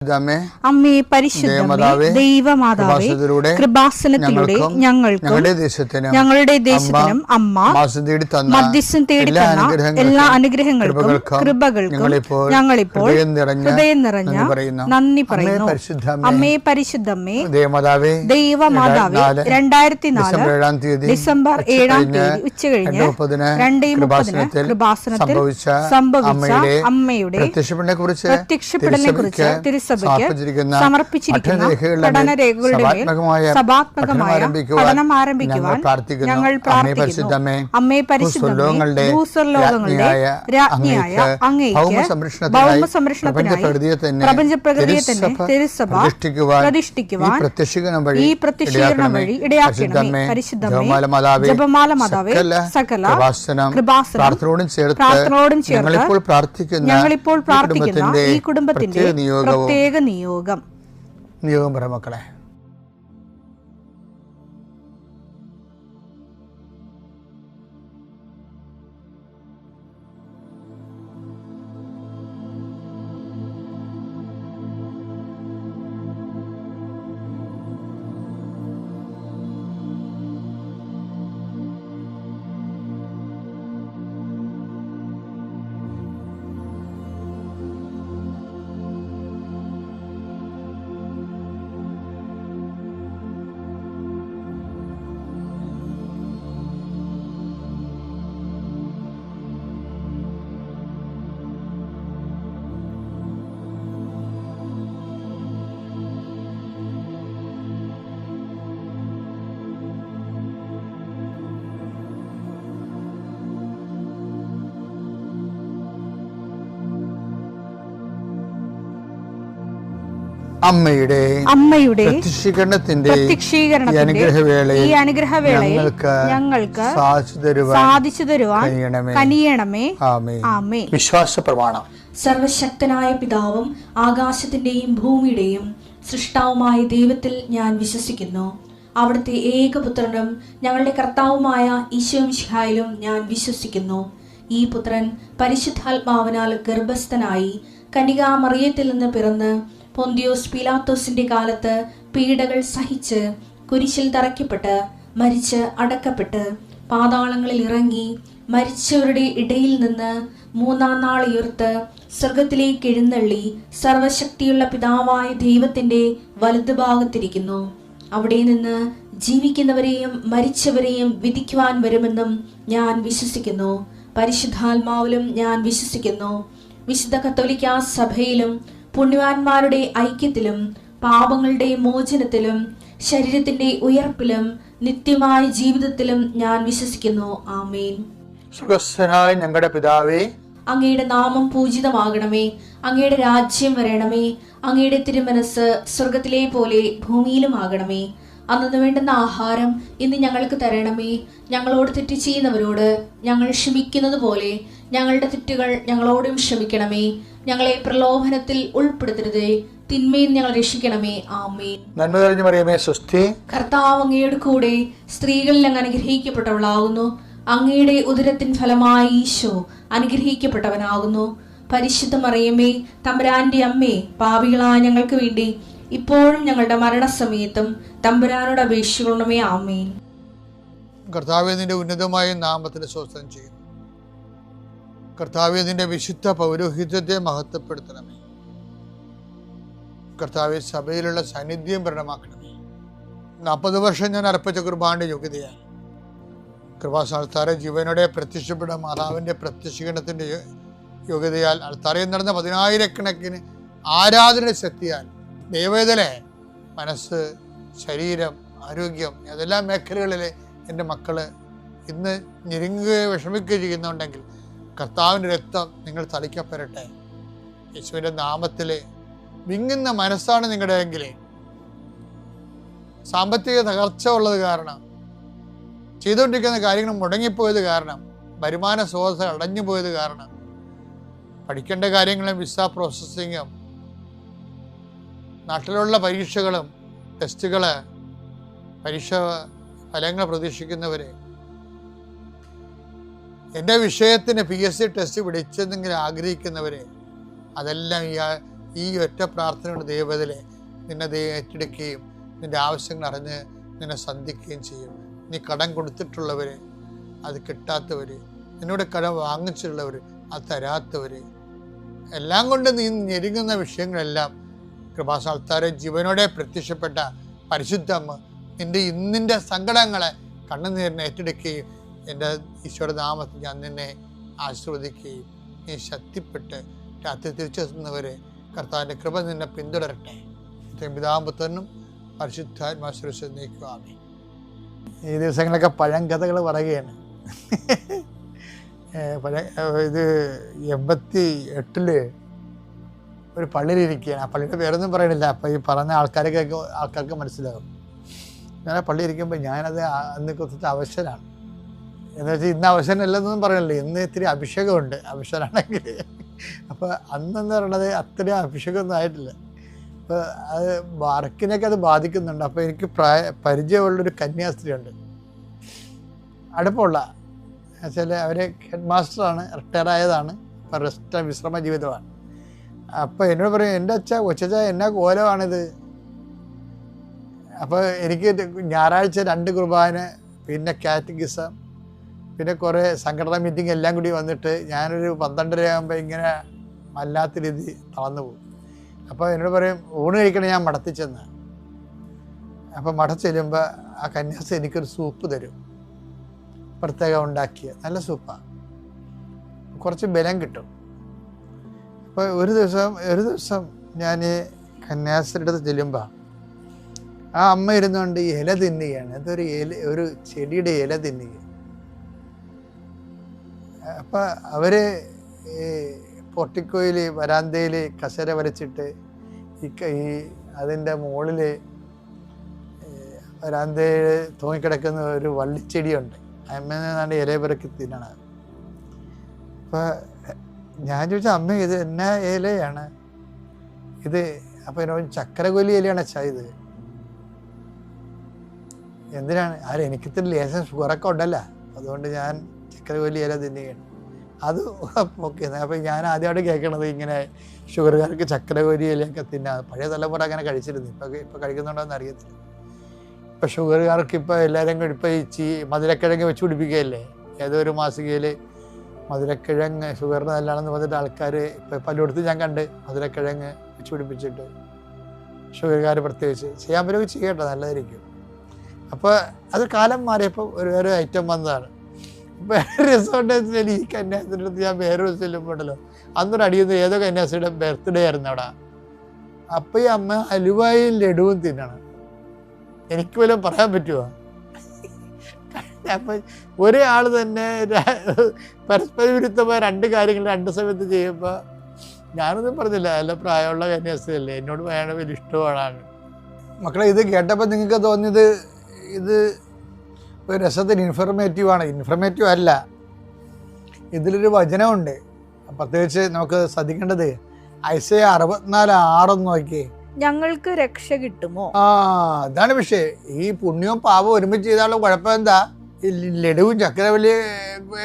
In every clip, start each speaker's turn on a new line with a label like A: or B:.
A: അമ്മേ പരിശുദ്ധമേ, ദൈവമാതാവേ, കൃപാസനത്തിലൂടെ ഞങ്ങൾക്കും ഞങ്ങളുടെ ദേശത്തിനും അമ്മ മധ്യസ്ഥം തേടി തന്ന എല്ലാ അനുഗ്രഹങ്ങൾക്കും കൃപകൾക്കും ഞങ്ങളിപ്പോൾ ഹൃദയം നിറഞ്ഞ നന്ദി പറയുന്നു. അമ്മേ പരിശുദ്ധമേ, ദൈവമാതാവേ, 2004 ഡിസംബർ 7 ഉച്ചകഴിഞ്ഞ് 2:30 കൃപാസനത്തിൽ സംഭവിച്ച അമ്മയുടെ പ്രത്യക്ഷപ്പെടലിനെ കുറിച്ച് സമർപ്പിച്ചിരിക്കുന്ന പഠനരേഖകളുടെ മേൽ സഭാത്മകമായ പഠനം ആരംഭിക്കുവാൻ ഞങ്ങൾ പ്രാർത്ഥിക്കുന്നു. അമ്മേ പരിശുദ്ധമേ, ഭൂസ്വർലോകങ്ങളുടെ രാജ്ഞിയായ അങ്ങേയ്ക്ക് ഭൗമസംരക്ഷണത്തിനായി പ്രപഞ്ചപ്രകൃതിയെ തന്നെ തിരുസഭ പ്രതിഷ്ഠിക്കുവാൻ ഈ പ്രത്യക്ഷീകരണം വഴി ഇടയാക്കണമേ. പരിശുദ്ധമേ, ജപമാല മാതാവേ, സകല കൃപാസനം പ്രാർത്ഥനയോടും ചേർത്ത് ഞങ്ങളിപ്പോൾ പ്രാർത്ഥിക്കുന്ന ഈ കുടുംബത്തിന്റെ പ്രത്യേക നിയോഗം
B: പറ മക്കളെ.
A: അമ്മയുടെ പ്രത്യക്ഷീകരണത്തിന്റെ ഈ അനുഗ്രഹവേളയിൽ ഞങ്ങൾക്ക് സാധിച്ചു തരുവാൻ കനിയണമേ. ആമേൻ.
B: വിശ്വാസ പ്രമാണം.
C: സർവശക്തനായ പിതാവും ആകാശത്തിന്റെയും ഭൂമിയുടെയും സൃഷ്ടാവുമായ ദൈവത്തിൽ ഞാൻ വിശ്വസിക്കുന്നു. അവിടുത്തെ ഏകപുത്രനും ഞങ്ങളുടെ കർത്താവുമായ ഈശോമിശിഹായിലും ഞാൻ വിശ്വസിക്കുന്നു. ഈ പുത്രൻ പരിശുദ്ധാത്മാവിനാൽ ഗർഭസ്ഥനായി കന്യകാമറിയത്തിൽ നിന്ന് പിറന്ന് പൊന്തിയോസ് പീലാത്തോസിന്റെ കാലത്ത് പീഡകൾ സഹിച്ച് കുരിശിൽ തറയ്ക്കപ്പെട്ട് മരിച്ച് അടക്കപ്പെട്ട് പാതാളങ്ങളിൽ ഇറങ്ങി മരിച്ചവരുടെ ഇടയിൽ നിന്ന് 3-ാം നാൾ ഉയർത്ത് സ്വർഗത്തിലേക്ക് എഴുന്നള്ളി സർവശക്തിയുള്ള പിതാവായ ദൈവത്തിന്റെ വലതുഭാഗത്തിരിക്കുന്നു. അവിടെ നിന്ന് ജീവിക്കുന്നവരെയും മരിച്ചവരെയും വിധിക്കുവാൻ വരുമെന്നും ഞാൻ വിശ്വസിക്കുന്നു. പരിശുദ്ധാത്മാവിലും ഞാൻ വിശ്വസിക്കുന്നു. വിശുദ്ധ കത്തോലിക്കാ സഭയിലും പുണ്യവാന്മാരുടെ ഐക്യത്തിലും പാപങ്ങളുടെ മോചനത്തിലും ശരീരത്തിന്റെ ഉയർപ്പിലും നിത്യമായ ജീവിതത്തിലും ഞാൻ വിശ്വസിക്കുന്നു. ആമേൻ.
B: സ്വർഗ്ഗസ്ഥനായ ഞങ്ങളുടെ പിതാവേ,
C: അങ്ങയുടെ നാമം പൂജിതമാകണമേ. അങ്ങയുടെ രാജ്യം വരണമേ. അങ്ങയുടെ തിരുമനസ് സ്വർഗത്തിലെ പോലെ ഭൂമിയിലും ആകണമേ. അന്നു വേണ്ടുന്ന ആഹാരം ഇന്ന് ഞങ്ങൾക്ക് തരണമേ. ഞങ്ങളോട് തെറ്റ് ചെയ്യുന്നവരോട് ഞങ്ങൾ ക്ഷമിക്കുന്നത് പോലെ ഞങ്ങളുടെ തെറ്റുകൾ ഞങ്ങളോടും ക്ഷമിക്കണമേ. ഞങ്ങളെ പ്രലോഭനത്തിൽ ഉൾപ്പെടുത്തരുതേ, തിന്മയിൽ ഞങ്ങൾ രക്ഷിക്കണമേ. ആമേൻ.
B: നന്മ നിറഞ്ഞ മറിയമേ, സ്വസ്തി.
C: കർത്താവ് അങ്ങയുടെ കൂടെ സ്ത്രീകളിൽ അങ്ങ് അനുഗ്രഹിക്കപ്പെട്ടവളാകുന്നു. അങ്ങയുടെ ഉദരത്തിൻ ഫലമായി ഈശോ അനുഗ്രഹിക്കപ്പെട്ടവനാകുന്നു. പരിശുദ്ധ മറിയമേ, തമ്പുരാന്റെ അമ്മേ, പാപികളായ ഞങ്ങൾക്ക് വേണ്ടി ഇപ്പോഴും ഞങ്ങളുടെ മരണസമയത്തും തമ്പുരാനോട് അപേക്ഷിക്കണമേ. ആമേൻ.
B: കർത്താവേ, നിന്റെ ഉന്നതമായ നാമത്തിന് സ്തോത്രം ചെയ്യുന്നു. കർത്താവേ, നിന്റെ വിശുദ്ധ പൗരോഹിത്യത്തെ മഹത്വപ്പെടുത്തണമേ. കർത്താവെ, സഭയിലുള്ള സാന്നിധ്യം പ്രകടമാക്കണമേ. 40 വർഷം ഞാൻ അർപ്പിച്ച കുർബാന്റെ യോഗ്യതയാൽ കൃപാസ്ഥാനത്താറെ ജീവനോടെ പ്രത്യക്ഷപ്പെട്ട മാതാവിന്റെ പ്രത്യക്ഷീകരണത്തിന്റെ യോഗ്യതയാൽ അൾത്താരയിൽ നടന്ന 10,000-കണക്കിന് ആരാധന ശക്തിയാൽ ദൈവവേദനെ മനസ്സ്, ശരീരം, ആരോഗ്യം ഏതെല്ലാ മേഖലകളിലെ എൻ്റെ മക്കള് ഇന്ന് ഞെരുങ്ങുകയോ വിഷമിക്കുകയോ ചെയ്യുന്നുണ്ടെങ്കിൽ കർത്താവിൻ്റെ രക്തം നിങ്ങൾ തളിക്കപ്പെടട്ടെ. യേശുവിൻ്റെ നാമത്തിൽ വിങ്ങുന്ന മനസ്സാണ് നിങ്ങളുടെ എങ്കിൽ, സാമ്പത്തിക തകർച്ച ഉള്ളത് കാരണം, ചെയ്തുകൊണ്ടിരിക്കുന്ന കാര്യങ്ങൾ മുടങ്ങിപ്പോയത് കാരണം, വരുമാന സ്രോതസ് അടഞ്ഞു പോയത് കാരണം, പഠിക്കേണ്ട കാര്യങ്ങളും വിസ പ്രോസസ്സിങ്ങും നാട്ടിലുള്ള പരീക്ഷകളും ടെസ്റ്റുകൾ പരീക്ഷ ഫലങ്ങൾ പ്രതീക്ഷിക്കുന്നവരെ, എൻ്റെ വിഷയത്തിന് PSC ടെസ്റ്റ് പിടിച്ചെന്നെങ്കിലും ആഗ്രഹിക്കുന്നവരെ, അതെല്ലാം ഈ ഒറ്റ പ്രാർത്ഥന കൊണ്ട് ദൈവത്തിലെ നിന്നെ ഏറ്റെടുക്കുകയും നിന്റെ ആവശ്യങ്ങൾ അറിഞ്ഞ് നിന്നെ സന്ധിക്കുകയും ചെയ്യും. നീ കടം കൊടുത്തിട്ടുള്ളവർ, അത് കിട്ടാത്തവർ, നിന്നോട് കടം വാങ്ങിച്ചിട്ടുള്ളവർ, അത് തരാത്തവർ, എല്ലാം കൊണ്ട് നീ ഞെരുങ്ങുന്ന വിഷയങ്ങളെല്ലാം കൃപാസ്ഥാനത്താരെ ജീവനോടെ പ്രത്യക്ഷപ്പെട്ട പരിശുദ്ധ അമ്മ നിന്റെ ഇന്നിൻ്റെ സങ്കടങ്ങളെ കണ്ണുനീരിനെ ഏറ്റെടുക്കുകയും എൻ്റെ ഈശോയുടെ നാമത്തിൽ ഞാൻ നിന്നെ ആശീർവദിക്കുകയും നീ ശക്തിപ്പെട്ട് രാത്രി തിരിച്ചെത്തുന്നവരെ കർത്താവിൻ്റെ കൃപ നിന്നെ പിന്തുടരട്ടെ. പിതാമ്പുത്രനും പരിശുദ്ധാത്മാശ്വരിച്ച് നീക്കുവാമേ. ഈ ദിവസങ്ങളൊക്കെ പഴങ്കഥകൾ പറയുകയാണ്. ഇത് 88 ഒരു പള്ളിയിലിരിക്കുകയാണ്. ആ പള്ളിയുടെ പേരൊന്നും പറയണില്ല. അപ്പോൾ ഈ പറഞ്ഞ ആൾക്കാർക്ക് മനസ്സിലാകും. ഞാൻ ആ പള്ളി ഇരിക്കുമ്പോൾ ഞാനത് അന്ന് കുറച്ച് അവശനാണ്. എന്ന് വെച്ചാൽ ഇന്ന് അവശനല്ലെന്നൊന്നും പറയണില്ല, ഇന്ന് ഇത്തിരി അഭിഷേകമുണ്ട് അവശനാണെങ്കിൽ. അപ്പോൾ അന്നെന്ന് പറയണത് അത്രയും അഭിഷേകമൊന്നും ആയിട്ടില്ല. അപ്പോൾ അത് വർക്കിനൊക്കെ അത് ബാധിക്കുന്നുണ്ട്. അപ്പോൾ എനിക്ക് പരിചയമുള്ളൊരു കന്യാസ്ത്രീയുണ്ട്, അടുപ്പമുള്ള വെച്ചാൽ അവർ ഹെഡ് മാസ്റ്ററാണ്, റിട്ടയർ ആയതാണ്, ഇപ്പോൾ വിശ്രമ ജീവിതമാണ്. അപ്പോൾ എന്നോട് പറയും, എൻ്റെ കൊച്ചച്ച എന്നാ കോലമാണിത്. അപ്പോൾ എനിക്ക് ഞായറാഴ്ച 2 കുർബാന, പിന്നെ കാറ്റഗിസം, പിന്നെ കുറേ സംഘടനാ മീറ്റിംഗ് എല്ലാം കൂടി വന്നിട്ട് ഞാനൊരു 12:30 ആകുമ്പോൾ ഇങ്ങനെ വല്ലാത്ത രീതി തളർന്നു പോകും. അപ്പോൾ എന്നോട് പറയും, ഊണ് കഴിക്കണേ ഞാൻ മടത്തിൽ ചെന്ന്. അപ്പോൾ മടത്തിൽ ചെല്ലുമ്പോൾ ആ കന്യാസ്ത്രീ എനിക്കൊരു സൂപ്പ് തരും, പ്രത്യേകം ഉണ്ടാക്കിയ നല്ല സൂപ്പാണ്, കുറച്ച് ബലം കിട്ടും. അപ്പോൾ ഒരു ദിവസം ഞാൻ കന്യാസ്ത്രീയുടെ അടുത്ത് ചെല്ലുമ്പോൾ ആ അമ്മ ഇരുന്നുകൊണ്ട് ഇല തിന്നുകയാണ്. അതൊരു ഒരു ചെടിയുടെ ഇല തിന്നുക. അപ്പം അവർ പോർട്ടിക്കോയിൽ വരാന്തയിൽ കസേര വരച്ചിട്ട് ഈ അതിൻ്റെ മുകളിൽ വരാന്തയിൽ തൂങ്ങിക്കിടക്കുന്ന ഒരു വള്ളിച്ചെടിയുണ്ട്. അമ്മേന്നാണ്ട് ഇല പിറക്കി തിന്നണത്. അപ്പം ഞാൻ ചോദിച്ചാൽ, അമ്മ ഇത് എന്നാ ഇലയാണ് ഇത്? അപ്പം എന്നോട് ചക്കരകൊല്ലി ഇലയാണ് അച്ഛാ ഇത്. എന്തിനാണ്? എനിക്കിത്തിരി ലേശം ഷുഗറൊക്കെ ഉണ്ടല്ലോ, അതുകൊണ്ട് ഞാൻ ചക്കരകൊല്ലി ഇല തിന്നുകയാണ്. അത് ഓക്കെ. അപ്പം ഞാൻ ആദ്യമായിട്ട് കേൾക്കണത് ഇങ്ങനെ ഷുഗറുകാർക്ക് ചക്കരകൊല്ലി ഇലയൊക്കെ തിന്നാ. പഴയ തലമുറ അങ്ങനെ കഴിച്ചിരുന്നു, ഇപ്പം കഴിക്കുന്നുണ്ടോയെന്ന് അറിയത്തില്ല. ഇപ്പം ഷുഗറുകാർക്ക് ഇപ്പോൾ എല്ലാവരും കൂടി ഇപ്പോൾ ഈ മധുരക്കിഴങ്ങ് വെച്ച് പിടിപ്പിക്കുകയല്ലേ. ഏതോ ഒരു മാസികയിൽ മധുരക്കിഴങ്ങ് ഷുഗറിന് നല്ലതാണെന്ന് പറഞ്ഞിട്ട് ആൾക്കാർ ഇപ്പോൾ പലയിടത്തും ഞാൻ കണ്ട് മധുരക്കിഴങ്ങ് വെച്ച് പിടിപ്പിച്ചിട്ട് ഷുഗറുകാർ പ്രത്യേകിച്ച് ചെയ്യാൻ പറ്റുമോ ചെയ്യട്ടെ, നല്ലതായിരിക്കും. അപ്പോൾ അത് കാലം മാറിയപ്പോൾ വേറെ ഐറ്റം വന്നതാണ്. വേറെ റിസോർട്ട് ഈ കന്യാസ്ത്രീയുടെ അടുത്ത് ഞാൻ വേറെ ദിവസം ചെല്ലുമ്പോൾ ഉണ്ടല്ലോ, അന്നൊരു അടിയുന്ന ഏതോ കന്യാസ്ത്രീയുടെ ബർത്ത്ഡേ ആയിരുന്നു അവിടെ. അപ്പോൾ ഈ അമ്മ ഹലുവായും ലഡുവും തിന്നണം. എനിക്ക് വല്ലതും പറയാൻ പറ്റുമോ? അപ്പം ഒരാൾ തന്നെ പരസ്പര വിരുദ്ധമായ 2 കാര്യങ്ങൾ 2 സമയത്ത് ചെയ്യുമ്പോൾ ഞാനൊന്നും പറഞ്ഞില്ല. നല്ല പ്രായമുള്ള കന്യാസ്ത്രീയല്ലേ, എന്നോട് വേണം വലിയ ഇഷ്ടമാണ്. മക്കളെ, ഇത് കേട്ടപ്പോൾ നിങ്ങൾക്ക് തോന്നിയത് ഇത് ഒരു രസത്തിന് ഇൻഫർമേറ്റീവാണ്. ഇൻഫർമേറ്റീവ് അല്ല, ഇതിലൊരു വചനമുണ്ട്. പ്രത്യേകിച്ച് നമുക്ക് ശ്രദ്ധിക്കേണ്ടത് ഐസയ 64:6 നോക്കിയേ.
A: ഞങ്ങൾക്ക് രക്ഷ കിട്ടുമോ?
B: അതാണ് വിഷയം. ഈ പുണ്യവും പാപവും ഒരുമിച്ച് ചെയ്താലുള്ള കുഴപ്പം എന്താ? ഈ ലഡുവും ചക്കരവല്ലി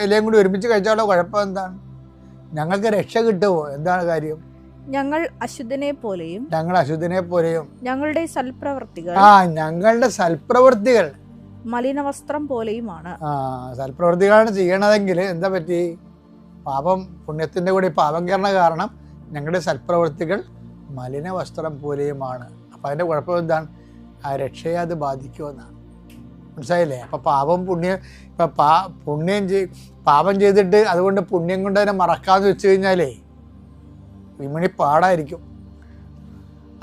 B: ഇലയും കൂടി ഒരുമിച്ച് കഴിച്ചാലുള്ള കുഴപ്പം എന്താണ്? ഞങ്ങൾക്ക് രക്ഷ കിട്ടുമോ? എന്താണ് കാര്യം?
A: ഞങ്ങൾ അശുദ്ധനെ പോലെയും ഞങ്ങളുടെ സൽപ്രവൃത്തികൾ മലിനവസ്ത്രം പോലെയുമാണ്.
B: സൽപ്രവൃത്തികളാണ് ചെയ്യണതെങ്കിൽ എന്താ പറ്റി? പാപം പുണ്യത്തിൻ്റെ കൂടി പാപം കയറണ കാരണം ഞങ്ങളുടെ സൽപ്രവൃത്തികൾ മലിന വസ്ത്രം പോലെയുമാണ്. അപ്പം അതിൻ്റെ കുഴപ്പം എന്താണ്? ആ രക്ഷയെ അത് ബാധിക്കുമെന്നാണ്. മനസ്സിലായില്ലേ? അപ്പം പാപം പുണ്യം ഇപ്പം പാപം ചെയ്തിട്ട് അതുകൊണ്ട് പുണ്യം കൊണ്ട് തന്നെ മറക്കാമെന്ന് വെച്ച് കഴിഞ്ഞാലേ വിമണി പാടായിരിക്കും.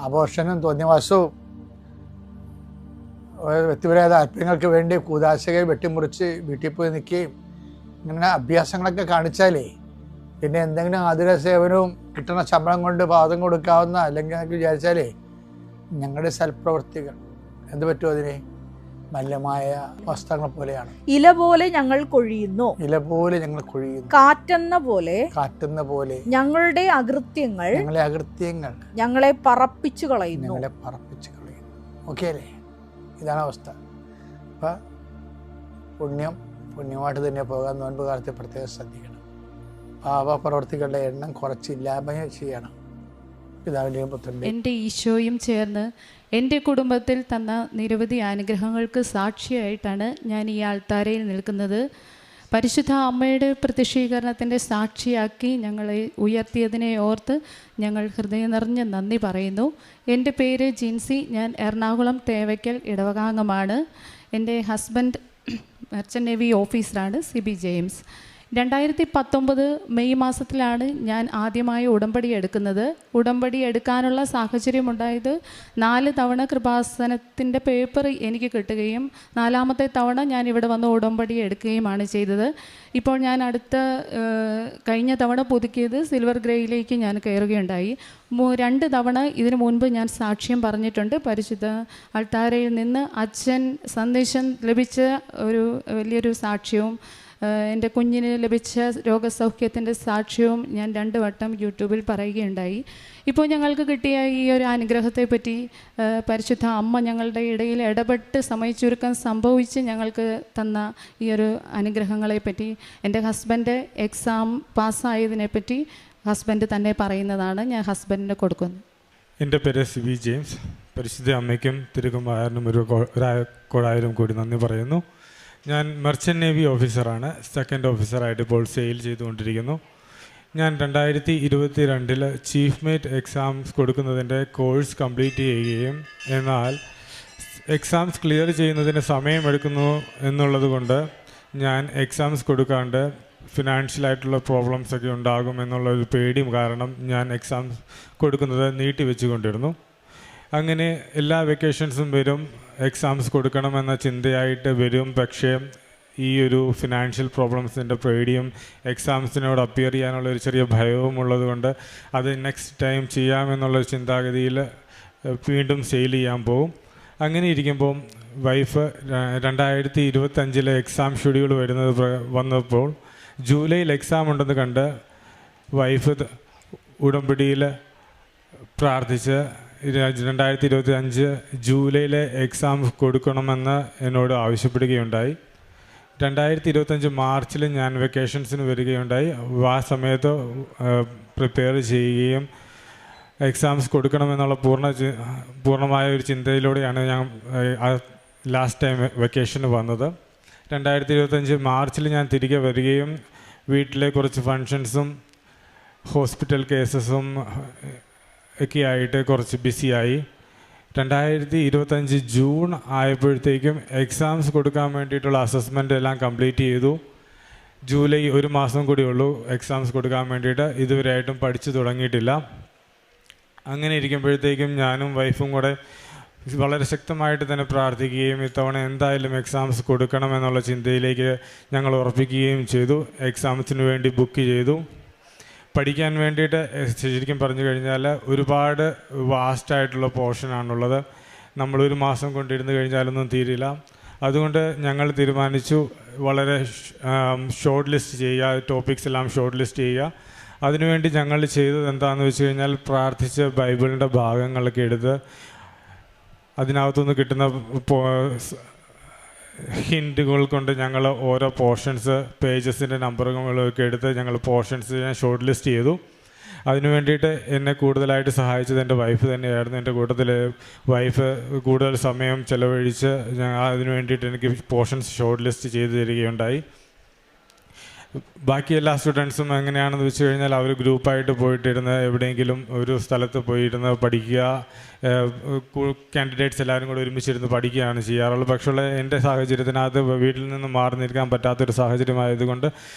B: ആഘോഷനും തോന്നിയവാസവും വ്യക്തിപരമായ താല്പര്യങ്ങൾക്ക് വേണ്ടി കൂതാശകൾ വെട്ടിമുറിച്ച് വീട്ടിൽ പോയി നിൽക്കുകയും ഇങ്ങനെ അഭ്യാസങ്ങളൊക്കെ കാണിച്ചാലേ പിന്നെ എന്തെങ്കിലും ആതുര സേവനവും കിട്ടുന്ന ശമ്പളം കൊണ്ട് പാദം കൊടുക്കാവുന്ന അല്ലെങ്കിൽ എന്നൊക്കെ വിചാരിച്ചാലേ ഞങ്ങളുടെ സൽപ്രവൃത്തികൾ എന്ത് പറ്റുമോ? അതിനെ മലിനമായ വസ്ത്രങ്ങൾ പോലെയാണ്.
A: ഇല പോലെ ഞങ്ങൾ കൊഴിയുന്നു, കാറ്റുന്ന പോലെ ഞങ്ങളുടെ അകൃത്യങ്ങൾ ഞങ്ങളെ പറപ്പിച്ചു കളയുന്നു.
B: ഓക്കെ അല്ലേ? ഇതാണ് അവസ്ഥ. അപ്പം പുണ്യമായിട്ട് തന്നെ പോകാൻ നോൻപ് കാലത്ത് പ്രത്യേകം ശ്രദ്ധിക്കണം. പാപപ്രവർത്തികളുടെ എണ്ണം കുറച്ചില്ലായ്മ ചെയ്യണം. പിതാവിൻ്റെയും പുത്രൻ്റെയും
D: എൻ്റെ ഈശോയും ചേർന്ന് എൻ്റെ കുടുംബത്തിൽ തന്ന നിരവധി അനുഗ്രഹങ്ങൾക്ക് സാക്ഷിയായിട്ടാണ് ഞാൻ ഈ ആൾത്താരയിൽ നിൽക്കുന്നത്. പരിശുദ്ധ അമ്മയുടെ പ്രത്യക്ഷീകരണത്തിൻ്റെ സാക്ഷിയാക്കി ഞങ്ങളെ ഉയർത്തിയതിനെ ഓർത്ത് ഞങ്ങൾ ഹൃദയം നിറഞ്ഞ നന്ദി പറയുന്നു. എൻ്റെ പേര് ജിൻസി. ഞാൻ എറണാകുളം തേവയ്ക്കൽ ഇടവകാംഗമാണ്. എൻ്റെ ഹസ്ബൻഡ് മെർച്ചൻ്റ് നേവി ഓഫീസറാണ്, സിബി ജെയിംസ്. 2019 മെയ് മാസത്തിലാണ് ഞാൻ ആദ്യമായി ഉടമ്പടി എടുക്കുന്നത്. ഉടമ്പടി എടുക്കാനുള്ള സാഹചര്യമുണ്ടായത് 4 തവണ കൃപാസനത്തിൻ്റെ പേപ്പർ എനിക്ക് കിട്ടുകയും 4ാമത്തെ തവണ ഞാൻ ഇവിടെ വന്ന് ഉടമ്പടി എടുക്കുകയുമാണ് ചെയ്തത്. ഇപ്പോൾ ഞാൻ കഴിഞ്ഞ തവണ പുതുക്കിയത് സിൽവർ ഗ്രേയിലേക്ക് ഞാൻ കയറുകയുണ്ടായി. 2 തവണ ഇതിനു മുൻപ് ഞാൻ സാക്ഷ്യം പറഞ്ഞിട്ടുണ്ട്. പരിശുദ്ധ അൾത്താരയിൽ നിന്ന് അച്ഛൻ സന്ദേശം ലഭിച്ച ഒരു വലിയൊരു സാക്ഷ്യവും എൻ്റെ കുഞ്ഞിന് ലഭിച്ച രോഗസൗഖ്യത്തിൻ്റെ സാക്ഷ്യവും ഞാൻ 2 വട്ടം യൂട്യൂബിൽ പറയുകയുണ്ടായി. ഇപ്പോൾ ഞങ്ങൾക്ക് കിട്ടിയ ഈ ഒരു അനുഗ്രഹത്തെപ്പറ്റി പരിശുദ്ധ അമ്മ ഞങ്ങളുടെ ഇടയിൽ ഇടപെട്ട് സമയച്ചുരുക്കം സംഭവിച്ച് ഞങ്ങൾക്ക് തന്ന ഈ ഒരു അനുഗ്രഹങ്ങളെപ്പറ്റി എൻ്റെ ഹസ്ബൻഡ് എക്സാം പാസ്സായതിനെപ്പറ്റി ഹസ്ബൻഡ് തന്നെ പറയുന്നതാണ്. ഞാൻ ഹസ്ബൻഡിന് കൊടുക്കുന്നു.
E: എൻ്റെ പേര് സിബി ജെയിംസ്. പരിശുദ്ധ അമ്മയ്ക്കും തിരുകുമാരനും ഒരു 1000 കോടി നന്ദി പറയുന്നു. ഞാൻ മെർച്ചൻ്റ് നേവി ഓഫീസറാണ്. 2nd ഓഫീസറായിട്ട് ഇപ്പോൾ സെയിൽ ചെയ്തുകൊണ്ടിരിക്കുന്നു. ഞാൻ 2022 ചീഫ് മേറ്റ് എക്സാംസ് കൊടുക്കുന്നതിൻ്റെ കോഴ്സ് കംപ്ലീറ്റ് ചെയ്യുകയും എന്നാൽ എക്സാംസ് ക്ലിയർ ചെയ്യുന്നതിന് സമയമെടുക്കുന്നു എന്നുള്ളത് കൊണ്ട് ഞാൻ എക്സാംസ് കൊടുക്കാണ്ട് ഫിനാൻഷ്യലായിട്ടുള്ള പ്രോബ്ലംസൊക്കെ ഉണ്ടാകും എന്നുള്ളൊരു പേടിയും കാരണം ഞാൻ എക്സാംസ് കൊടുക്കുന്നത് നീട്ടി വെച്ചുകൊണ്ടിരുന്നു. അങ്ങനെ എല്ലാ വെക്കേഷൻസും വരും, എക്സാംസ് കൊടുക്കണമെന്ന ചിന്തയായിട്ട് വരും. പക്ഷേ ഈ ഒരു ഫിനാൻഷ്യൽ പ്രോബ്ലംസിൻ്റെ പേടിയും എക്സാംസിനോട് അപ്പിയർ ചെയ്യാനുള്ള ഒരു ചെറിയ ഭയവും ഉള്ളതുകൊണ്ട് അത് നെക്സ്റ്റ് ടൈം ചെയ്യാമെന്നുള്ള ചിന്താഗതിയിൽ വീണ്ടും സെയിൽ ചെയ്യാൻ പോകും. അങ്ങനെ ഇരിക്കുമ്പോൾ വൈഫ് 2025 എക്സാം ഷെഡ്യൂൾ വന്നപ്പോൾ ജൂലൈയിൽ എക്സാം ഉണ്ടെന്ന് കണ്ട് വൈഫ് ഉടമ്പടിയിൽ പ്രാർത്ഥിച്ച് 2025 ജൂലൈയിലെ എക്സാം കൊടുക്കണമെന്ന് എന്നോട് ആവശ്യപ്പെടുകയുണ്ടായി. 2025 മാർച്ചിൽ ഞാൻ വെക്കേഷൻസിന് വരികയുണ്ടായി. ആ സമയത്ത് പ്രിപ്പയർ ചെയ്യുകയും എക്സാംസ് കൊടുക്കണമെന്നുള്ള പൂർണ്ണമായ ഒരു ചിന്തയിലൂടെയാണ് ഞാൻ ലാസ്റ്റ് ടൈം വെക്കേഷന് വന്നത്. 2025 മാർച്ചിൽ ഞാൻ തിരികെ വരികയും വീട്ടിലെ കുറച്ച് ഫങ്ഷൻസും ഹോസ്പിറ്റൽ കേസസും ഒക്കെ ആയിട്ട് കുറച്ച് ബിസിയായി. 2025 ജൂൺ ആയപ്പോഴത്തേക്കും എക്സാംസ് കൊടുക്കാൻ വേണ്ടിയിട്ടുള്ള അസസ്മെൻ്റ് എല്ലാം കംപ്ലീറ്റ് ചെയ്തു. ജൂലൈ 1 മാസം കൂടി ഉള്ളൂ എക്സാംസ് കൊടുക്കാൻ വേണ്ടിയിട്ട്. ഇതുവരെയായിട്ടും പഠിച്ചു തുടങ്ങിയിട്ടില്ല. അങ്ങനെ ഇരിക്കുമ്പോഴത്തേക്കും ഞാനും വൈഫും കൂടെ വളരെ ശക്തമായിട്ട് തന്നെ പ്രാർത്ഥിക്കുകയും ഇത്തവണ എന്തായാലും എക്സാംസ് കൊടുക്കണമെന്നുള്ള ചിന്തയിലേക്ക് ഞങ്ങൾ ഉറപ്പിക്കുകയും ചെയ്തു. എക്സാംസിന് വേണ്ടി ബുക്ക് ചെയ്തു. പഠിക്കാൻ വേണ്ടിയിട്ട് ശരിക്കും പറഞ്ഞു കഴിഞ്ഞാൽ ഒരുപാട് വാസ്റ്റായിട്ടുള്ള പോർഷനാണുള്ളത്. നമ്മളൊരു മാസം കൊണ്ടിരുന്ന് കഴിഞ്ഞാലൊന്നും തീരില്ല. അതുകൊണ്ട് ഞങ്ങൾ തീരുമാനിച്ചു വളരെ ഷോർട്ട് ലിസ്റ്റ് ചെയ്യുക, ടോപ്പിക്സ് എല്ലാം ഷോർട്ട് ലിസ്റ്റ് ചെയ്യുക. അതിനുവേണ്ടി ഞങ്ങൾ ചെയ്തത് എന്താണെന്ന് വെച്ച് കഴിഞ്ഞാൽ പ്രാർത്ഥിച്ച് ബൈബിളിൻ്റെ ഭാഗങ്ങളൊക്കെ എടുത്ത് അതിനകത്തുനിന്ന് കിട്ടുന്ന ഹിൻറ്റുകൾ കൊണ്ട് ഞങ്ങൾ ഓരോ പോർഷൻസ് പേജസിൻ്റെ നമ്പറുകളൊക്കെ എടുത്ത് ഞങ്ങൾ പോർഷൻസ് ഞാൻ ഷോർട്ട് ലിസ്റ്റ് ചെയ്തു. അതിനു വേണ്ടിയിട്ട് എന്നെ കൂടുതലായിട്ട് സഹായിച്ചത് എൻ്റെ വൈഫ് തന്നെയായിരുന്നു. എൻ്റെ കൂട്ടത്തിൽ വൈഫ് കൂടുതൽ സമയം ചിലവഴിച്ച് അതിനു വേണ്ടിയിട്ട് എനിക്ക് പോർഷൻസ് ഷോർട്ട് ലിസ്റ്റ് ചെയ്ത് തരികയുണ്ടായി. ബാക്കി എല്ലാ സ്റ്റുഡൻസും എങ്ങനെയാണെന്ന് വെച്ച് കഴിഞ്ഞാൽ അവർ ഗ്രൂപ്പായിട്ട് പോയിട്ടിരുന്ന് എവിടെയെങ്കിലും ഒരു സ്ഥലത്ത് പോയിരുന്ന് പഠിക്കുക, കാൻഡിഡേറ്റ്സ് എല്ലാവരും കൂടെ ഒരുമിച്ചിരുന്ന് പഠിക്കുകയാണ് ചെയ്യാറുള്ളത്. പക്ഷേ എൻ്റെ സാഹചര്യത്തിനകത്ത് വീട്ടിൽ നിന്ന് മാറി നിൽക്കാൻ പറ്റാത്തൊരു സാഹചര്യമായതുകൊണ്ട്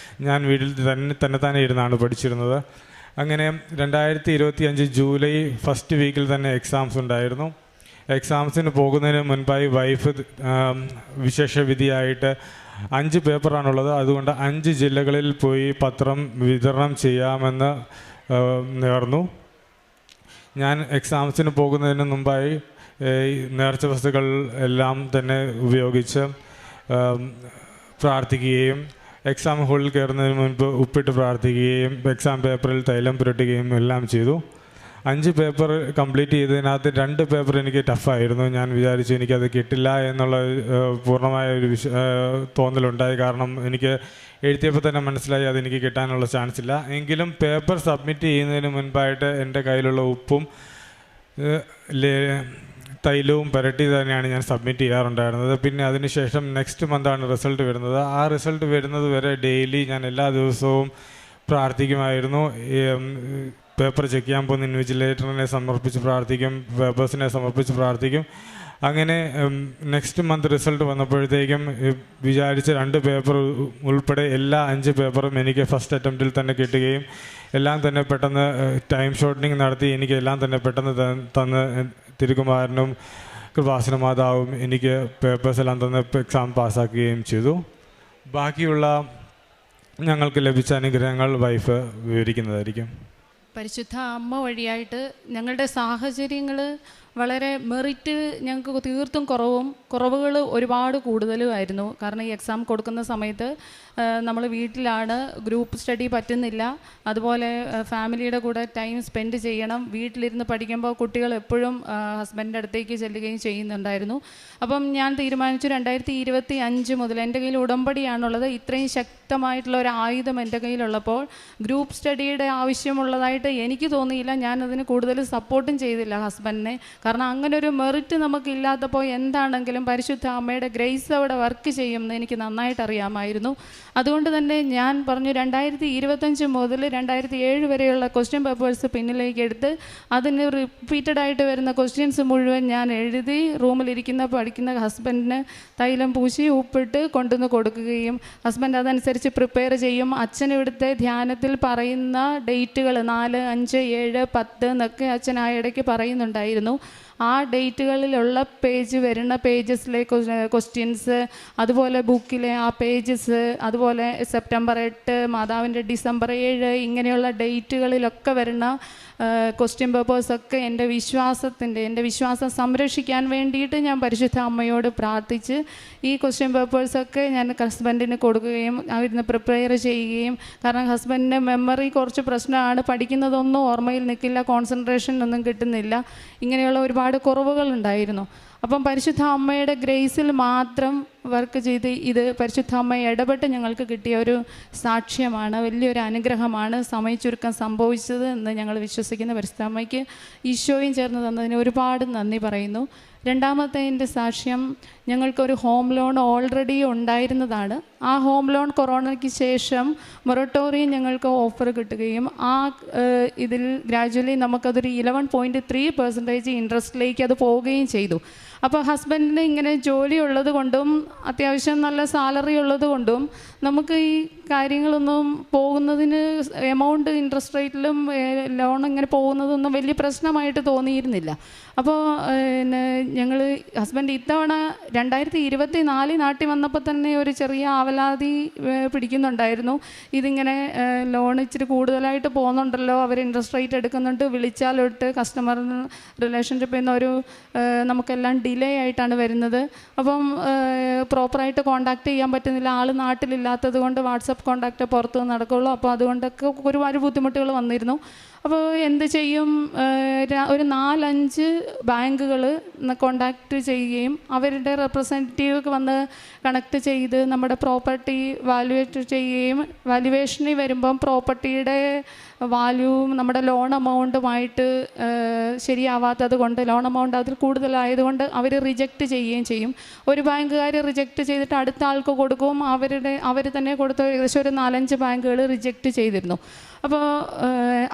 E: ഞാൻ വീട്ടിൽ തന്നെ ഇരുന്നാണ് പഠിച്ചിരുന്നത്. അങ്ങനെ 2025 ജൂലൈ ഫസ്റ്റ് വീക്കിൽ തന്നെ എക്സാംസ് ഉണ്ടായിരുന്നു. എക്സാംസിന് പോകുന്നതിന് മുൻപായി വൈഫ് വിശേഷവിധിയായിട്ട് 5 പേപ്പറാണുള്ളത്. അതുകൊണ്ട് 5 ജില്ലകളിൽ പോയി പത്രം വിതരണം ചെയ്യാമെന്ന് നേർന്നു. ഞാൻ എക്സാംസിന് പോകുന്നതിന് മുമ്പായി നേർച്ച വസ്തുക്കൾ എല്ലാം തന്നെ ഉപയോഗിച്ച് പ്രാർത്ഥിക്കുകയും എക്സാം ഹോളിൽ കയറുന്നതിന് മുൻപ് ഉപ്പിട്ട് പ്രാർത്ഥിക്കുകയും എക്സാം പേപ്പറിൽ തൈലം പുരട്ടുകയും എല്ലാം ചെയ്തു. 5 പേപ്പർ കംപ്ലീറ്റ് ചെയ്തതിനകത്ത് 2 പേപ്പർ എനിക്ക് ടഫായിരുന്നു. ഞാൻ വിചാരിച്ചു എനിക്കത് കിട്ടില്ല എന്നുള്ള പൂർണ്ണമായ ഒരു തോന്നലുണ്ടായി. കാരണം എനിക്ക് എഴുതിയപ്പോൾ തന്നെ മനസ്സിലായി അതെനിക്ക് കിട്ടാനുള്ള ചാൻസ് ഇല്ല. എങ്കിലും പേപ്പർ സബ്മിറ്റ് ചെയ്യുന്നതിന് മുൻപായിട്ട് എൻ്റെ കയ്യിലുള്ള ഉപ്പും തൈലവും പുരട്ടി തന്നെയാണ് ഞാൻ സബ്മിറ്റ് ചെയ്യാറുണ്ടായിരുന്നത്. പിന്നെ അതിനുശേഷം നെക്സ്റ്റ് മന്താണ് റിസൾട്ട് വരുന്നത്. ആ റിസൾട്ട് വരുന്നത് വരെ ഡെയിലി ഞാൻ എല്ലാ ദിവസവും പ്രാർത്ഥിക്കുമായിരുന്നു. പേപ്പർ ചെക്ക് ചെയ്യാൻ പോകുന്ന ഇൻവിജിലേറ്ററിനെ സമർപ്പിച്ച് പ്രാർത്ഥിക്കും, പേപ്പേഴ്സിനെ സമർപ്പിച്ച് പ്രാർത്ഥിക്കും. അങ്ങനെ നെക്സ്റ്റ് മന്ത് റിസൾട്ട് വന്നപ്പോഴത്തേക്കും വിചാരിച്ച 2 പേപ്പർ ഉൾപ്പെടെ എല്ലാ 5 പേപ്പറും എനിക്ക് ഫസ്റ്റ് അറ്റംപ്റ്റിൽ തന്നെ കിട്ടുകയും എല്ലാം തന്നെ പെട്ടെന്ന് ടൈം ഷോർട്ടനിങ് നടത്തി എനിക്ക് എല്ലാം തന്നെ പെട്ടെന്ന് തന്ന് തിരുകുമാരനും കൃപാസന മാതാവും എനിക്ക് പേപ്പേഴ്സ് എല്ലാം തന്ന് എക്സാം പാസ്സാക്കുകയും ചെയ്തു. ബാക്കിയുള്ള ഞങ്ങൾക്ക് ലഭിച്ച അനുഗ്രഹങ്ങൾ വൈഫ് വിവരിക്കുന്നതായിരിക്കും.
D: പരിശുദ്ധ അമ്മ വഴിയായിട്ട് ഞങ്ങളുടെ സാഹചര്യങ്ങൾ വളരെ മെറിറ്റ് ഞങ്ങൾക്ക് തീർത്തും കുറവുകൾ ഒരുപാട് കൂടുതലുമായിരുന്നു. കാരണം ഈ എക്സാം കൊടുക്കുന്ന സമയത്ത് നമ്മൾ വീട്ടിലാണ്, ഗ്രൂപ്പ് സ്റ്റഡി പറ്റുന്നില്ല, അതുപോലെ ഫാമിലിയുടെ കൂടെ ടൈം സ്പെൻഡ് ചെയ്യണം. വീട്ടിലിരുന്ന് പഠിക്കുമ്പോൾ കുട്ടികൾ എപ്പോഴും ഹസ്ബൻഡിൻ്റെ അടുത്തേക്ക് ചെല്ലുകയും ചെയ്യുന്നുണ്ടായിരുന്നു. അപ്പം ഞാൻ തീരുമാനിച്ചു 2025 മുതൽ എൻ്റെ കയ്യിൽ ഉടമ്പടിയാണുള്ളത്. ഇത്രയും ശക്തമായിട്ടുള്ള ഒരു ആയുധം എൻ്റെ കയ്യിലുള്ളപ്പോൾ ഗ്രൂപ്പ് സ്റ്റഡിയുടെ ആവശ്യമുള്ളതായിട്ട് എനിക്ക് തോന്നിയില്ല. ഞാനതിന് കൂടുതൽ സപ്പോർട്ടും ചെയ്തില്ല ഹസ്ബൻഡിനെ. കാരണം അങ്ങനെ ഒരു മെറിറ്റ് നമുക്കില്ലാത്തപ്പോൾ എന്താണെങ്കിലും പരിശുദ്ധ അമ്മയുടെ ഗ്രേസ് അവിടെ വർക്ക് ചെയ്യുമെന്ന് എനിക്ക് നന്നായിട്ട് അറിയാമായിരുന്നു. അതുകൊണ്ട് തന്നെ ഞാൻ പറഞ്ഞു 2025 മുതൽ 2007 വരെയുള്ള ക്വസ്റ്റ്യൻ പേപ്പേഴ്സ് പിന്നിലേക്ക് എടുത്ത് അതിന് റിപ്പീറ്റഡ് ആയിട്ട് വരുന്ന ക്വസ്റ്റ്യൻസ് മുഴുവൻ ഞാൻ എഴുതി പഠിക്കുന്ന ഹസ്ബൻഡിന് തൈലം പൂശി ഉപ്പിട്ട് കൊണ്ടുവന്ന് കൊടുക്കുകയും ഹസ്ബൻഡ് അതനുസരിച്ച് പ്രിപ്പയർ ചെയ്യും. അച്ഛൻ ഇവിടുത്തെ ധ്യാനത്തിൽ പറയുന്ന ഡേറ്റുകൾ 4, 5, 7, 10 എന്നൊക്കെ അച്ഛൻ ആ ഇടയ്ക്ക് പറയുന്നുണ്ടായിരുന്നു. ആ ഡേറ്റുകളിലുള്ള വരുന്ന പേജസിലെ ക്വസ്റ്റ്യൻസ്, അതുപോലെ ബുക്കിലെ ആ പേജസ്, അതുപോലെ സെപ്റ്റംബർ 8, മാതാവിൻ്റെ ഡിസംബർ 7 ഇങ്ങനെയുള്ള ഡേറ്റുകളിലൊക്കെ വരുന്ന ക്വസ്റ്റ്യൻ പേപ്പേഴ്സൊക്കെ എൻ്റെ വിശ്വാസം സംരക്ഷിക്കാൻ വേണ്ടിയിട്ട് ഞാൻ പരിശുദ്ധ അമ്മയോട് പ്രാർത്ഥിച്ച് ഈ ക്വസ്റ്റ്യൻ പേപ്പേഴ്സൊക്കെ ഞാൻ ഹസ്ബൻഡിന് കൊടുക്കുകയും അവിടുന്ന് പ്രിപ്പയർ ചെയ്യുകയും, കാരണം ഹസ്ബൻഡിൻ്റെ മെമ്മറി കുറച്ച് പ്രശ്നമാണ്, പഠിക്കുന്നതൊന്നും ഓർമ്മയിൽ നിൽക്കില്ല, കോൺസെൻട്രേഷൻ ഒന്നും കിട്ടുന്നില്ല, ഇങ്ങനെയുള്ള ഒരുപാട് കുറവുകളുണ്ടായിരുന്നു. അപ്പം പരിശുദ്ധ അമ്മയുടെ ഗ്രേസിൽ മാത്രം വർക്ക് ചെയ്ത് ഇത് പരിശുദ്ധ അമ്മ ഇടപെട്ട് ഞങ്ങൾക്ക് കിട്ടിയ ഒരു സാക്ഷ്യമാണ്, വലിയൊരു അനുഗ്രഹമാണ് സമയച്ചുരുക്കം സംഭവിച്ചത് എന്ന് ഞങ്ങൾ വിശ്വസിക്കുന്ന പരിശുദ്ധ അമ്മയ്ക്ക് ഈശോയും ചേർന്ന് തന്നതിന് ഒരുപാട് നന്ദി പറയുന്നു. രണ്ടാമത്തെ എൻ്റെ സാക്ഷ്യം, ഞങ്ങൾക്കൊരു ഹോം ലോൺ ഓൾറെഡി ഉണ്ടായിരുന്നതാണ്. ആ ഹോം ലോൺ കൊറോണയ്ക്ക് ശേഷം മൊറട്ടോറിയം ഞങ്ങൾക്ക് ഓഫർ കിട്ടുകയും ഇതിൽ ഗ്രാജുവലി നമുക്കതൊരു 11.3% ഇൻട്രസ്റ്റിലേക്ക് അത് പോവുകയും ചെയ്തു. അപ്പോൾ ഹസ്ബൻഡിന് ഇങ്ങനെ ജോലി ഉള്ളത് കൊണ്ടും അത്യാവശ്യം നല്ല സാലറി ഉള്ളത് കൊണ്ടും നമുക്ക് ഈ കാര്യങ്ങളൊന്നും പോകുന്നതിന് എമൗണ്ട് ഇൻട്രസ്റ്റ് റേറ്റിലും ലോൺ ഇങ്ങനെ പോകുന്നതൊന്നും വലിയ പ്രശ്നമായിട്ട് തോന്നിയിരുന്നില്ല. അപ്പോൾ ഞങ്ങൾ ഹസ്ബൻഡ് ഇത്തവണ 2024 നാട്ടിൽ വന്നപ്പോൾ തന്നെ ഒരു ചെറിയ ആവലാതി പിടിക്കുന്നുണ്ടായിരുന്നു. ഇതിങ്ങനെ ലോൺ ഇച്ചിരി കൂടുതലായിട്ട് പോകുന്നുണ്ടല്ലോ, അവർ ഇൻട്രസ്റ്റ് റേറ്റ് എടുക്കുന്നുണ്ട്, വിളിച്ചാലൊട്ട് കസ്റ്റമർ റിലേഷൻഷിപ്പിൽ നിന്ന് നമുക്കെല്ലാം ഡിലേ ആയിട്ടാണ് വരുന്നത്. അപ്പം പ്രോപ്പറായിട്ട് കോൺടാക്റ്റ് ചെയ്യാൻ പറ്റുന്നില്ല, ആൾ നാട്ടിലില്ലാത്തത് കൊണ്ട് വാട്സപ്പ് കോൺടാക്റ്റ് പുറത്ത് നടക്കുള്ളൂ. അപ്പോൾ അതുകൊണ്ടൊക്കെ ഒരുപാട് ബുദ്ധിമുട്ടുകൾ വന്നിരുന്നു. അപ്പോൾ എന്ത് ചെയ്യും, ഒരു 4-5 ബാങ്കുകൾ കോണ്ടാക്റ്റ് ചെയ്യുകയും അവരുടെ റെപ്രസെൻറ്റേറ്റീവ് വന്ന് കണക്ട് ചെയ്ത് നമ്മുടെ പ്രോപ്പർട്ടി വാല്യുവേറ്റ് ചെയ്യുകയും, വാല്യുവേഷനിൽ വരുമ്പം പ്രോപ്പർട്ടിയുടെ വാല്യൂ നമ്മുടെ ലോൺ എമൗണ്ടുമായിട്ട് ശരിയാവാത്തത് കൊണ്ട്, ലോൺ എമൗണ്ട് അതിൽ കൂടുതലായതുകൊണ്ട് അവർ റിജക്റ്റ് ചെയ്യുകയും ചെയ്യും. ഒരു ബാങ്കുകാർ റിജക്റ്റ് ചെയ്തിട്ട് അടുത്ത ആൾക്ക് കൊടുക്കും, അവർ തന്നെ കൊടുത്ത ഏകദേശം ഒരു 4-5 ബാങ്കുകൾ റിജക്റ്റ് ചെയ്തിരുന്നു. അപ്പോൾ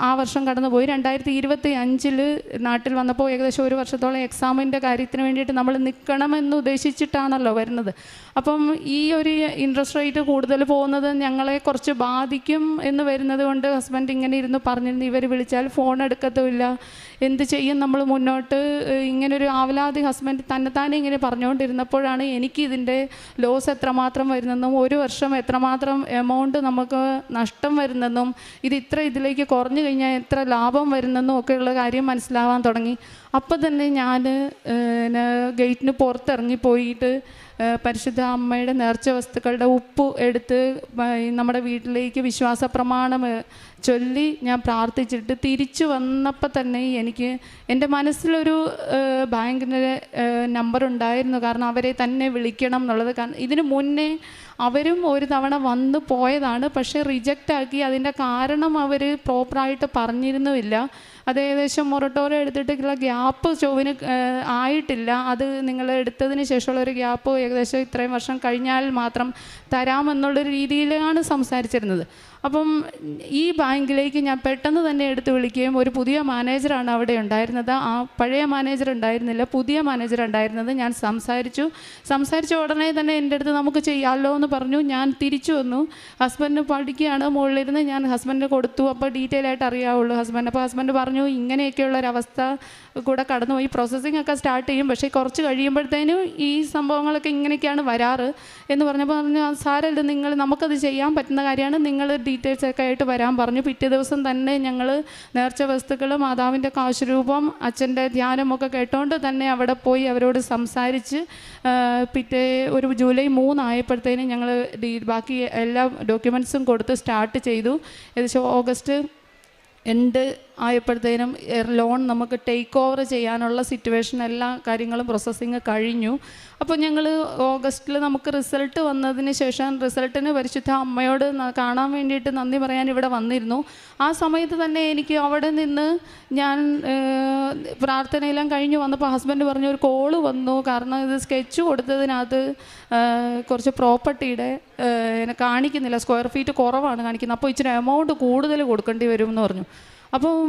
D: ആ വർഷം കടന്നുപോയി. 2025 നാട്ടിൽ വന്നപ്പോൾ ഏകദേശം 1 വർഷത്തോളം എക്സാമിൻ്റെ കാര്യത്തിന് വേണ്ടിയിട്ട് നമ്മൾ നിൽക്കണമെന്ന് ഉദ്ദേശിച്ചിട്ടാണല്ലോ വരുന്നത്. അപ്പം ഈ ഒരു ഇൻട്രസ്റ്റ് റേറ്റ് കൂടുതൽ പോകുന്നത് ഞങ്ങളെ കുറച്ച് ബാധിക്കും എന്ന് വരുന്നത് കൊണ്ട് ഹസ്ബൻഡ് ഇങ്ങനെ ഇരുന്ന് പറഞ്ഞിരുന്നു, ഇവർ വിളിച്ചാൽ ഫോൺ എടുക്കത്തുമില്ല, എന്ത് ചെയ്യും നമ്മൾ മുന്നോട്ട്, ഇങ്ങനൊരു ആവലാതി ഹസ്ബൻഡ് തന്നെത്താനെ ഇങ്ങനെ പറഞ്ഞുകൊണ്ടിരുന്നപ്പോഴാണ് എനിക്ക് ഇതിൻ്റെ ലോസ് എത്രമാത്രം വരുന്നെന്നും 1 വർഷം എത്രമാത്രം എമൗണ്ട് നമുക്ക് നഷ്ടം വരുന്നെന്നും ഇതിലേക്ക് കുറഞ്ഞു കഴിഞ്ഞാൽ എത്ര ലാഭം വരുന്നെന്നും ഒക്കെയുള്ള കാര്യം മനസ്സിലാവാൻ തുടങ്ങി. അപ്പം തന്നെ ഞാൻ ഗേറ്റിന് പുറത്തിറങ്ങിപ്പോയിട്ട് പരിശുദ്ധ അമ്മയുടെ നേർച്ച വസ്തുക്കളുടെ ഉപ്പ് എടുത്ത് നമ്മുടെ വീട്ടിലേക്ക് വിശ്വാസ പ്രമാണം ചൊല്ലി ഞാൻ പ്രാർത്ഥിച്ചിട്ട് തിരിച്ചു വന്നപ്പോൾ തന്നെ എനിക്ക് എൻ്റെ മനസ്സിലൊരു ബാങ്കിൻ്റെ നമ്പർ ഉണ്ടായിരുന്നു. കാരണം അവരെ തന്നെ വിളിക്കണം എന്നുള്ളത്. കാരണം ഇതിന് മുന്നേ അവരും ഒരു തവണ വന്ന് പോയതാണ്, പക്ഷേ റിജക്റ്റ് ആക്കി. അതിൻ്റെ കാരണം അവർ പ്രോപ്പറായിട്ട് പറഞ്ഞിരുന്നുമില്ല. അത് ഏകദേശം മൊറട്ടോറിയം എടുത്തിട്ടുള്ള ഗ്യാപ്പ് ചൊവ്വിന് ആയിട്ടില്ല. അത് നിങ്ങൾ എടുത്തതിന് ശേഷമുള്ളൊരു ഗ്യാപ്പ് ഏകദേശം ഇത്രയും വർഷം കഴിഞ്ഞാൽ മാത്രം തരാമെന്നുള്ളൊരു രീതിയിലാണ് സംസാരിച്ചിരുന്നത്. അപ്പം ഈ ബാങ്കിലേക്ക് ഞാൻ പെട്ടെന്ന് തന്നെ എടുത്ത് വിളിക്കുകയും ഒരു പുതിയ മാനേജറാണ് അവിടെ ഉണ്ടായിരുന്നത്. ആ പഴയ മാനേജർ ഉണ്ടായിരുന്നില്ല, പുതിയ മാനേജർ ഉണ്ടായിരുന്നത്. ഞാൻ സംസാരിച്ച ഉടനെ തന്നെ എൻ്റെ അടുത്ത് നമുക്ക് ചെയ്യാമല്ലോ എന്ന് പറഞ്ഞു. ഞാൻ തിരിച്ചു വന്നു. ഹസ്ബൻഡ് പഠിക്കുകയാണ് മുകളിലിരുന്ന്. ഞാൻ ഹസ്ബൻഡിന് കൊടുത്തു. അപ്പോൾ ഡീറ്റെയിൽ ആയിട്ട് അറിയാവുള്ളൂ ഹസ്ബൻഡ്. അപ്പോൾ ഹസ്ബൻഡ് പറഞ്ഞു ഇങ്ങനെയൊക്കെയുള്ളൊരവസ്ഥ കൂടെ കടന്നുപോയി. പ്രോസസ്സിംഗ് ഒക്കെ സ്റ്റാർട്ട് ചെയ്യും, പക്ഷേ കുറച്ച് കഴിയുമ്പോഴത്തേനും ഈ സംഭവങ്ങളൊക്കെ ഇങ്ങനെയൊക്കെയാണ് വരാറ് എന്ന് പറഞ്ഞപ്പോൾ പറഞ്ഞു സാരമില്ല, നമുക്കത് ചെയ്യാൻ പറ്റുന്ന കാര്യമാണ്, നിങ്ങൾ ഡീറ്റെയിൽസൊക്കെ ആയിട്ട് വരാൻ പറഞ്ഞു. പിറ്റേ ദിവസം തന്നെ ഞങ്ങൾ നേർച്ച വസ്തുക്കൾ, മാതാവിൻ്റെ കാശുരൂപം, അച്ഛൻ്റെ ധ്യാനമൊക്കെ കേട്ടോണ്ട് തന്നെ അവിടെ പോയി അവരോട് സംസാരിച്ച് പിറ്റേ ഒരു ജൂലൈ 3 ആയപ്പോഴത്തേനും ഞങ്ങൾ ബാക്കി എല്ലാ ഡോക്യുമെൻറ്റ്സും കൊടുത്ത് സ്റ്റാർട്ട് ചെയ്തു. ഏകദേശം ഓഗസ്റ്റ് എൻഡ് ആയപ്പോഴത്തേനും ലോൺ നമുക്ക് ടേക്ക് ഓവർ ചെയ്യാനുള്ള സിറ്റുവേഷൻ, എല്ലാ കാര്യങ്ങളും പ്രോസസ്സിങ് കഴിഞ്ഞു. അപ്പോൾ ഞങ്ങൾ ഓഗസ്റ്റിൽ നമുക്ക് റിസൾട്ട് വന്നതിന് ശേഷം റിസൾട്ടിന് പരിശുദ്ധ അമ്മയോട് കാണാൻ വേണ്ടിയിട്ട് നന്ദി പറയാൻ ഇവിടെ വന്നിരുന്നു. ആ സമയത്ത് തന്നെ എനിക്ക് അവിടെ നിന്ന് ഞാൻ പ്രാർത്ഥനയെല്ലാം കഴിഞ്ഞ് വന്നപ്പോൾ ഹസ്ബൻഡ് പറഞ്ഞു ഒരു കോള് വന്നു. കാരണം ഇത് സ്കെച്ച് കൊടുത്തതിനകത്ത് കുറച്ച് പ്രോപ്പർട്ടിയുടെ കാണിക്കുന്നില്ല, സ്ക്വയർ ഫീറ്റ് കുറവാണ് കാണിക്കുന്നത്. അപ്പോൾ ഇച്ചിരി എമൗണ്ട് കൂടുതൽ കൊടുക്കേണ്ടി വരും എന്ന് പറഞ്ഞു. അപ്പം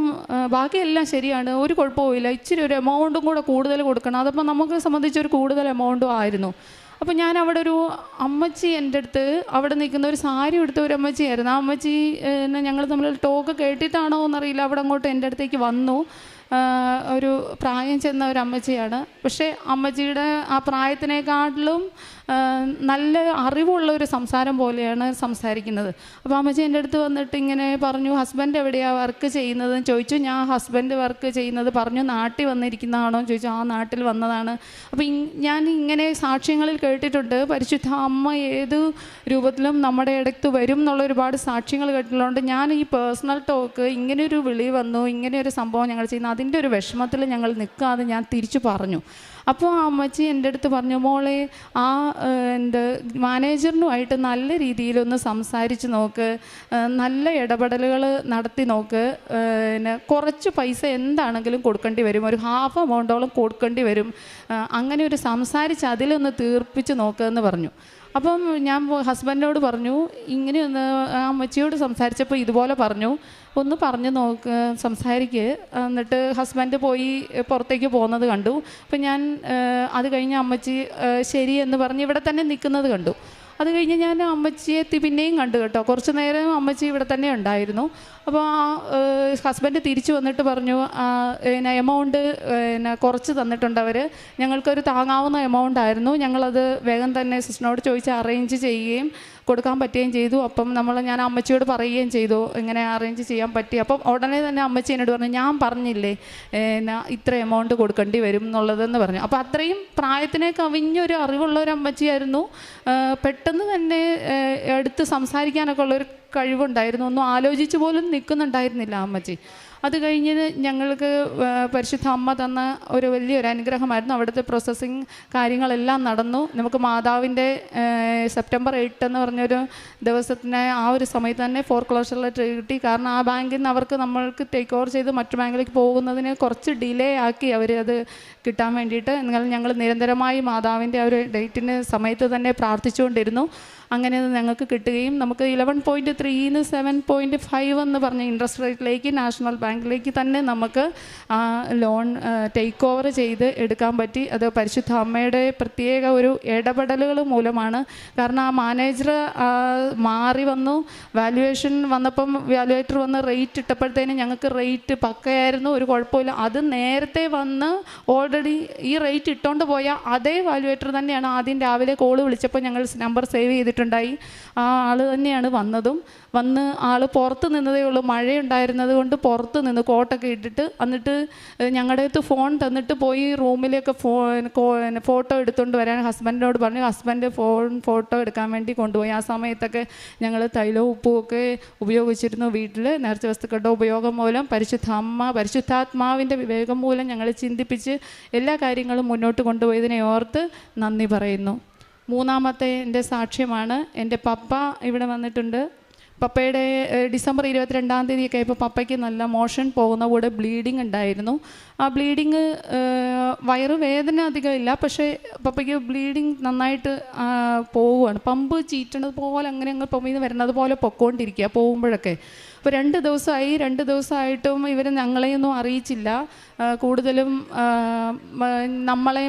D: ബാക്കിയെല്ലാം ശരിയാണ്, ഒരു കുഴപ്പമില്ല, ഇച്ചിരി ഒരു എമൗണ്ടും കൂടെ കൂടുതൽ കൊടുക്കണം. അതപ്പോൾ നമുക്ക് സംബന്ധിച്ചൊരു കൂടുതൽ എമൗണ്ടും ആയിരുന്നു. അപ്പോൾ ഞാൻ അവിടെ ഒരു അമ്മച്ചി എൻ്റെ അടുത്ത് അവിടെ നിൽക്കുന്ന ഒരു സാരി എടുത്ത ഒരു അമ്മച്ചിയായിരുന്നു. ആ അമ്മച്ചി ഞങ്ങൾ തമ്മിൽ ടോക്ക് കേട്ടിട്ടാണോ എന്നറിയില്ല, അവിടെ അങ്ങോട്ട് എൻ്റെ അടുത്തേക്ക് വന്നു. ഒരു പ്രായം ചെന്ന ഒരു അമ്മച്ചിയാണ്. പക്ഷേ അമ്മച്ചിയുടെ ആ പ്രായത്തിനേക്കാട്ടിലും നല്ല അറിവുള്ള ഒരു സംസാരം പോലെയാണ് സംസാരിക്കുന്നത്. അപ്പോൾ അമ്മച്ചി എൻ്റെ അടുത്ത് വന്നിട്ട് ഇങ്ങനെ പറഞ്ഞു ഹസ്ബൻഡ് എവിടെയാണ് വർക്ക് ചെയ്യുന്നതെന്ന് ചോദിച്ചു. ഞാൻ ഹസ്ബൻഡ് വർക്ക് ചെയ്യുന്നത് പറഞ്ഞു. നാട്ടിൽ വന്നിരിക്കുന്നതാണോ എന്ന് ചോദിച്ചു. ആ നാട്ടിൽ വന്നതാണ്. അപ്പോൾ ഞാൻ ഇങ്ങനെ സാക്ഷ്യങ്ങളിൽ കേട്ടിട്ടുണ്ട്, പരിശുദ്ധ അമ്മ ഏത് രൂപത്തിലും നമ്മുടെ ഇടയ്ക്ക് വരും എന്നുള്ള ഒരുപാട് സാക്ഷ്യങ്ങൾ കേട്ടിട്ടുള്ളതുകൊണ്ട് ഞാൻ ഈ പേഴ്സണൽ ടോക്ക് ഇങ്ങനെയൊരു വിളി വന്നു, ഇങ്ങനെയൊരു സംഭവം ഞങ്ങൾ ചെയ്യുന്നു, അതിൻ്റെ ഒരു വിഷമത്തിൽ ഞങ്ങൾ നിൽക്കാതെ ഞാൻ തിരിച്ചു പറഞ്ഞു. അപ്പോൾ ആ അമ്മച്ചി എൻ്റെ അടുത്ത് പറഞ്ഞു മോളെ ആ മാനേജറിനുമായിട്ട് നല്ല രീതിയിലൊന്ന് സംസാരിച്ച് നോക്ക്, നല്ല ഇടപെടലുകൾ നടത്തി നോക്ക്, കുറച്ച് പൈസ എന്താണെങ്കിലും കൊടുക്കേണ്ടി വരും, ഒരു ഹാഫ് എമൗണ്ടോളം കൊടുക്കേണ്ടി വരും, അങ്ങനെ ഒരു സംസാരിച്ച് അതിലൊന്ന് തീർപ്പിച്ച് നോക്കുക എന്ന് പറഞ്ഞു. അപ്പം ഞാൻ ഹസ്ബൻഡിനോട് പറഞ്ഞു ഇങ്ങനെയൊന്ന് ആ അമ്മച്ചിയോട് സംസാരിച്ചപ്പോൾ ഇതുപോലെ പറഞ്ഞു, ഒന്ന് പറഞ്ഞു നോക്ക്, സംസാരിക്ക്. എന്നിട്ട് ഹസ്ബൻഡ് പോയി പുറത്തേക്ക് പോകുന്നത് കണ്ടു. അപ്പം ഞാൻ അത് കഴിഞ്ഞ് അമ്മച്ചി ശരി എന്ന് പറഞ്ഞ് ഇവിടെ തന്നെ നിൽക്കുന്നത് കണ്ടു. അത് കഴിഞ്ഞ് ഞാൻ അമ്മച്ചിയെ പിന്നെയും കണ്ടു കേട്ടോ. കുറച്ച് നേരം അമ്മച്ചി ഇവിടെ തന്നെ ഉണ്ടായിരുന്നു. അപ്പോൾ ആ ഹസ്ബൻഡ് തിരിച്ചു വന്നിട്ട് പറഞ്ഞു എമൗണ്ട് കുറച്ച് തന്നിട്ടുണ്ട് അവർ, ഞങ്ങൾക്കൊരു താങ്ങാവുന്ന എമൗണ്ട് ആയിരുന്നു, ഞങ്ങളത് വേഗം തന്നെ സിസ്റ്ററിനോട് ചോദിച്ച് അറേഞ്ച് ചെയ്യുകയും കൊടുക്കാൻ പറ്റുകയും ചെയ്തു. അപ്പം ഞാൻ അമ്മച്ചിയോട് പറയുകയും ചെയ്തു ഇങ്ങനെ അറേഞ്ച് ചെയ്യാൻ പറ്റി. അപ്പം ഉടനെ തന്നെ അമ്മച്ചി എന്നോട് പറഞ്ഞു ഞാൻ പറഞ്ഞില്ലേ ഇത്ര എമൗണ്ട് കൊടുക്കേണ്ടി വരും എന്നുള്ളതെന്ന് പറഞ്ഞു. അപ്പോൾ അത്രയും പ്രായത്തിനെ കവിഞ്ഞൊരു അറിവുള്ള ഒരു അമ്മച്ചിയായിരുന്നു. പെട്ടെന്ന് തന്നെ എടുത്ത് സംസാരിക്കാനൊക്കെ ഉള്ളൊരു കഴിവുണ്ടായിരുന്നു. ഒന്നും ആലോചിച്ച് പോലും നിൽക്കുന്നുണ്ടായിരുന്നില്ല അമ്മച്ചി. അത് കഴിഞ്ഞ് ഞങ്ങൾക്ക് പരിശുദ്ധ അമ്മ തന്ന ഒരു വലിയൊരു അനുഗ്രഹമായിരുന്നു. അവിടുത്തെ പ്രോസസ്സിങ് കാര്യങ്ങളെല്ലാം നടന്നു. നമുക്ക് മാതാവിൻ്റെ സെപ്റ്റംബർ 8 എന്ന് പറഞ്ഞൊരു ദിവസത്തിന് ആ ഒരു സമയത്ത് തന്നെ ഫോർക്ലോഷർ ലെറ്റർ കിട്ടി. കാരണം ആ ബാങ്കിൽ നിന്ന് അവർക്ക് നമ്മൾക്ക് ടേക്ക് ഓവർ ചെയ്ത് മറ്റു ബാങ്കിലേക്ക് പോകുന്നതിന് കുറച്ച് ഡിലേ ആക്കി അവർ അത് കിട്ടാൻ വേണ്ടിയിട്ട്. എന്നാലും ഞങ്ങൾ നിരന്തരമായി മാതാവിൻ്റെ ആ ഒരു ഡേറ്റിന് സമയത്ത് തന്നെ പ്രാർത്ഥിച്ചുകൊണ്ടിരുന്നു. അങ്ങനെ ഞങ്ങൾക്ക് കിട്ടുകയും നമുക്ക് 11.3 7.5 എന്ന് പറഞ്ഞ ഇൻട്രസ്റ്റ് റേറ്റിലേക്ക് നാഷണൽ ബാങ്കിലേക്ക് തന്നെ നമുക്ക് ലോൺ ടേക്ക് ഓവർ ചെയ്ത് എടുക്കാൻ പറ്റി. അത് പരിശുദ്ധ അമ്മയുടെ പ്രത്യേക ഒരു ഇടപെടലുകൾ മൂലമാണ്. കാരണം ആ മാനേജർ മാറി വന്നു, വാല്യുവേഷൻ വന്നപ്പം വാല്യുവേറ്റർ വന്ന് റേറ്റ് ഇട്ടപ്പോഴത്തേനും ഞങ്ങൾക്ക് റേറ്റ് പക്കയായിരുന്നു, ഒരു കുഴപ്പമില്ല. അത് നേരത്തെ വന്ന് ഓൾറെഡി ഈ റേറ്റ് ഇട്ടുകൊണ്ട് പോയ അതേ വാല്യുവേറ്റർ തന്നെയാണ് ആദ്യം രാവിലെ കോള് വിളിച്ചപ്പോൾ ഞങ്ങൾ നമ്പർ സേവ് ചെയ്തിട്ടുണ്ടായി. ആ ആൾ തന്നെയാണ് വന്നതും. വന്ന് ആൾ പുറത്ത് നിന്നതേ ഉള്ളൂ, മഴയുണ്ടായിരുന്നത് കൊണ്ട് പുറത്ത് പുറത്ത് നിന്ന് കോട്ടൊക്കെ ഇട്ടിട്ട് എന്നിട്ട് ഞങ്ങളുടെ അടുത്ത് ഫോൺ തന്നിട്ട് പോയി റൂമിലേക്ക് ഫോട്ടോ എടുത്തുകൊണ്ട് വരാൻ ഹസ്ബൻഡിനോട് പറഞ്ഞു. ഹസ്ബൻഡ് ഫോട്ടോ എടുക്കാൻ വേണ്ടി കൊണ്ടുപോയി. ആ സമയത്തൊക്കെ ഞങ്ങൾ തൈലവും ഉപ്പും ഒക്കെ ഉപയോഗിച്ചിരുന്നു വീട്ടിൽ. നേർച്ച വസ്തുക്കളുടെ ഉപയോഗം മൂലം പരിശുദ്ധാത്മാവിൻ്റെ വിവേകം മൂലം ഞങ്ങൾ ചിന്തിപ്പിച്ച് എല്ലാ കാര്യങ്ങളും മുന്നോട്ട് കൊണ്ടുപോയതിനെ ഓർത്ത് നന്ദി പറയുന്നു. മൂന്നാമത്തെ എൻ്റെ സാക്ഷ്യമാണ്. എൻ്റെ പപ്പ ഇവിടെ വന്നിട്ടുണ്ട്. പപ്പയുടെ ഡിസംബർ 22-ാം തീയതിയൊക്കെ ഇപ്പോൾ പപ്പയ്ക്ക് നല്ല മോഷൻ പോകുന്ന കൂടെ ബ്ലീഡിങ് ഉണ്ടായിരുന്നു. ആ ബ്ലീഡിങ് വയറുവേദന അധികം ഇല്ല, പക്ഷേ പപ്പയ്ക്ക് ബ്ലീഡിങ് നന്നായിട്ട് പോവുകയാണ്. പമ്പ് ചീറ്റണത് പോലെ അങ്ങനെ അങ്ങ് പമ്പിൽ നിന്ന് വരുന്നത് പോലെ പൊക്കോണ്ടിരിക്കുക പോകുമ്പോഴൊക്കെ. അപ്പോൾ 2 ദിവസമായി. 2 ദിവസമായിട്ടും ഇവർ ഞങ്ങളെയൊന്നും അറിയിച്ചില്ല. കൂടുതലും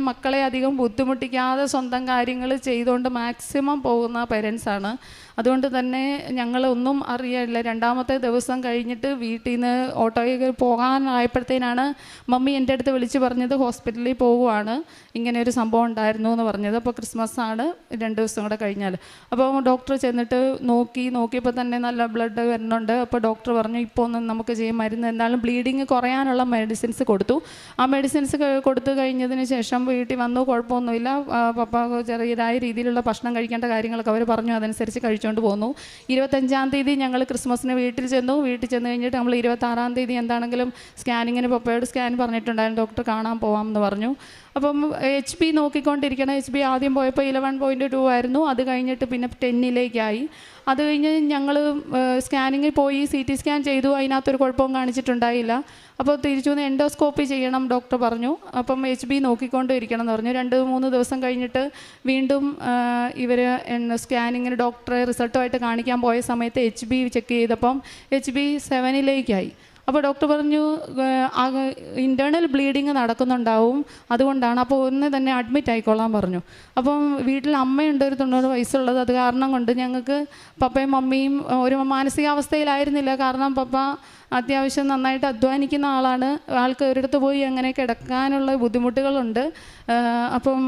D: മക്കളെ അധികം ബുദ്ധിമുട്ടിക്കാതെ സ്വന്തം കാര്യങ്ങൾ ചെയ്തുകൊണ്ട് മാക്സിമം പോകുന്ന പേരൻസാണ്. അതുകൊണ്ട് തന്നെ ഞങ്ങളൊന്നും അറിയില്ല. 2ാമത്തെ ദിവസം കഴിഞ്ഞിട്ട് വീട്ടിൽ നിന്ന് ഓട്ടോയിൽ പോകാനായപ്പോഴത്തേനാണ് മമ്മി എൻ്റെ അടുത്ത് വിളിച്ച് പറഞ്ഞത് ഹോസ്പിറ്റലിൽ പോകുവാണ്, ഇങ്ങനെ ഒരു സംഭവം ഉണ്ടായിരുന്നു എന്ന് പറഞ്ഞത്. അപ്പോൾ ക്രിസ്മസ് ആണ് 2 ദിവസം കൂടെ കഴിഞ്ഞാൽ. അപ്പോൾ ഡോക്ടർ ചെന്നിട്ട് നോക്കിയപ്പോൾ തന്നെ നല്ല ബ്ലഡ് വരുന്നുണ്ട്. അപ്പോൾ ഡോക്ടർ പറഞ്ഞു ഇപ്പോൾ ഒന്നും നമുക്ക് ചെയ്യാൻ മരുന്ന് എന്തായാലും ബ്ലീഡിങ് കുറയാനുള്ള മെഡിസിൻസ് കൊടുത്തു. ആ മെഡിസിൻസ് കൊടുത്തു കഴിഞ്ഞതിന് ശേഷം വീട്ടിൽ വന്നു, കുഴപ്പമൊന്നുമില്ല. പപ്പ ചെറിയതായ രീതിയിലുള്ള ഭക്ഷണം കഴിക്കേണ്ട കാര്യങ്ങളൊക്കെ അവർ പറഞ്ഞു, അതനുസരിച്ച് കഴിച്ചുകൊണ്ട് പോന്നു. 25-ാം തീയതി ഞങ്ങൾ ക്രിസ്മസിന് വീട്ടിൽ ചെന്നു കഴിഞ്ഞിട്ട് നമ്മൾ 26-ാം തീയതി എന്താണെങ്കിലും സ്കാനിങ്ങിന് പപ്പയോട് സ്കാൻ പറഞ്ഞിട്ടുണ്ടായിരുന്നു, ഡോക്ടർ കാണാൻ പോവാമെന്ന് പറഞ്ഞു. അപ്പം HP നോക്കിക്കൊണ്ടിരിക്കണം. HP ആദ്യം പോയപ്പോൾ 11.2 ആയിരുന്നു. അത് കഴിഞ്ഞിട്ട് പിന്നെ 10-ലേക്കായി. അത് കഴിഞ്ഞ് ഞങ്ങൾ സ്കാനിങ്ങിൽ പോയി CT സ്കാൻ ചെയ്തു. അതിനകത്തൊരു കുഴപ്പവും കാണിച്ചിട്ടുണ്ടായില്ല. അപ്പോൾ തിരിച്ചു വന്ന് എൻഡോസ്കോപ്പി ചെയ്യണം ഡോക്ടർ പറഞ്ഞു. അപ്പം HB നോക്കിക്കൊണ്ടിരിക്കണം എന്ന് പറഞ്ഞു. 2-3 ദിവസം കഴിഞ്ഞിട്ട് വീണ്ടും ഇവർ സ്കാനിങ്ങിന് ഡോക്ടറെ റിസൾട്ടുമായിട്ട് കാണിക്കാൻ പോയ സമയത്ത് HB ചെക്ക് ചെയ്തപ്പം HB 7-ലേക്കായി. അപ്പോൾ ഡോക്ടർ പറഞ്ഞു ഇൻറ്റേർണൽ ബ്ലീഡിങ് നടക്കുന്നുണ്ടാവും, അതുകൊണ്ടാണ്. അപ്പോൾ ഒന്ന് തന്നെ അഡ്മിറ്റ് ആയിക്കോളാൻ പറഞ്ഞു. അപ്പം വീട്ടിൽ അമ്മയുണ്ട്, ഒരു 90 വയസ്സുള്ളത്. അത് കാരണം കൊണ്ട് ഞങ്ങൾക്ക് പപ്പയും മമ്മിയും ഒരു മാനസികാവസ്ഥയിലായിരുന്നില്ല. കാരണം പപ്പ അത്യാവശ്യം നന്നായിട്ട് അധ്വാനിക്കുന്ന ആളാണ്. ആൾക്ക് ഒരിടത്ത് പോയി അങ്ങനെ കിടക്കാനുള്ള ബുദ്ധിമുട്ടുകളുണ്ട്. അപ്പം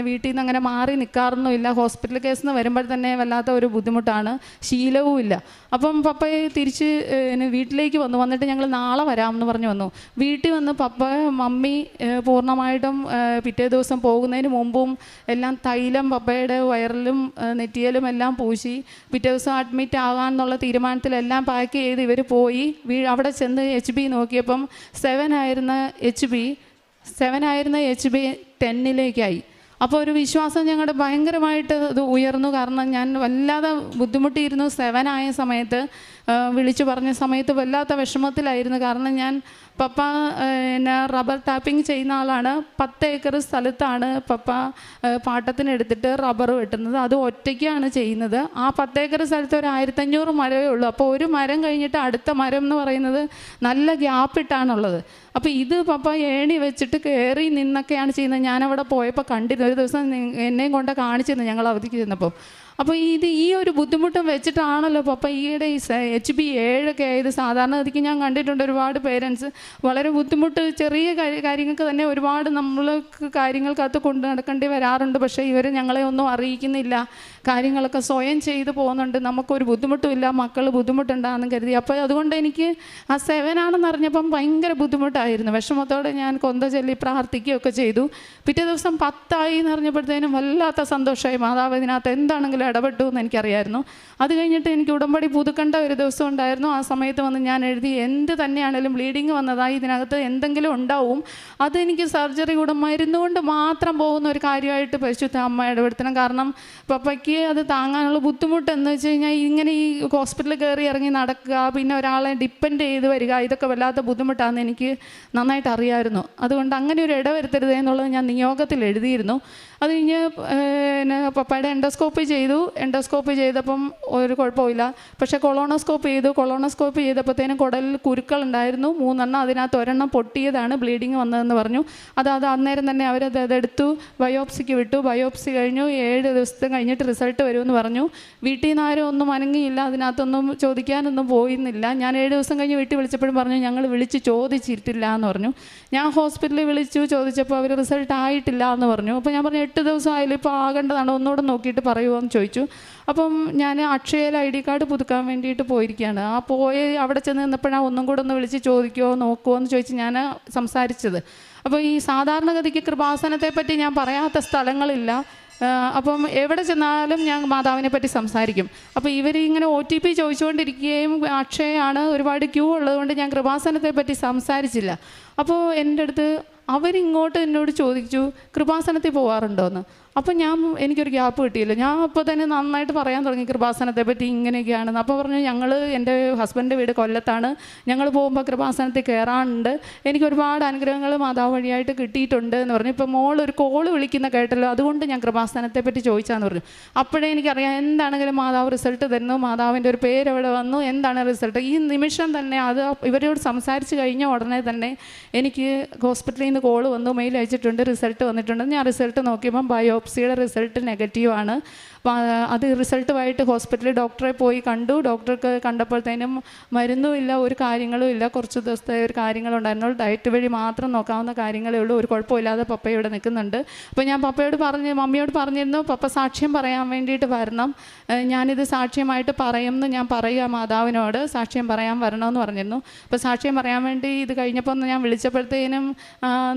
D: വീട്ടിൽ നിന്ന് അങ്ങനെ മാറി നിൽക്കാറൊന്നുമില്ല. ഹോസ്പിറ്റൽ കേസിൽ നിന്ന് വരുമ്പോൾ തന്നെ വല്ലാത്ത ഒരു ബുദ്ധിമുട്ടാണ്, ശീലവും ഇല്ല. അപ്പം പപ്പയെ തിരിച്ച് വീട്ടിലേക്ക് വന്നിട്ട് ഞങ്ങൾ നാളെ വരാമെന്ന് പറഞ്ഞു വന്നു. വീട്ടിൽ വന്ന് പപ്പ മമ്മി പൂർണ്ണമായിട്ടും പിറ്റേ ദിവസം പോകുന്നതിന് മുമ്പും എല്ലാം തൈലം പപ്പയുടെ വയറിലും നെറ്റിയിലും എല്ലാം പൂശി പിറ്റേ ദിവസം അഡ്മിറ്റ് ആകാമെന്നുള്ള തീരുമാനത്തിലെല്ലാം പാക്ക് ചെയ്ത് ഇവർ പോയി. അവിടെ ചെന്ന് HB നോക്കിയപ്പം 7 ആയിരുന്ന HB 10-ലേക്കായി. അപ്പോൾ ഒരു വിശ്വാസം ഞങ്ങളുടെ ഭയങ്കരമായിട്ട് അത് ഉയർന്നു. കാരണം ഞാൻ വല്ലാതെ ബുദ്ധിമുട്ടിയിരുന്നു. 7 ആയ സമയത്ത് വിളിച്ചു പറഞ്ഞ സമയത്ത് വല്ലാത്ത വിഷമത്തിലായിരുന്നു. കാരണം ഞാൻ പപ്പ റബ്ബർ ടാപ്പിംഗ് ചെയ്യുന്ന ആളാണ്. 10 ഏക്കർ സ്ഥലത്താണ് പപ്പ പാട്ടത്തിനെടുത്തിട്ട് റബ്ബർ വെട്ടുന്നത്. അത് ഒറ്റയ്ക്കാണ് ചെയ്യുന്നത്. ആ 10 ഏക്കർ സ്ഥലത്ത് ഒരു 1500 മരമേ ഉള്ളൂ. അപ്പോൾ ഒരു മരം കഴിഞ്ഞിട്ട് അടുത്ത മരം എന്ന് പറയുന്നത് നല്ല ഗ്യാപ്പിട്ടാണുള്ളത്. അപ്പോൾ ഇത് പപ്പ ഏണി വെച്ചിട്ട് കയറി നിന്നൊക്കെയാണ് ചെയ്യുന്നത്. ഞാനവിടെ പോയപ്പോൾ കണ്ടിരുന്നു. ഒരു ദിവസം എന്നെയും കൊണ്ട് കാണിച്ചിരുന്നു ഞങ്ങൾ അവധിക്ക് ചെന്നപ്പോൾ. അപ്പോൾ ഈ ഒരു ബുദ്ധിമുട്ടും വെച്ചിട്ടാണല്ലോ പപ്പ ഈയിടെ ഈ HB 7 ആയത്. സാധാരണ ഗതിക്ക് ഞാൻ കണ്ടിട്ടുണ്ട് ഒരുപാട് പേരൻസ് വളരെ ബുദ്ധിമുട്ട് ചെറിയ കാര്യങ്ങൾക്ക് തന്നെ ഒരുപാട് നമ്മൾക്ക് കാര്യങ്ങൾക്കകത്ത് കൊണ്ട് നടക്കേണ്ടി വരാറുണ്ട്. പക്ഷേ ഇവർ ഞങ്ങളെ ഒന്നും അറിയിക്കുന്നില്ല. കാര്യങ്ങളൊക്കെ സ്വയം ചെയ്തു പോകുന്നുണ്ട്. നമുക്കൊരു ബുദ്ധിമുട്ടുമില്ല, മക്കൾ ബുദ്ധിമുട്ടുണ്ടാകുന്നു കരുതി. അപ്പോൾ അതുകൊണ്ട് എനിക്ക് ആ 7 ആണെന്ന് അറിഞ്ഞപ്പം ഭയങ്കര ബുദ്ധിമുട്ടായിരുന്നു. വിഷമത്തോടെ ഞാൻ കൊന്ത ചൊല്ലി പ്രാർത്ഥിക്കുകയൊക്കെ ചെയ്തു. പിറ്റേ ദിവസം 10 ആയി എന്ന് അറിഞ്ഞപ്പോഴത്തേനും വല്ലാത്ത സന്തോഷമായി. മാതാവ് ഇതിനകത്ത് എന്താണെങ്കിലും ഇടപെട്ടു എന്ന് എനിക്കറിയായിരുന്നു. അത് കഴിഞ്ഞിട്ട് എനിക്ക് ഉടമ്പടി പുതുക്കേണ്ട ഒരു ദിവസം ഉണ്ടായിരുന്നു. ആ സമയത്ത് വന്ന് ഞാൻ എഴുതി, എന്ത് തന്നെയാണെങ്കിലും ബ്ലീഡിങ് വന്നതായി ഇതിനകത്ത് എന്തെങ്കിലും ഉണ്ടാവും, അതെനിക്ക് സർജറി കൂടെ മരുന്നുകൊണ്ട് മാത്രം പോകുന്ന ഒരു കാര്യമായിട്ട് പരിശുദ്ധ അമ്മ ഇടപെടുത്തണം. കാരണം പപ്പയ്ക്ക് അത് താങ്ങാനുള്ള ബുദ്ധിമുട്ട് എന്ന് വെച്ച് കഴിഞ്ഞാൽ ഇങ്ങനെ ഈ ഹോസ്പിറ്റലിൽ കയറി ഇറങ്ങി നടക്കുക, പിന്നെ ഒരാളെ ഡിപ്പെൻഡ് ചെയ്ത് വരിക, ഇതൊക്കെ വല്ലാത്ത ബുദ്ധിമുട്ടാണെന്ന് എനിക്ക് നന്നായിട്ട് അറിയാമായിരുന്നു. അതുകൊണ്ട് അങ്ങനെ ഒരു ഇടവരുത്തരുത് എന്നുള്ളത് ഞാൻ നിയോഗത്തിൽ എഴുതിയിരുന്നു. അത് കഴിഞ്ഞ് പപ്പയുടെ എൻഡോസ്കോപ്പി ചെയ്തപ്പം ഒരു കുഴപ്പമില്ല. പക്ഷേ കൊളോണോസ്കോപ്പി ചെയ്തപ്പോഴത്തേനും കുടലിൽ കുരുക്കളുണ്ടായിരുന്നു 3 എണ്ണം. അതിനകത്ത് 1 എണ്ണം പൊട്ടിയതാണ് ബ്ലീഡിങ് വന്നതെന്ന് പറഞ്ഞു. അത് അന്നേരം തന്നെ അതെടുത്തു ബയോപ്സിക്ക് വിട്ടു. ബയോപ്സി കഴിഞ്ഞു. 7 ദിവസത്തെ കഴിഞ്ഞിട്ട് റിസൾട്ട് വരുമെന്ന് പറഞ്ഞു. വീട്ടിൽ നിന്ന് ആരും ഒന്നും അനങ്ങിയില്ല, അതിനകത്തൊന്നും ചോദിക്കാനൊന്നും പോയിരുന്നില്ല. ഞാൻ 7 ദിവസം കഴിഞ്ഞ് വീട്ടിൽ വിളിച്ചപ്പോഴും പറഞ്ഞു ഞങ്ങൾ വിളിച്ച് ചോദിച്ചിട്ടില്ല എന്ന് പറഞ്ഞു. ഞാൻ ഹോസ്പിറ്റലിൽ വിളിച്ചു ചോദിച്ചപ്പോൾ അവർ റിസൾട്ട് ആയിട്ടില്ല എന്ന് പറഞ്ഞു. അപ്പോൾ ഞാൻ പറഞ്ഞു 8 ദിവസം ആയാലും ഇപ്പോൾ ആകേണ്ടതാണ്, ഒന്നുകൂടെ നോക്കിയിട്ട് പറയുമോ എന്ന് ചോദിച്ചു. ചോദിച്ചു. അപ്പം ഞാൻ അക്ഷയയിൽ ID കാർഡ് പുതുക്കാൻ വേണ്ടിയിട്ട് പോയിരിക്കുകയാണ്. അവിടെ ചെന്ന് നിന്നപ്പോഴാണ് ഒന്നും കൂടെ ഒന്ന് വിളിച്ച് ചോദിക്കുമോ നോക്കുമോ എന്ന് ചോദിച്ച് ഞാൻ സംസാരിച്ചത്. അപ്പോൾ ഈ സാധാരണഗതിക്ക് കൃപാസനത്തെ പറ്റി ഞാൻ പറയാത്ത സ്ഥലങ്ങളില്ല. അപ്പം എവിടെ ചെന്നാലും ഞാൻ മാതാവിനെ പറ്റി സംസാരിക്കും. അപ്പോൾ ഇവർ ഇങ്ങനെ OTP ചോദിച്ചുകൊണ്ടിരിക്കുകയും അക്ഷയാണ് ഒരുപാട് ക്യൂ ഉള്ളതുകൊണ്ട് ഞാൻ കൃപാസനത്തെ പറ്റി സംസാരിച്ചില്ല. അപ്പോൾ എൻ്റെ അടുത്ത് അവരിങ്ങോട്ട് എന്നോട് ചോദിച്ചു കൃപാസനത്തിൽ പോകാറുണ്ടോയെന്ന്. അപ്പം എനിക്കൊരു ഗ്യാപ്പ് കിട്ടിയില്ല. ഞാൻ അപ്പോൾ തന്നെ നന്നായിട്ട് പറയാൻ തുടങ്ങി കൃപാസനത്തെ പറ്റി ഇങ്ങനെയൊക്കെയാണെന്ന്. അപ്പോൾ പറഞ്ഞു എൻ്റെ ഹസ്ബൻഡിൻ്റെ വീട് കൊല്ലത്താണ്, ഞങ്ങൾ പോകുമ്പോൾ കൃപാസനത്തിൽ കയറാറുണ്ട്, എനിക്ക് ഒരുപാട് അനുഗ്രഹങ്ങൾ മാതാവ് വഴിയായിട്ട് കിട്ടിയിട്ടുണ്ട് എന്ന് പറഞ്ഞു. ഇപ്പോൾ ഒരു കോള് വിളിക്കുന്ന കേട്ടല്ലോ, അതുകൊണ്ട് ഞാൻ കൃപാസനത്തെ പറ്റി ചോദിച്ചാന്ന് പറഞ്ഞു. അപ്പോഴേ എനിക്കറിയാം എന്താണെങ്കിലും മാതാവ് റിസൾട്ട് തരുന്നു, മാതാവിൻ്റെ ഒരു പേര് അവിടെ വന്നു, എന്താണ് റിസൾട്ട്. ഈ നിമിഷം തന്നെ അത് ഇവരോട് സംസാരിച്ച് കഴിഞ്ഞ ഉടനെ തന്നെ എനിക്ക് ഹോസ്പിറ്റലിൽ നിന്ന് കോള് വന്നു, മെയിൽ അയച്ചിട്ടുണ്ട്, റിസൾട്ട് വന്നിട്ടുണ്ട്. ഞാൻ റിസൾട്ട് നോക്കിയപ്പം ബയോപ്സിയുടെ റിസൾട്ട് നെഗറ്റീവാണ്. അത് റിസൾട്ടുമായിട്ട് ഹോസ്പിറ്റലിൽ ഡോക്ടറെ പോയി കണ്ടു. ഡോക്ടർക്ക് കണ്ടപ്പോഴത്തേനും മരുന്നുമില്ല, ഒരു കാര്യങ്ങളും ഇല്ല, കുറച്ച് ദിവസത്തെ ഒരു കാര്യങ്ങളുണ്ടായിരുന്നുള്ളൂ, ഡയറ്റ് വഴി മാത്രം നോക്കാവുന്ന കാര്യങ്ങളേ ഉള്ളൂ, ഒരു കുഴപ്പമില്ലാതെ പപ്പ ഇവിടെ നിൽക്കുന്നുണ്ട്. അപ്പോൾ ഞാൻ മമ്മിയോട് പറഞ്ഞിരുന്നു പപ്പ സാക്ഷ്യം പറയാൻ വേണ്ടിയിട്ട് വരണം, ഞാനിത് സാക്ഷ്യമായിട്ട് പറയുമെന്ന് ഞാൻ പറയുക മാതാവിനോട്, സാക്ഷ്യം പറയാൻ വരണമെന്ന് പറഞ്ഞിരുന്നു. അപ്പോൾ സാക്ഷ്യം പറയാൻ വേണ്ടി ഇത് കഴിഞ്ഞപ്പോൾ ഞാൻ വിളിച്ചപ്പോഴത്തേനും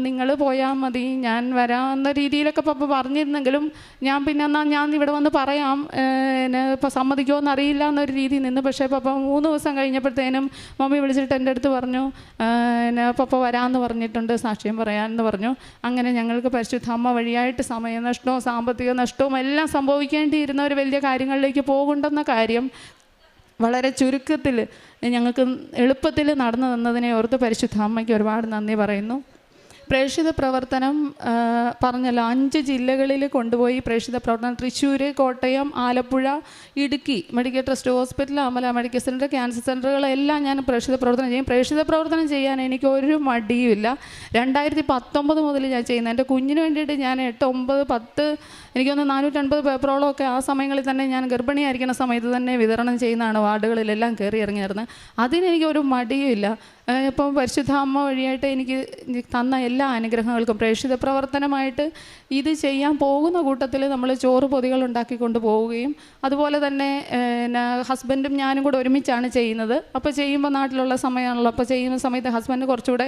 D: നിങ്ങൾ പോയാൽ മതി, ഞാൻ വരാമെന്ന രീതിയിലൊക്കെ പപ്പ പറഞ്ഞിരുന്നെങ്കിലും ഞാൻ പിന്നെ എന്നാൽ ഞാൻ ഇവിടെ വന്ന് പറയാം, ഇപ്പോൾ സമ്മതിക്കുമോ അറിയില്ല എന്നൊരു രീതി നിന്ന്. പക്ഷേ പപ്പ 3 ദിവസം കഴിഞ്ഞപ്പോഴത്തേനും മമ്മി വിളിച്ചിട്ട് എൻ്റെ അടുത്ത് പറഞ്ഞു പപ്പ വരാമെന്ന് പറഞ്ഞിട്ടുണ്ട്, സാക്ഷ്യം പറയാമെന്ന് പറഞ്ഞു. അങ്ങനെ ഞങ്ങൾക്ക് പരിശുദ്ധ അമ്മ വഴിയായിട്ട് സമയനഷ്ടവും സാമ്പത്തിക നഷ്ടവും എല്ലാം സംഭവിക്കേണ്ടിയിരുന്ന ഒരു വലിയ കാര്യങ്ങളിലേക്ക് പോകുണ്ടെന്ന കാര്യം വളരെ ചുരുക്കത്തിൽ ഞങ്ങൾക്ക് എളുപ്പത്തിൽ നടന്നു തന്നതിനെ ഓർത്ത് പരിശുദ്ധ അമ്മയ്ക്ക് ഒരുപാട് നന്ദി പറയുന്നു. പ്രേക്ഷിത പ്രവർത്തനം പറഞ്ഞല്ലോ, 5 ജില്ലകളിൽ കൊണ്ടുപോയി പ്രേക്ഷിത പ്രവർത്തനം, Thrissur, Kottayam, Alappuzha, Idukki medical trust hospital, Amala medical centre, cancer സെൻറ്ററുകളെല്ലാം ഞാൻ പ്രേക്ഷിത പ്രവർത്തനം ചെയ്യും. പ്രേക്ഷിത പ്രവർത്തനം ചെയ്യാൻ എനിക്ക് ഒരു മടിയുമില്ല. 2019 മുതൽ ഞാൻ ചെയ്യുന്നത്. എൻ്റെ കുഞ്ഞിന് വേണ്ടിയിട്ട് ഞാൻ 8, 9, 10 എനിക്കൊന്ന് 450 പേപ്പറോളം ഒക്കെ ആ സമയങ്ങളിൽ തന്നെ ഞാൻ ഗർഭിണിയായിരിക്കുന്ന സമയത്ത് തന്നെ വിതരണം ചെയ്യുന്നതാണ്, വാർഡുകളിലെല്ലാം കയറി ഇറങ്ങിയായിരുന്നു. അതിനെനിക്കൊരു മടിയുമില്ല. ഇപ്പം പരിശുദ്ധ അമ്മ വഴിയായിട്ട് എനിക്ക് തന്ന എല്ലാ അനുഗ്രഹങ്ങൾക്കും പ്രേക്ഷിത പ്രവർത്തനമായിട്ട് ഇത് ചെയ്യാൻ പോകുന്ന കൂട്ടത്തിൽ നമ്മൾ ചോറ് പൊതികൾ ഉണ്ടാക്കിക്കൊണ്ട് പോവുകയും അതുപോലെ തന്നെ ഹസ്ബൻഡും ഞാനും കൂടെ ഒരുമിച്ചാണ് ചെയ്യുന്നത്. അപ്പോൾ ചെയ്യുമ്പോൾ നാട്ടിലുള്ള സമയമാണല്ലോ, അപ്പോൾ ചെയ്യുന്ന സമയത്ത് ഹസ്ബൻഡ് കുറച്ചുകൂടെ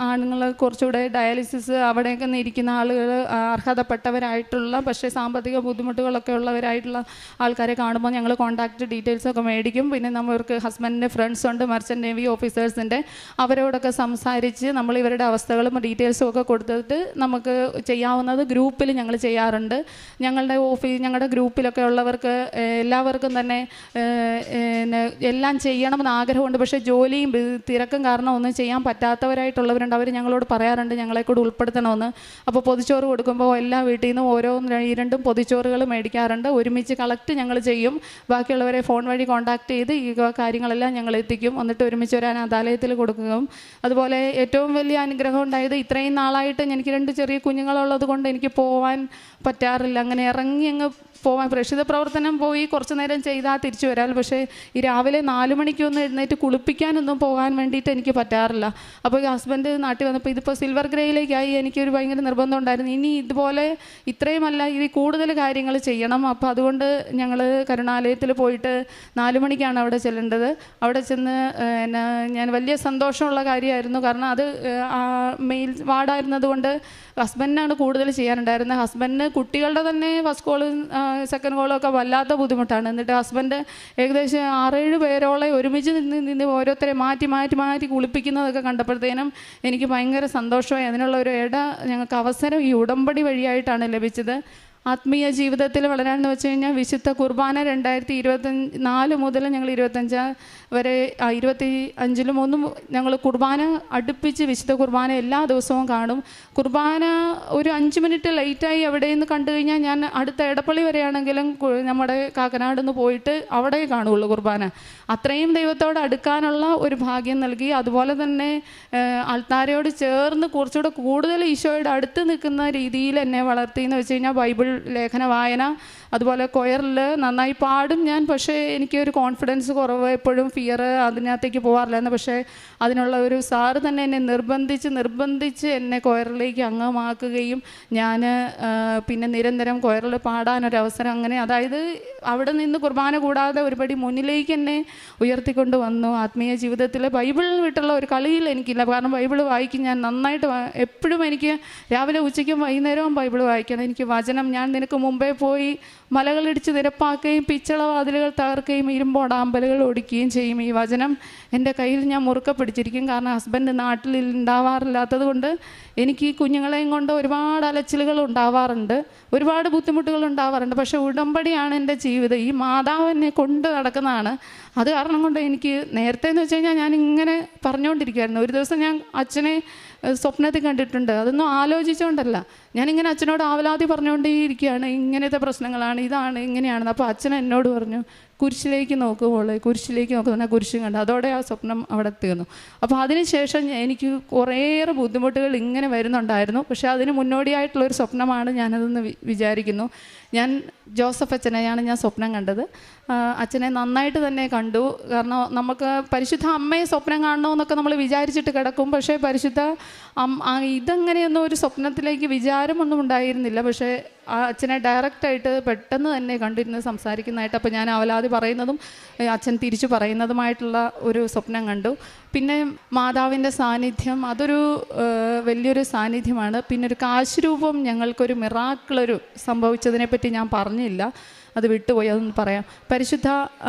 D: ആണുങ്ങൾ കുറച്ചുകൂടെ ഡയാലിസിസ് അവിടെയൊക്കെ ഇരിക്കുന്ന ആളുകൾ അർഹതപ്പെട്ടവരായിട്ടുള്ള പക്ഷേ സാമ്പത്തിക ബുദ്ധിമുട്ടുകളൊക്കെ ഉള്ളവരായിട്ടുള്ള ആൾക്കാരെ കാണുമ്പോൾ ഞങ്ങൾ കോൺടാക്റ്റ് ഡീറ്റെയിൽസൊക്കെ മേടിക്കും. പിന്നെ നമ്മൾക്ക് ഹസ്ബൻഡിൻ്റെ ഫ്രണ്ട്സ് ഉണ്ട്, മർച്ചൻ്റ് നേവി ഓഫീസേഴ്സിൻ്റെ, അവരോടൊക്കെ സംസാരിച്ച് നമ്മൾ ഇവരുടെ അവസ്ഥകളും ഡീറ്റെയിൽസും ഒക്കെ കൊടുത്തിട്ട് നമുക്ക് ചെയ്യാവുന്നത് ഗ്രൂപ്പിൽ ഞങ്ങൾ ചെയ്യാറുണ്ട്. ഞങ്ങളുടെ ഗ്രൂപ്പിലൊക്കെ ഉള്ളവർക്ക് എല്ലാവർക്കും തന്നെ എല്ലാം ചെയ്യണമെന്ന് ആഗ്രഹമുണ്ട്. പക്ഷേ ജോലിയും തിരക്കും കാരണം ഒന്നും ചെയ്യാൻ പറ്റാത്തവരായിട്ടുള്ളവരുണ്ട്. അവർ ഞങ്ങളോട് പറയാറുണ്ട് ഞങ്ങളെ കൂടെ ഉൾപ്പെടുത്തണമെന്ന്. അപ്പോൾ പൊതിച്ചോറ് കൊടുക്കുമ്പോൾ എല്ലാ വീട്ടിൽ നിന്നും ഓരോ 2 പൊതിച്ചോറുകൾ മേടിക്കാറുണ്ട്. ഒരുമിച്ച് കളക്ട് ഞങ്ങൾ ചെയ്യും. ബാക്കിയുള്ളവരെ ഫോൺ വഴി കോൺടാക്ട് ചെയ്ത് ഈ കാര്യങ്ങളെല്ലാം ഞങ്ങൾ എത്തിക്കും. എന്നിട്ട് ഒരുമിച്ച് ഒരു അനാഥാലയത്തിൽ കൊടുക്കുകയും. അതുപോലെ ഏറ്റവും വലിയ അനുഗ്രഹം ഉണ്ടായത് ഇത്രയും നാളായിട്ട് എനിക്ക് 2 ചെറിയ കുഞ്ഞുങ്ങളുള്ളത് കൊണ്ട് എനിക്ക് പോകാൻ പറ്റാറില്ല. അങ്ങനെ ഇറങ്ങി അങ്ങ് പോകാൻ പ്രേക്ഷിത പ്രവർത്തനം പോയി കുറച്ച് നേരം ചെയ്താൽ തിരിച്ചു വരാൽ. പക്ഷേ ഈ രാവിലെ 4 മണിക്കൊന്നും എഴുന്നേറ്റ് കുളിപ്പിക്കാനൊന്നും പോകാൻ വേണ്ടിയിട്ട് എനിക്ക് പറ്റാറില്ല. അപ്പോൾ ഈ ഹസ്ബൻഡ് നാട്ടിൽ വന്നപ്പോൾ ഇതിപ്പോൾ സിൽവർ ഗ്രേയിലേക്കായി എനിക്കൊരു ഭയങ്കര നിർബന്ധം ഉണ്ടായിരുന്നു. ഇനി ഇതുപോലെ ഇത്രയുമല്ല ഇതിൽ കൂടുതൽ കാര്യങ്ങൾ ചെയ്യണം. അപ്പോൾ അതുകൊണ്ട് ഞങ്ങൾ കരുണാലയത്തിൽ പോയിട്ട് 4 മണിക്കാണ് അവിടെ ചെല്ലേണ്ടത്. അവിടെ ചെന്ന് ഞാൻ വലിയ സന്തോഷമുള്ള കാര്യമായിരുന്നു. കാരണം അത് മെയിൽ വാർഡായിരുന്നത് കൊണ്ട് ഹസ്ബൻഡിനാണ് കൂടുതൽ ചെയ്യാനുണ്ടായിരുന്നത്. ഹസ്ബൻഡിന് കുട്ടികളുടെ തന്നെ ഫസ്റ്റ് കോളും സെക്കൻഡ് കോളും ഒക്കെ വല്ലാത്ത ബുദ്ധിമുട്ടാണ്. എന്നിട്ട് ഹസ്ബൻഡ് ഏകദേശം 6-7 പേരോളം ഒരുമിച്ച് നിന്ന് ഓരോരുത്തരെ മാറ്റി കുളിപ്പിക്കുന്നതൊക്കെ കണ്ടപ്പോഴത്തേനും എനിക്ക് ഭയങ്കര സന്തോഷമായി. അതിനുള്ള ഒരു ഞങ്ങൾക്ക് അവസരം ഈ ഉടമ്പടി വഴിയായിട്ടാണ് ലഭിച്ചത്. ആത്മീയ ജീവിതത്തിൽ വളരാനെന്ന് വെച്ച് കഴിഞ്ഞാൽ വിശുദ്ധ കുർബാന 2024 മുതൽ ഞങ്ങൾ 25 വരെ 25-ലും 1 ഞങ്ങൾ കുർബാന അടുപ്പിച്ച് വിശുദ്ധ കുർബാന എല്ലാ ദിവസവും കാണും. കുർബാന ഒരു 5 മിനിറ്റ് ലേറ്റായി എവിടെ നിന്ന് കണ്ടു കഴിഞ്ഞാൽ ഞാൻ അടുത്ത എടപ്പള്ളി വരെയാണെങ്കിലും നമ്മുടെ കാക്കനാട് നിന്ന് പോയിട്ട് അവിടെ കാണുകയുള്ളൂ കുർബാന. അത്രയും ദൈവത്തോട് അടുക്കാനുള്ള ഒരു ഭാഗ്യം നൽകി. അതുപോലെ തന്നെ ആൾത്താരയോട് ചേർന്ന് കുറച്ചുകൂടെ കൂടുതൽ ഈശോയുടെ അടുത്ത് നിൽക്കുന്ന രീതിയിൽ എന്നെ വളർത്തിയെന്ന് വെച്ച് കഴിഞ്ഞാൽ ബൈബിൾ ലേഖന വായന, അതുപോലെ കൊയറിൽ നന്നായി പാടും ഞാൻ. പക്ഷേ എനിക്കൊരു കോൺഫിഡൻസ് കുറവ്, എപ്പോഴും ഫിയർ, അതിനകത്തേക്ക് പോകാറില്ലായിരുന്നു. പക്ഷേ അതിനുള്ള ഒരു സാറ് തന്നെ എന്നെ നിർബന്ധിച്ച് എന്നെ കൊയറിലേക്ക് അംഗമാക്കുകയും ഞാൻ പിന്നെ നിരന്തരം കൊയറിൽ പാടാനൊരവസരം, അങ്ങനെ അതായത് അവിടെ നിന്ന് കുർബാന കൂടാതെ ഒരുപടി മുന്നിലേക്ക് എന്നെ ഉയർത്തിക്കൊണ്ട് വന്നു. ആത്മീയ ജീവിതത്തിൽ ബൈബിളിൽ വിട്ടുള്ള ഒരു കളിയിൽ എനിക്കില്ല. കാരണം ബൈബിൾ വായിക്കും ഞാൻ നന്നായിട്ട്. എപ്പോഴും എനിക്ക് രാവിലെ ഉച്ചയ്ക്കും വൈകുന്നേരവും ബൈബിൾ വായിക്കണം. എനിക്ക് വചനം, ഞാൻ നിനക്ക് മുമ്പേ പോയി മലകളിടിച്ച് നിരപ്പാക്കുകയും പിച്ചള വാതിലുകൾ തകർക്കുകയും ഇരുമ്പോടാമ്പലുകൾ ഒടിക്കുകയും ചെയ്യും. ഈ വചനം എൻ്റെ കയ്യിൽ ഞാൻ മുറുക്കെ പിടിച്ചിരിക്കും. കാരണം ഹസ്ബൻഡ് നാട്ടിൽ ഉണ്ടാവാറില്ലാത്തത് കൊണ്ട് എനിക്ക് ഈ കുഞ്ഞുങ്ങളെയും കൊണ്ട് ഒരുപാട് അലച്ചിലുകൾ ഉണ്ടാവാറുണ്ട്, ഒരുപാട് ബുദ്ധിമുട്ടുകൾ ഉണ്ടാവാറുണ്ട്. പക്ഷേ ഉടമ്പടിയാണ് എൻ്റെ ജീവിതം. ഈ മാതാവ് എന്നെ കൊണ്ട് നടക്കുന്നതാണ്. അത് കാരണം കൊണ്ട് എനിക്ക് നേരത്തെ എന്ന് വെച്ച് കഴിഞ്ഞാൽ ഞാൻ ഇങ്ങനെ പറഞ്ഞുകൊണ്ടിരിക്കുമായിരുന്നു. ഒരു ദിവസം ഞാൻ അച്ഛനെ സ്വപ്നത്തിൽ കണ്ടിട്ടുണ്ട്. അതൊന്നും ആലോചിച്ചുകൊണ്ടല്ല, ഞാനിങ്ങനെ അച്ഛനോട് ആവലാതി പറഞ്ഞുകൊണ്ടേയിരിക്കുകയാണ്, ഇങ്ങനത്തെ പ്രശ്നങ്ങളാണ്, ഇതാണ്, ഇങ്ങനെയാണെന്ന്. അപ്പോൾ അച്ഛൻ എന്നോട് പറഞ്ഞു, കുരിശിലേക്ക് നോക്കുമ്പോൾ കുരിശിലേക്ക് നോക്കുന്ന കുരിശും കണ്ട്. അതോടെ ആ സ്വപ്നം അവിടെ തീർന്നു. അപ്പോൾ അതിനുശേഷം എനിക്ക് കുറേയേറെ ബുദ്ധിമുട്ടുകൾ ഇങ്ങനെ വരുന്നുണ്ടായിരുന്നു. പക്ഷേ അതിന് മുന്നോടിയായിട്ടുള്ളൊരു സ്വപ്നമാണ് ഞാനതെന്ന് വിചാരിക്കുന്നു. ഞാൻ ജോസഫ് അച്ഛനെയാണ് ഞാൻ സ്വപ്നം കണ്ടത്. അച്ഛനെ നന്നായിട്ട് തന്നെ കണ്ടു. കാരണം നമുക്ക് പരിശുദ്ധ അമ്മയെ സ്വപ്നം കാണണമെന്നൊക്കെ നമ്മൾ വിചാരിച്ചിട്ട് കിടക്കും. പക്ഷേ പരിശുദ്ധ ഇതെങ്ങനെയൊന്നും ഒരു സ്വപ്നത്തിലേക്ക് വിചാരമൊന്നും ഉണ്ടായിരുന്നില്ല. പക്ഷേ ആ അച്ഛനെ ഡയറക്റ്റായിട്ട് പെട്ടെന്ന് തന്നെ കണ്ടിരുന്ന് സംസാരിക്കുന്നതായിട്ട്, അപ്പോൾ ഞാൻ അവലാതി പറയുന്നതും അച്ഛൻ തിരിച്ചു പറയുന്നതുമായിട്ടുള്ള ഒരു സ്വപ്നം കണ്ടു. പിന്നെ മാതാവിൻ്റെ സാന്നിധ്യം, അതൊരു വലിയൊരു സാന്നിധ്യമാണ്. പിന്നെ ഒരു കാശുരൂപം, ഞങ്ങൾക്കൊരു മിറാക്കിളൊരു സംഭവിച്ചതിനെപ്പറ്റി ഞാൻ പറഞ്ഞില്ല, അത് വിട്ടുപോയി, അതൊന്ന് പറയാം. പരിശുദ്ധ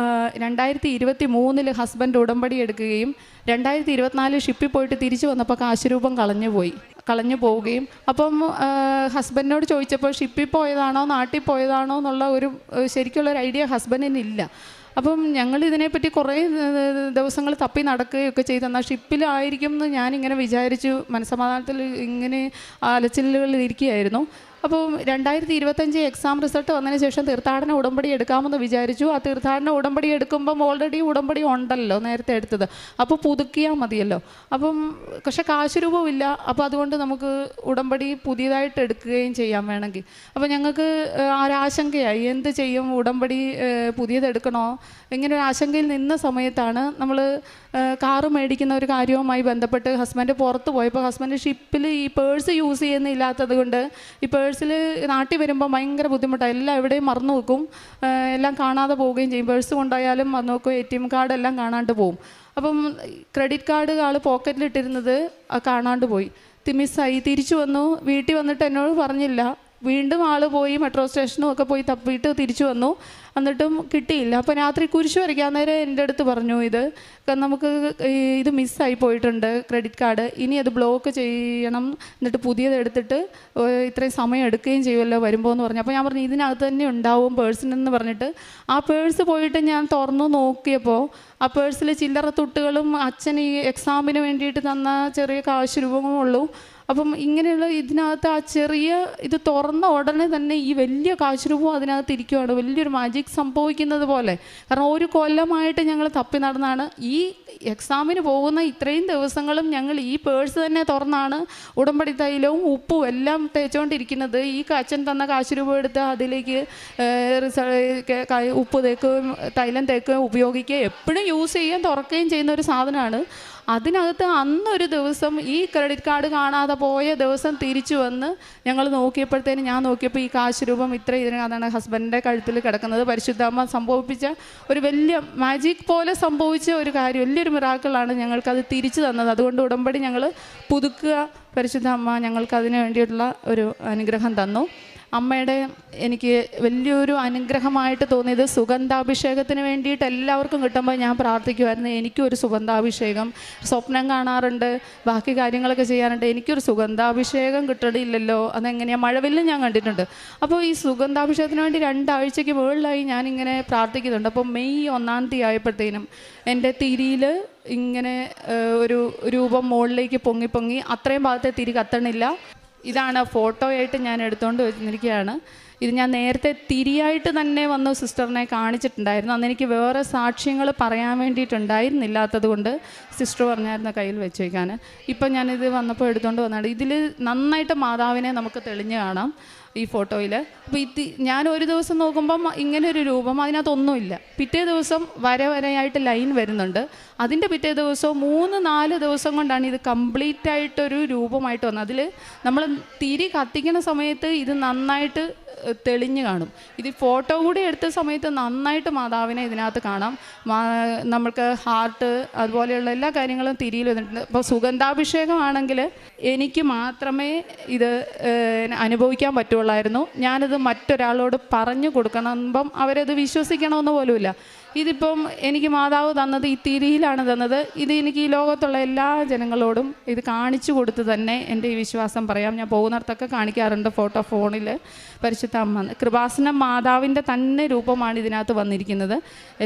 D: 2023 ഹസ്ബൻഡ് ഉടമ്പടി എടുക്കുകയും 2024 ഷിപ്പിൽ പോയിട്ട് തിരിച്ചു വന്നപ്പോൾ കാശുരൂപം കളഞ്ഞു പോവുകയും, അപ്പം ഹസ്ബൻഡിനോട് ചോദിച്ചപ്പോൾ ഷിപ്പിൽ പോയതാണോ നാട്ടിൽ പോയതാണോ എന്നുള്ള ഒരു ശരിക്കുള്ളൊരു ഐഡിയ ഹസ്ബൻഡിനില്ല. അപ്പം ഞങ്ങൾ ഇതിനെപ്പറ്റി കുറേ ദിവസങ്ങൾ തപ്പി നടക്കുകയൊക്കെ ചെയ്ത്, എന്നാൽ ഷിപ്പിലായിരിക്കും എന്ന് ഞാനിങ്ങനെ വിചാരിച്ചു, മനസ്സമാധാനത്തിൽ ഇങ്ങനെ അലച്ചിലുകളിൽ ഇരിക്കുകയായിരുന്നു. അപ്പോൾ 2025 എക്സാം റിസൾട്ട് വന്നതിന് ശേഷം തീർത്ഥാടന ഉടമ്പടി എടുക്കാമെന്ന് വിചാരിച്ചു. ആ തീർത്ഥാടന ഉടമ്പടി എടുക്കുമ്പം ഓൾറെഡി ഉടമ്പടി ഉണ്ടല്ലോ നേരത്തെ എടുത്തത്, അപ്പോൾ പുതുക്കിയാൽ മതിയല്ലോ. അപ്പം പക്ഷേ കാശുരൂപമില്ല. അപ്പോൾ അതുകൊണ്ട് നമുക്ക് ഉടമ്പടി പുതിയതായിട്ട് എടുക്കുകയും ചെയ്യാൻ വേണമെങ്കിൽ. അപ്പോൾ ഞങ്ങൾക്ക് ഒരാശങ്കയായി, എന്ത് ചെയ്യും, ഉടമ്പടി പുതിയതെടുക്കണോ, ഇങ്ങനെ ഒരു ആശങ്കയിൽ നിന്ന സമയത്താണ് നമ്മൾ കാറ് മേടിക്കുന്ന ഒരു കാര്യവുമായി ബന്ധപ്പെട്ട് ഹസ്ബൻഡ് പുറത്ത് പോയപ്പോൾ ഹസ്ബൻഡ് ഷിപ്പിൽ ഈ പേഴ്സ് യൂസ് ചെയ്യുന്നില്ലാത്തത് കൊണ്ട് ഈ പേഴ്സിൽ നാട്ടിൽ വരുമ്പോൾ ഭയങ്കര ബുദ്ധിമുട്ടാണ്. എല്ലാം എവിടെയും മറന്നു വെക്കും, എല്ലാം കാണാതെ പോവുകയും ചെയ്യും. പേഴ്സ് കൊണ്ടായാലും മറന്നു വെക്കും, ATM കാർഡ് എല്ലാം കാണാണ്ട് പോവും. അപ്പം ക്രെഡിറ്റ് കാർഡ് ആൾ പോക്കറ്റിലിട്ടിരുന്നത് കാണാണ്ട് പോയി, മിസ്സായി. തിരിച്ചു വന്നു, വീട്ടിൽ വന്നിട്ട് എന്നോട് പറഞ്ഞില്ല. വീണ്ടും ആൾ പോയി മെട്രോ സ്റ്റേഷനും ഒക്കെ പോയി തപ്പിയിട്ട് തിരിച്ചു വന്നു, എന്നിട്ടും കിട്ടിയില്ല. അപ്പോൾ രാത്രി കുരിശ് വരയ്ക്കാൻ നേരം എൻ്റെ അടുത്ത് പറഞ്ഞു, നമുക്ക് ഇത് മിസ്സായി പോയിട്ടുണ്ട് ക്രെഡിറ്റ് കാർഡ്, ഇനി അത് ബ്ലോക്ക് ചെയ്യണം, എന്നിട്ട് പുതിയത് എടുത്തിട്ട് ഇത്രയും സമയം എടുക്കുകയും ചെയ്യുമല്ലോ വരുമ്പോൾ എന്ന് പറഞ്ഞു. അപ്പോൾ ഞാൻ പറഞ്ഞു ഇതിനകത്ത് തന്നെ ഉണ്ടാവും പേഴ്സിനെന്ന് പറഞ്ഞിട്ട് ആ പേഴ്സ് പോയിട്ട് ഞാൻ തുറന്നു നോക്കിയപ്പോൾ ആ പേഴ്സിൽ ചില്ലറ തുട്ടുകളും അച്ഛൻ ഈ എക്സാമിന് വേണ്ടിയിട്ട് തന്ന ചെറിയ കാശ് രൂപങ്ങളുള്ളൂ. അപ്പം ഇങ്ങനെയുള്ള ഇതിനകത്ത് ആ ചെറിയ ഇത് തുറന്ന ഉടനെ തന്നെ ഈ വലിയ കാശുരൂപം അതിനകത്ത് ഇരിക്കുകയാണ്, വലിയൊരു മാജിക് സംഭവിക്കുന്നത് പോലെ. കാരണം ഒരു കൊല്ലമായിട്ട് ഞങ്ങൾ തപ്പി നടന്നാണ് ഈ എക്സാമിന് പോകുന്ന ഇത്രയും ദിവസങ്ങളും ഞങ്ങൾ ഈ പേഴ്സ് തന്നെ തുറന്നാണ് ഉടമ്പടി തൈലവും ഉപ്പും എല്ലാം തേച്ചുകൊണ്ടിരിക്കുന്നത്. ഈ അച്ഛൻ തന്ന കാശുരൂപം എടുത്ത് അതിലേക്ക് ഉപ്പ് തേക്കുകയും തൈലം തേക്കുകയും ഉപയോഗിക്കുകയും എപ്പോഴും യൂസ് ചെയ്യുകയും തുറക്കുകയും ചെയ്യുന്ന ഒരു സാധനമാണ്. അതിനകത്ത് അന്നൊരു ദിവസം ഈ ക്രെഡിറ്റ് കാർഡ് കാണാതെ പോയ ദിവസം തിരിച്ചു വന്ന് ഞങ്ങൾ നോക്കിയപ്പോഴത്തേന് ഞാൻ നോക്കിയപ്പോൾ ഈ കാശുരൂപം ഇതിനകത്താണ് ഹസ്ബൻഡിൻ്റെ കഴുത്തിൽ കിടക്കുന്നത്. പരിശുദ്ധാമ്മ സംഭവിപ്പിച്ച ഒരു വലിയ മാജിക് പോലെ സംഭവിച്ച ഒരു കാര്യം, വലിയൊരു മിറാക്കിളാണ്. ഞങ്ങൾക്കത് തിരിച്ചു തന്നത്. അതുകൊണ്ട് ഉടമ്പടി ഞങ്ങൾ പുതുക്കുക. പരിശുദ്ധാമ്മ ഞങ്ങൾക്ക് അതിന് വേണ്ടിയിട്ടുള്ള ഒരു അനുഗ്രഹം തന്നു. അമ്മയുടെ എനിക്ക് വലിയൊരു അനുഗ്രഹമായിട്ട് തോന്നിയത് സുഗന്ധാഭിഷേകത്തിന് വേണ്ടിയിട്ട് എല്ലാവർക്കും കിട്ടുമ്പോൾ ഞാൻ പ്രാർത്ഥിക്കുമായിരുന്നു, എനിക്കൊരു സുഗന്ധാഭിഷേകം. സ്വപ്നം കാണാറുണ്ട്, ബാക്കി കാര്യങ്ങളൊക്കെ ചെയ്യാറുണ്ട്, എനിക്കൊരു സുഗന്ധാഭിഷേകം കിട്ടണില്ലല്ലോ, അതെങ്ങനെയാണ്, മഴവില്ലും ഞാൻ കണ്ടിട്ടുണ്ട്. അപ്പോൾ ഈ സുഗന്ധാഭിഷേകത്തിന് വേണ്ടി 2 ആഴ്ചയ്ക്ക് മുകളിലായി ഞാനിങ്ങനെ പ്രാർത്ഥിക്കുന്നുണ്ട്. അപ്പോൾ മെയ് 1-ാം തീയതി ആയപ്പോഴത്തേനും എൻ്റെ തിരിയിൽ ഇങ്ങനെ ഒരു രൂപം മുകളിലേക്ക് പൊങ്ങി അത്രയും ഭാഗത്തെ തിരി കത്തണില്ല. ഇതാണ് ഫോട്ടോയായിട്ട് ഞാൻ എടുത്തുകൊണ്ട് വന്നിരിക്കുകയാണ്. ഇത് ഞാൻ നേരത്തെ തിരിയായിട്ട് തന്നെ വന്ന് സിസ്റ്ററിനെ കാണിച്ചിട്ടുണ്ടായിരുന്നു. അന്ന് എനിക്ക് വേറെ സാക്ഷ്യങ്ങൾ പറയാൻ വേണ്ടിയിട്ടുണ്ടായിരുന്നില്ലാത്തത് കൊണ്ട് സിസ്റ്റർ പറഞ്ഞായിരുന്നു കയ്യിൽ വെച്ച് വയ്ക്കാൻ. ഇപ്പം ഞാനിത് വന്നപ്പോൾ എടുത്തുകൊണ്ട് വന്നാണ്. ഇതിൽ നന്നായിട്ട് മാതാവിനെ നമുക്ക് തെളിഞ്ഞ് കാണാം ഈ ഫോട്ടോയിൽ. അപ്പോൾ ഞാൻ ഒരു ദിവസം നോക്കുമ്പം ഇങ്ങനെ ഒരു രൂപം അതിനകത്തൊന്നുമില്ല. പിറ്റേ ദിവസം വരയായിട്ട് ലൈൻ വരുന്നുണ്ട്. അതിൻ്റെ പിറ്റേ ദിവസവും 3-4 ദിവസം കൊണ്ടാണ് ഇത് കംപ്ലീറ്റ് ആയിട്ടൊരു രൂപമായിട്ട് വന്നത്. അതിൽ നമ്മൾ തിരി കത്തിക്കുന്ന സമയത്ത് ഇത് നന്നായിട്ട് തെളിഞ്ഞ് കാണും. ഇത് ഫോട്ടോ കൂടി എടുത്ത സമയത്ത് നന്നായിട്ട് മാതാവിനെ ഇതിനകത്ത് കാണാം. നമ്മൾക്ക് ഹാർട്ട് അതുപോലെയുള്ള എല്ലാ കാര്യങ്ങളും തിരിയിൽ വന്നിട്ടുണ്ട്. അപ്പോൾ സുഗന്ധാഭിഷേകമാണെങ്കിൽ എനിക്ക് മാത്രമേ ഇത് അനുഭവിക്കാൻ പറ്റുള്ളായിരുന്നു. ഞാനത് മറ്റൊരാളോട് പറഞ്ഞു കൊടുക്കണമ്പം അവരത് വിശ്വസിക്കണമെന്ന് പോലുമില്ല. ഇതിപ്പം എനിക്ക് മാതാവ് തന്നത് ഈ തിരിയിലാണ് തന്നത്. ഇത് എനിക്ക് ഈ ലോകത്തുള്ള എല്ലാ ജനങ്ങളോടും ഇത് കാണിച്ചു കൊടുത്ത് തന്നെ എൻ്റെ ഈ വിശ്വാസം പറയാം. ഞാൻ പോകുന്നിടത്തൊക്കെ കാണിക്കാറുണ്ട് ഫോട്ടോ ഫോണിൽ. പരിശുദ്ധ അമ്മ കൃപാസനം മാതാവിൻ്റെ തന്നെ രൂപമാണ് ഇതിനകത്ത് വന്നിരിക്കുന്നത്.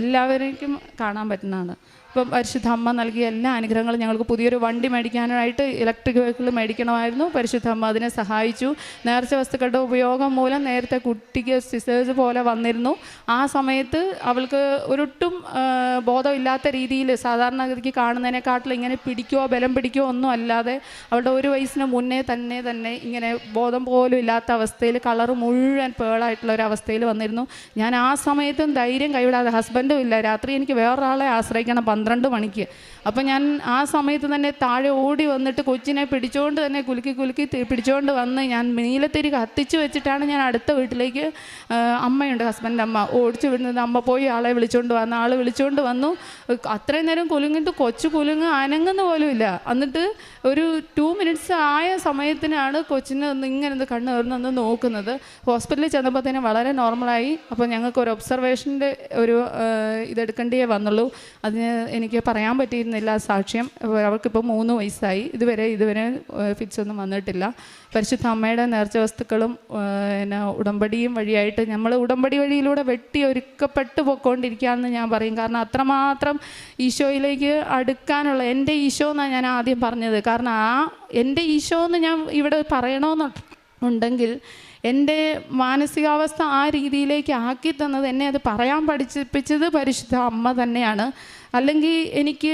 D: എല്ലാവർക്കും കാണാൻ പറ്റുന്നതാണ്. ഇപ്പം പരിശുദ്ധ അമ്മ നൽകിയ എല്ലാ അനുഗ്രഹങ്ങളും ഞങ്ങൾക്ക് പുതിയൊരു വണ്ടി മേടിക്കാനായിട്ട് ഇലക്ട്രിക് വെഹിക്കിൾ മേടിക്കണമായിരുന്നു. പരിശുദ്ധ അമ്മ അതിനെ സഹായിച്ചു. നേർച്ച വസ്തുക്കളുടെ ഉപയോഗം മൂലം നേരത്തെ കുട്ടിക്ക് സിസേഴ്സ് പോലെ വന്നിരുന്നു. ആ സമയത്ത് അവൾക്ക് ഒരൊട്ടും ബോധമില്ലാത്ത രീതിയിൽ സാധാരണഗതിക്ക് കാണുന്നതിനെക്കാട്ടിലും ഇങ്ങനെ പിടിക്കുകയോ ബലം പിടിക്കുകയോ ഒന്നും അല്ലാതെ അവളുടെ 1 വയസ്സിന് മുന്നേ തന്നെ ഇങ്ങനെ ബോധം പോലും ഇല്ലാത്ത അവസ്ഥയിൽ കളറ് മുഴുവൻ പേളായിട്ടുള്ള ഒരു അവസ്ഥയിൽ വന്നിരുന്നു. ഞാൻ ആ സമയത്തും ധൈര്യം കൈവിടാതെ, ഹസ്ബൻഡും ഇല്ല, രാത്രി എനിക്ക് വേറൊരാളെ ആശ്രയിക്കണം 12 മണിക്ക്. അപ്പം ഞാൻ ആ സമയത്ത് തന്നെ താഴെ ഓടി വന്നിട്ട് കൊച്ചിനെ പിടിച്ചുകൊണ്ട് തന്നെ കുലുക്കി പിടിച്ചുകൊണ്ട് വന്ന് ഞാൻ നീലത്തിരി കത്തിച്ച് വെച്ചിട്ടാണ് ഞാൻ അടുത്ത വീട്ടിലേക്ക്, അമ്മയുണ്ട് ഹസ്ബൻഡിൻ്റെ അമ്മ, ഓടിച്ചു വിടുന്നത്. അമ്മ പോയി ആളെ വിളിച്ചുകൊണ്ട് വന്നു. ആൾ വിളിച്ചുകൊണ്ട് വന്നു. അത്രയും നേരം കുലുങ്ങിട്ട് കൊച്ചു അനങ്ങുന്ന പോലും ഇല്ല. എന്നിട്ട് ഒരു 2 മിനിറ്റ്സ് ആയ സമയത്തിനാണ് കൊച്ചിന് ഇങ്ങനെ കണ്ണ് തുറന്നൊന്ന് നോക്കുന്നത്. ഹോസ്പിറ്റലിൽ ചെന്നപ്പോഴത്തേനും വളരെ നോർമലായി. അപ്പോൾ ഞങ്ങൾക്ക് ഒരു ഒബ്സർവേഷൻ്റെ ഒരു ഇതെടുക്കേണ്ടിയേ വന്നുള്ളൂ. അതിന് എനിക്ക് പറയാൻ പറ്റിയിരുന്നില്ല സാക്ഷ്യം. അവർക്കിപ്പോൾ 3 വയസ്സായി. ഇതുവരെ ഫിറ്റ്സ് ഒന്നും വന്നിട്ടില്ല. പരിശുദ്ധ അമ്മയുടെ നേർച്ച വസ്തുക്കളും ഉടമ്പടിയും വഴിയായിട്ട് നമ്മൾ ഉടമ്പടി വഴിയിലൂടെ വെട്ടി ഒരുക്കപ്പെട്ട് പൊയ്ക്കൊണ്ടിരിക്കുകയാണെന്ന് ഞാൻ പറയും. കാരണം അത്രമാത്രം ഈശോയിലേക്ക് അടുക്കാനുള്ള എൻ്റെ ഈശോ എന്നാണ് ഞാൻ ആദ്യം പറഞ്ഞത്. കാരണം എൻ്റെ ഈശോ എന്ന് ഞാൻ ഇവിടെ പറയണമെന്നുണ്ടെങ്കിൽ എൻ്റെ മാനസികാവസ്ഥ ആ രീതിയിലേക്ക് ആക്കി തന്നത്, എന്നെ അത് പറയാൻ പഠിപ്പിച്ചത് പരിശുദ്ധ അമ്മ തന്നെയാണ്. അല്ലെങ്കിൽ എനിക്ക്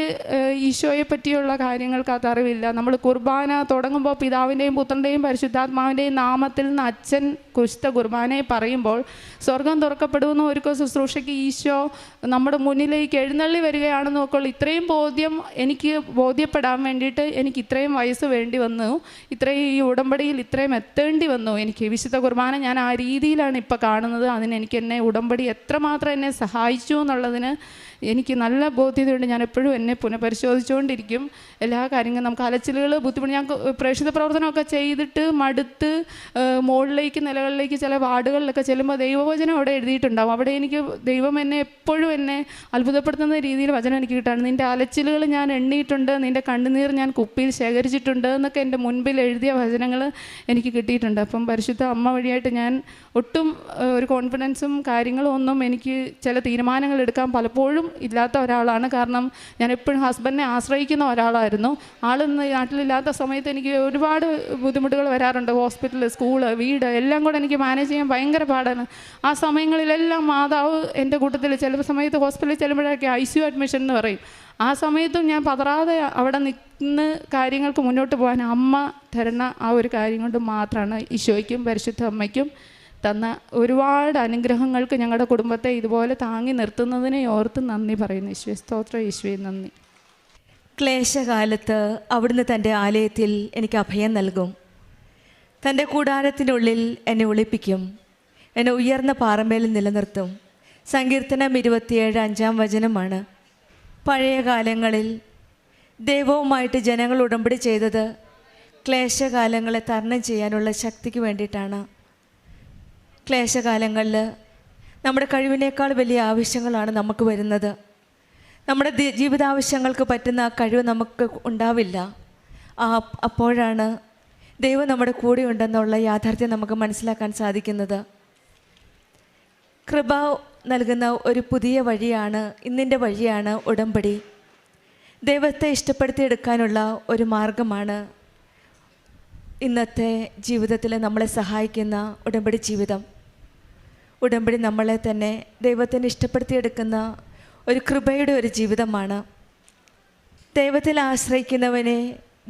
D: ഈശോയെ പറ്റിയുള്ള കാര്യങ്ങൾക്ക് അറിവില്ല. നമ്മൾ കുർബാന തുടങ്ങുമ്പോൾ പിതാവിൻ്റെയും പുത്രൻ്റെയും പരിശുദ്ധാത്മാവിൻ്റെയും നാമത്തിൽ നിന്ന് അച്ഛൻ കുശുദ്ധ കുർബാനയെ പറയുമ്പോൾ സ്വർഗം തുറക്കപ്പെടുമെന്ന് ഒരുക്ക ശുശ്രൂഷയ്ക്ക് ഈശോ നമ്മുടെ മുന്നിലേക്ക് എഴുന്നള്ളി വരികയാണെന്ന് നോക്കുള്ളൂ. ഇത്രയും ബോധ്യം എനിക്ക് ബോധ്യപ്പെടാൻ വേണ്ടിയിട്ട് എനിക്ക് ഇത്രയും വയസ്സ് വേണ്ടി വന്നു. ഇത്രയും ഈ ഉടമ്പടിയിൽ ഇത്രയും എത്തേണ്ടി വന്നു. എനിക്ക് വിശുദ്ധ കുർബാന ഞാൻ ആ രീതിയിലാണ് ഇപ്പോൾ കാണുന്നത്. അതിന് എന്നെ ഉടമ്പടി എത്രമാത്രം എന്നെ സഹായിച്ചു എന്നുള്ളതിന് എനിക്ക് നല്ല ബോധ്യതയുണ്ട്. ഞാൻ എപ്പോഴും എന്നെ പുനഃപരിശോധിച്ചുകൊണ്ടിരിക്കും. എല്ലാ കാര്യങ്ങളും നമുക്ക് അലച്ചിലുകൾ ബുദ്ധിമുട്ട്, ഞാൻ പ്രേക്ഷിത പ്രവർത്തനമൊക്കെ ചെയ്തിട്ട് മടുത്ത് മുകളിലേക്ക് നിലകളിലേക്ക് ചില വാർഡുകളിലൊക്കെ ചെല്ലുമ്പോൾ ദൈവവചനം അവിടെ എഴുതിയിട്ടുണ്ടാവും. അവിടെ എനിക്ക് ദൈവം എപ്പോഴും എന്നെ അത്ഭുതപ്പെടുത്തുന്ന രീതിയിൽ വചനം എനിക്ക് കിട്ടാണ്. നിൻ്റെ അലച്ചിലുകൾ ഞാൻ എണ്ണിയിട്ടുണ്ട്, നിൻ്റെ കണ്ണുനീർ ഞാൻ കുപ്പിയിൽ ശേഖരിച്ചിട്ടുണ്ട് എന്നൊക്കെ എൻ്റെ മുൻപിൽ എഴുതിയ വചനങ്ങൾ എനിക്ക് കിട്ടിയിട്ടുണ്ട്. അപ്പം പരിശുദ്ധ അമ്മ വഴിയായിട്ട് ഞാൻ ഒട്ടും ഒരു കോൺഫിഡൻസും കാര്യങ്ങളും ഒന്നും എനിക്ക് ചില തീരുമാനങ്ങൾ എടുക്കാൻ പലപ്പോഴും ഇല്ലാത്ത ഒരാളാണ്. കാരണം ഞാൻ എപ്പോഴും ഹസ്ബൻഡിനെ ആശ്രയിക്കുന്ന ഒരാളായിരുന്നു. ആളിന്ന് നാട്ടിലില്ലാത്ത സമയത്ത് എനിക്ക് ഒരുപാട് ബുദ്ധിമുട്ടുകൾ വരാറുണ്ട്. ഹോസ്പിറ്റൽ, സ്കൂള്, വീട് എല്ലാം കൂടെ എനിക്ക് മാനേജ് ചെയ്യാൻ ഭയങ്കര പാടാണ്. ആ സമയങ്ങളിലെല്ലാം മാതാവ് എൻ്റെ കൂട്ടത്തിൽ, ചില സമയത്ത് ഹോസ്പിറ്റലിൽ ചെല്ലുമ്പോഴൊക്കെ ICU അഡ്മിഷൻ എന്ന് പറയും. ആ സമയത്തും ഞാൻ പതറാതെ അവിടെ നിന്ന് കാര്യങ്ങൾക്ക് മുന്നോട്ട് പോകാൻ അമ്മ തരുന്ന ആ ഒരു കാര്യം കൊണ്ട് മാത്രമാണ് ഈശോയ്ക്കും പരിശുദ്ധ അമ്മയ്ക്കും തന്ന ഒരുപാട് അനുഗ്രഹങ്ങൾക്ക് ഞങ്ങളുടെ കുടുംബത്തെ ഇതുപോലെ താങ്ങി നിർത്തുന്നതിനെ ഓർത്ത് നന്ദി പറയുന്നു. ഈശോയെ സ്തോത്രം, ഈശോയെ നന്ദി.
F: ക്ലേശകാലത്ത് അവിടുന്ന് തൻ്റെ ആലയത്തിൽ എനിക്ക് അഭയം നൽകും. തൻ്റെ കൂടാരത്തിനുള്ളിൽ എന്നെ ഒളിപ്പിക്കും. എന്നെ ഉയർന്ന പാറമേലിൽ നിലനിർത്തും. സങ്കീർത്തനം 27 5 പഴയ കാലങ്ങളിൽ ദൈവവുമായിട്ട് ജനങ്ങൾ ഉടമ്പടി ചെയ്തത് ക്ലേശകാലങ്ങളെ തരണം ചെയ്യാനുള്ള ശക്തിക്ക് വേണ്ടിയിട്ടാണ്. ക്ലേശകാലങ്ങളിൽ നമ്മുടെ കഴിവിനേക്കാൾ വലിയ ആവശ്യങ്ങളാണ് നമുക്ക് വരുന്നത്. നമ്മുടെ ജീവിതാവശ്യങ്ങൾക്ക് പറ്റുന്ന ആ കഴിവ് നമുക്ക് ഉണ്ടാവില്ല. അപ്പോഴാണ് ദൈവം നമ്മുടെ കൂടെ ഉണ്ടെന്നുള്ള യാഥാർത്ഥ്യം നമുക്ക് മനസ്സിലാക്കാൻ സാധിക്കുന്നത്. കൃപ നൽകുന്ന ഒരു പുതിയ വഴിയാണ്, ഇന്നിൻ്റെ വഴിയാണ് ഉടമ്പടി. ദൈവത്തെ ഇഷ്ടപ്പെടുത്തിയെടുക്കാനുള്ള ഒരു മാർഗമാണ് ഇന്നത്തെ ജീവിതത്തിൽ നമ്മളെ സഹായിക്കുന്ന ഉടമ്പടി ജീവിതം. ഉടമ്പടി നമ്മളെ തന്നെ ദൈവത്തിന് ഇഷ്ടപ്പെടുത്തിയെടുക്കുന്ന ഒരു കൃപയുടെ ഒരു ജീവിതമാണ്. ദൈവത്തിൽ ആശ്രയിക്കുന്നവനെ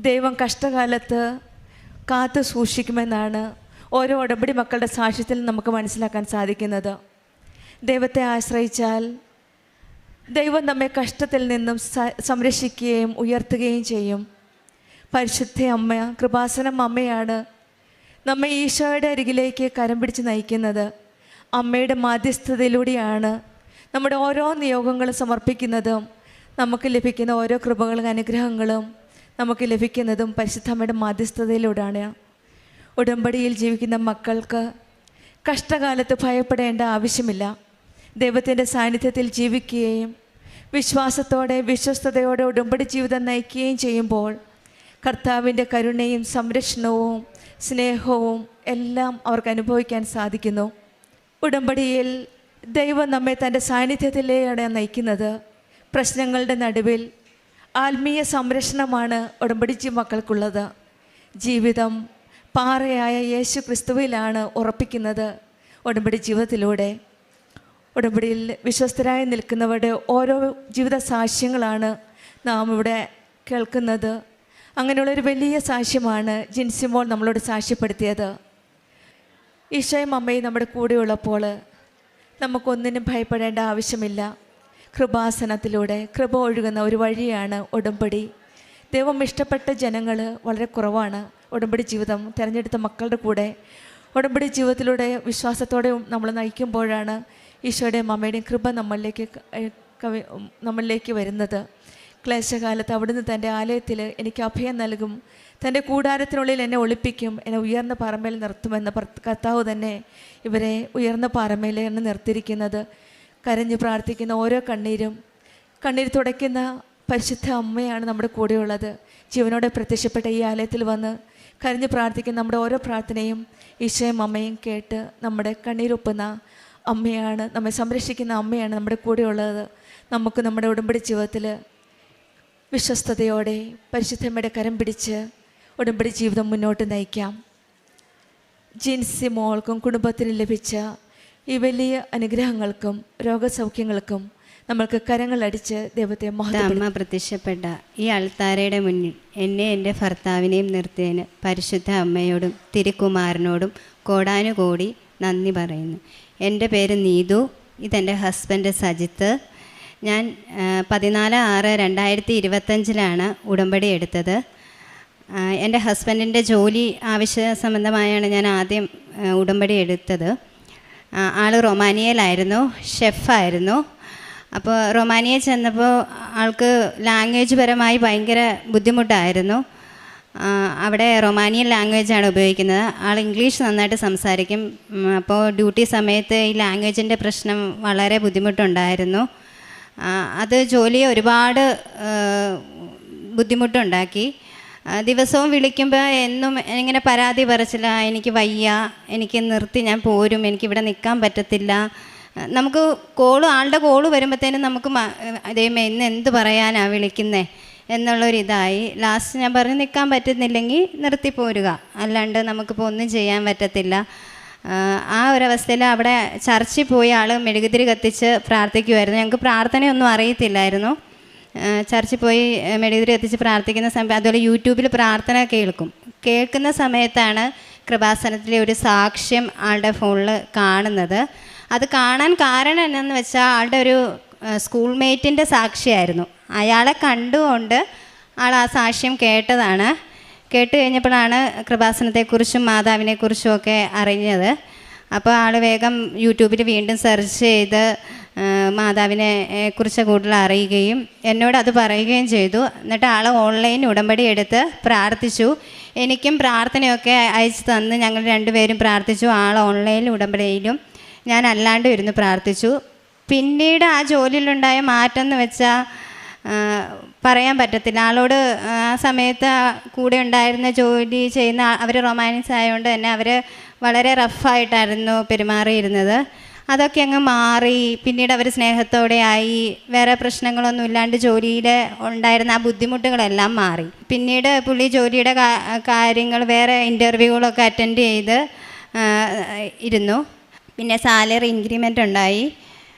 F: ദൈവം കഷ്ടകാലത്ത് കാത്തു സൂക്ഷിക്കുമെന്നാണ് ഓരോ ഉടമ്പടി മക്കളുടെ സാക്ഷ്യത്തിൽ നമുക്ക് മനസ്സിലാക്കാൻ സാധിക്കുന്നത്. ദൈവത്തെ ആശ്രയിച്ചാൽ ദൈവം നമ്മെ കഷ്ടത്തിൽ നിന്നും സംരക്ഷിക്കുകയും ഉയർത്തുകയും ചെയ്യും. പരിശുദ്ധ അമ്മ, കൃപാസനം അമ്മയാണ് നമ്മെ ഈശോയുടെ അരികിലേക്ക് കരം പിടിച്ച് നയിക്കുന്നത്. അമ്മയുടെ മാധ്യസ്ഥതയിലൂടെയാണ് നമ്മുടെ ഓരോ നിയോഗങ്ങളും സമർപ്പിക്കുന്നതും നമുക്ക് ലഭിക്കുന്ന ഓരോ കൃപകളും അനുഗ്രഹങ്ങളും നമുക്ക് ലഭിക്കുന്നതും പരിശുദ്ധ അമ്മയുടെ മാധ്യസ്ഥതയിലൂടെയാണ്. ഉടമ്പടിയിൽ ജീവിക്കുന്ന മക്കൾക്ക് കഷ്ടകാലത്ത് ഭയപ്പെടേണ്ട ആവശ്യമില്ല. ദൈവത്തിൻ്റെ സാന്നിധ്യത്തിൽ ജീവിക്കുകയും വിശ്വാസത്തോടെ വിശ്വസ്തയോടെ ഉടമ്പടി ജീവിതം നയിക്കുകയും ചെയ്യുമ്പോൾ കർത്താവിൻ്റെ കരുണയും സംരക്ഷണവും സ്നേഹവും എല്ലാം അവർക്ക് അനുഭവിക്കാൻ സാധിക്കുന്നു. ഉടമ്പടിയിൽ ദൈവം നമ്മെ തൻ്റെ സാന്നിധ്യത്തിലേക്കാണ് നയിക്കുന്നത്. പ്രശ്നങ്ങളുടെ നടുവിൽ ആത്മീയ സംരക്ഷണമാണ് ഉടമ്പടി മക്കൾക്കുള്ളത്. ജീവിതം പാറയായ യേശു ക്രിസ്തുവിലാണ് ഉറപ്പിക്കുന്നത്. ഉടമ്പടി ജീവിതത്തിലൂടെ ഉടമ്പടിയിൽ വിശ്വസ്തരായി നിൽക്കുന്നവരുടെ ഓരോ ജീവിത സാക്ഷ്യങ്ങളാണ് നാം ഇവിടെ കേൾക്കുന്നത്. അങ്ങനെയുള്ളൊരു വലിയ സാക്ഷ്യമാണ് ജിൻസിമോൾ നമ്മളോട് സാക്ഷ്യപ്പെടുത്തിയത്. ഈശോയും അമ്മയും നമ്മുടെ കൂടെയുള്ളപ്പോൾ നമുക്കൊന്നിനും ഭയപ്പെടേണ്ട ആവശ്യമില്ല. കൃപാസനത്തിലൂടെ കൃപ ഒഴുകുന്ന ഒരു വഴിയാണ് ഉടമ്പടി. ദൈവം ഇഷ്ടപ്പെട്ട ജനങ്ങൾ വളരെ കുറവാണ്. ഉടമ്പടി ജീവിതം തിരഞ്ഞെടുത്ത മക്കളുടെ കൂടെ ഉടമ്പടി ജീവിതത്തിലൂടെ വിശ്വാസത്തോടെ നമ്മൾ നയിക്കുമ്പോഴാണ് ഈശോയുടെയും അമ്മയുടെയും കൃപ നമ്മളിലേക്ക് വരുന്നത്. ക്ലേശകാലത്ത് അവിടുന്ന് തൻ്റെ ആലയത്തിൽ എനിക്ക് അഭയം നൽകും, തൻ്റെ കൂടാരത്തിനുള്ളിൽ എന്നെ ഒളിപ്പിക്കും, എന്നെ ഉയർന്ന പാറമേൽ നിർത്തുമെന്ന കർത്താവ് തന്നെ ഇവരെ ഉയർന്ന പാറമേലാണ് നിർത്തിയിരിക്കുന്നത്. കരഞ്ഞു പ്രാർത്ഥിക്കുന്ന ഓരോ കണ്ണീർ തുടയ്ക്കുന്ന പരിശുദ്ധ അമ്മയാണ് നമ്മുടെ കൂടെയുള്ളത്. ജീവനോടെ പ്രത്യക്ഷപ്പെട്ട ഈ ആലയത്തിൽ വന്ന് കരഞ്ഞു പ്രാർത്ഥിക്കുന്ന നമ്മുടെ ഓരോ പ്രാർത്ഥനയും ഈശോയും അമ്മയും കേട്ട് നമ്മുടെ കണ്ണീരൊപ്പുന്ന അമ്മയാണ്, നമ്മെ സംരക്ഷിക്കുന്ന അമ്മയാണ് നമ്മുടെ കൂടെയുള്ളത്. നമുക്ക് നമ്മുടെ ഉടമ്പടി ജീവിതത്തിൽ വിശ്വസ്തയോടെ പരിശുദ്ധമ്മയുടെ കരം പിടിച്ച് ഉടമ്പടി ജീവിതം മുന്നോട്ട് നയിക്കാം. ജിൻസി മോൾക്കും കുടുംബത്തിന് ലഭിച്ച ഈ വലിയ അനുഗ്രഹങ്ങൾക്കും രോഗസൗഖ്യങ്ങൾക്കും നമ്മൾക്ക് കരങ്ങളടിച്ച് ദൈവത്തെ
G: അമ്മ പ്രത്യക്ഷപ്പെട്ട ഈ അൾത്താരയുടെ മുന്നിൽ എന്നെ എൻ്റെ ഭർത്താവിനെയും നിർത്തിയതിന് പരിശുദ്ധ അമ്മയോടും തിരുക്കുമാരനോടും കോടാനുകോടി നന്ദി പറയുന്നു. എൻ്റെ പേര് നീതു, ഇതെൻ്റെ ഹസ്ബൻഡ് സജിത്ത്. ഞാൻ 14/6/2025 ഉടമ്പടി എടുത്തത്. എൻ്റെ ഹസ്ബൻഡിൻ്റെ ജോലി ആവശ്യ സംബന്ധമായാണ് ഞാൻ ആദ്യം ഉടമ്പടി എടുത്തത്. ആൾ റൊമാനിയയിലായിരുന്നു, ഷെഫായിരുന്നു. അപ്പോൾ റൊമാനിയയിൽ ചെന്നപ്പോൾ ആൾക്ക് ലാംഗ്വേജ് പരമായി ഭയങ്കര ബുദ്ധിമുട്ടായിരുന്നു. അവിടെ റൊമാനിയൻ ലാംഗ്വേജാണ് ഉപയോഗിക്കുന്നത്. ആൾ ഇംഗ്ലീഷ് നന്നായിട്ട് സംസാരിക്കും. അപ്പോൾ ഡ്യൂട്ടി സമയത്ത് ഈ ലാംഗ്വേജിൻ്റെ പ്രശ്നം വളരെ ബുദ്ധിമുട്ടുണ്ടായിരുന്നു. അത് ജോലിയെ ഒരുപാട് ബുദ്ധിമുട്ടുണ്ടാക്കി. ദിവസവും വിളിക്കുമ്പോൾ എന്നും ഇങ്ങനെ പരാതി പറച്ചില്ല, എനിക്ക് വയ്യ, എനിക്ക് നിർത്തി, ഞാൻ പോരും, എനിക്കിവിടെ നിൽക്കാൻ പറ്റത്തില്ല. നമുക്ക് ആളുടെ കോള് വരുമ്പോഴത്തേനും നമുക്ക് ദൈവമേ ഇന്ന് എന്ത് പറയാനാണ് വിളിക്കുന്നത് എന്നുള്ളൊരിതായി. ലാസ്റ്റ് ഞാൻ പറഞ്ഞു നിൽക്കാൻ പറ്റുന്നില്ലെങ്കിൽ നിർത്തി പോരുക, അല്ലാണ്ട് നമുക്കിപ്പോൾ ഒന്നും ചെയ്യാൻ പറ്റത്തില്ല. ആ ഒരവസ്ഥയിൽ അവിടെ ചർച്ചിൽ പോയി ആൾ മെഴുകുതിരി കത്തിച്ച് പ്രാർത്ഥിക്കുമായിരുന്നു. ഞങ്ങൾക്ക് പ്രാർത്ഥനയൊന്നും അറിയത്തില്ലായിരുന്നു. ചർച്ചിൽ പോയി മെഴുകുതിരി കത്തിച്ച് പ്രാർത്ഥിക്കുന്ന സമയം, അതുപോലെ യൂട്യൂബിൽ പ്രാർത്ഥന കേൾക്കുന്ന സമയത്താണ് കൃപാസനത്തിലെ ഒരു സാക്ഷ്യം ആളുടെ ഫോണിൽ കാണുന്നത്. അത് കാണാൻ കാരണം എന്നാന്ന് വെച്ചാൽ ആളുടെ ഒരു സ്കൂൾ മേറ്റിൻ്റെ സാക്ഷിയായിരുന്നു. അയാളെ കണ്ടുകൊണ്ട് ആൾ ആ സാക്ഷ്യം കേട്ടതാണ്. കേട്ട് കഴിഞ്ഞപ്പോഴാണ് കൃപാസനത്തെക്കുറിച്ചും മാതാവിനെക്കുറിച്ചും ഒക്കെ അറിഞ്ഞത്. അപ്പോൾ ആൾ വേഗം യൂട്യൂബിൽ വീണ്ടും സെർച്ച് ചെയ്ത് മാതാവിനെ കുറിച്ച് കൂടുതൽ അറിയുകയും എന്നോട് അത് പറയുകയും ചെയ്തു. എന്നിട്ട് ആൾ ഓൺലൈൻ ഉടമ്പടി എടുത്ത് പ്രാർത്ഥിച്ചു. എനിക്കും പ്രാർത്ഥനയൊക്കെ അയച്ചു തന്ന് ഞങ്ങൾ രണ്ടുപേരും പ്രാർത്ഥിച്ചു. ആൾ ഓൺലൈൻ ഉടമ്പടിയിലും ഞാൻ അല്ലാണ്ടും ഇരുന്ന് പ്രാർത്ഥിച്ചു. പിന്നീട് ആ ജോലിയിലുണ്ടായ മാറ്റം എന്ന് വെച്ചാൽ പറയാൻ പറ്റത്തില്ല. ആളോട് ആ സമയത്ത് കൂടെ ഉണ്ടായിരുന്ന ജോലി ചെയ്യുന്ന അവർ റൊമാനിയൻസ് ആയതുകൊണ്ട് തന്നെ അവർ വളരെ റഫായിട്ടായിരുന്നു പെരുമാറിയിരുന്നത്. അതൊക്കെ അങ്ങ് മാറി. പിന്നീട് അവർ സ്നേഹത്തോടെ ആയി. വേറെ പ്രശ്നങ്ങളൊന്നും ഇല്ലാണ്ട് ജോലിയിൽ ഉണ്ടായിരുന്ന ആ ബുദ്ധിമുട്ടുകളെല്ലാം മാറി. പിന്നീട് പുള്ളി ജോലിയുടെ കാര്യങ്ങൾ വേറെ ഇൻ്റർവ്യൂകളൊക്കെ അറ്റൻഡ് ചെയ്ത് ഇരുന്നു. പിന്നെ സാലറി ഇൻക്രിമെൻ്റ് ഉണ്ടായി.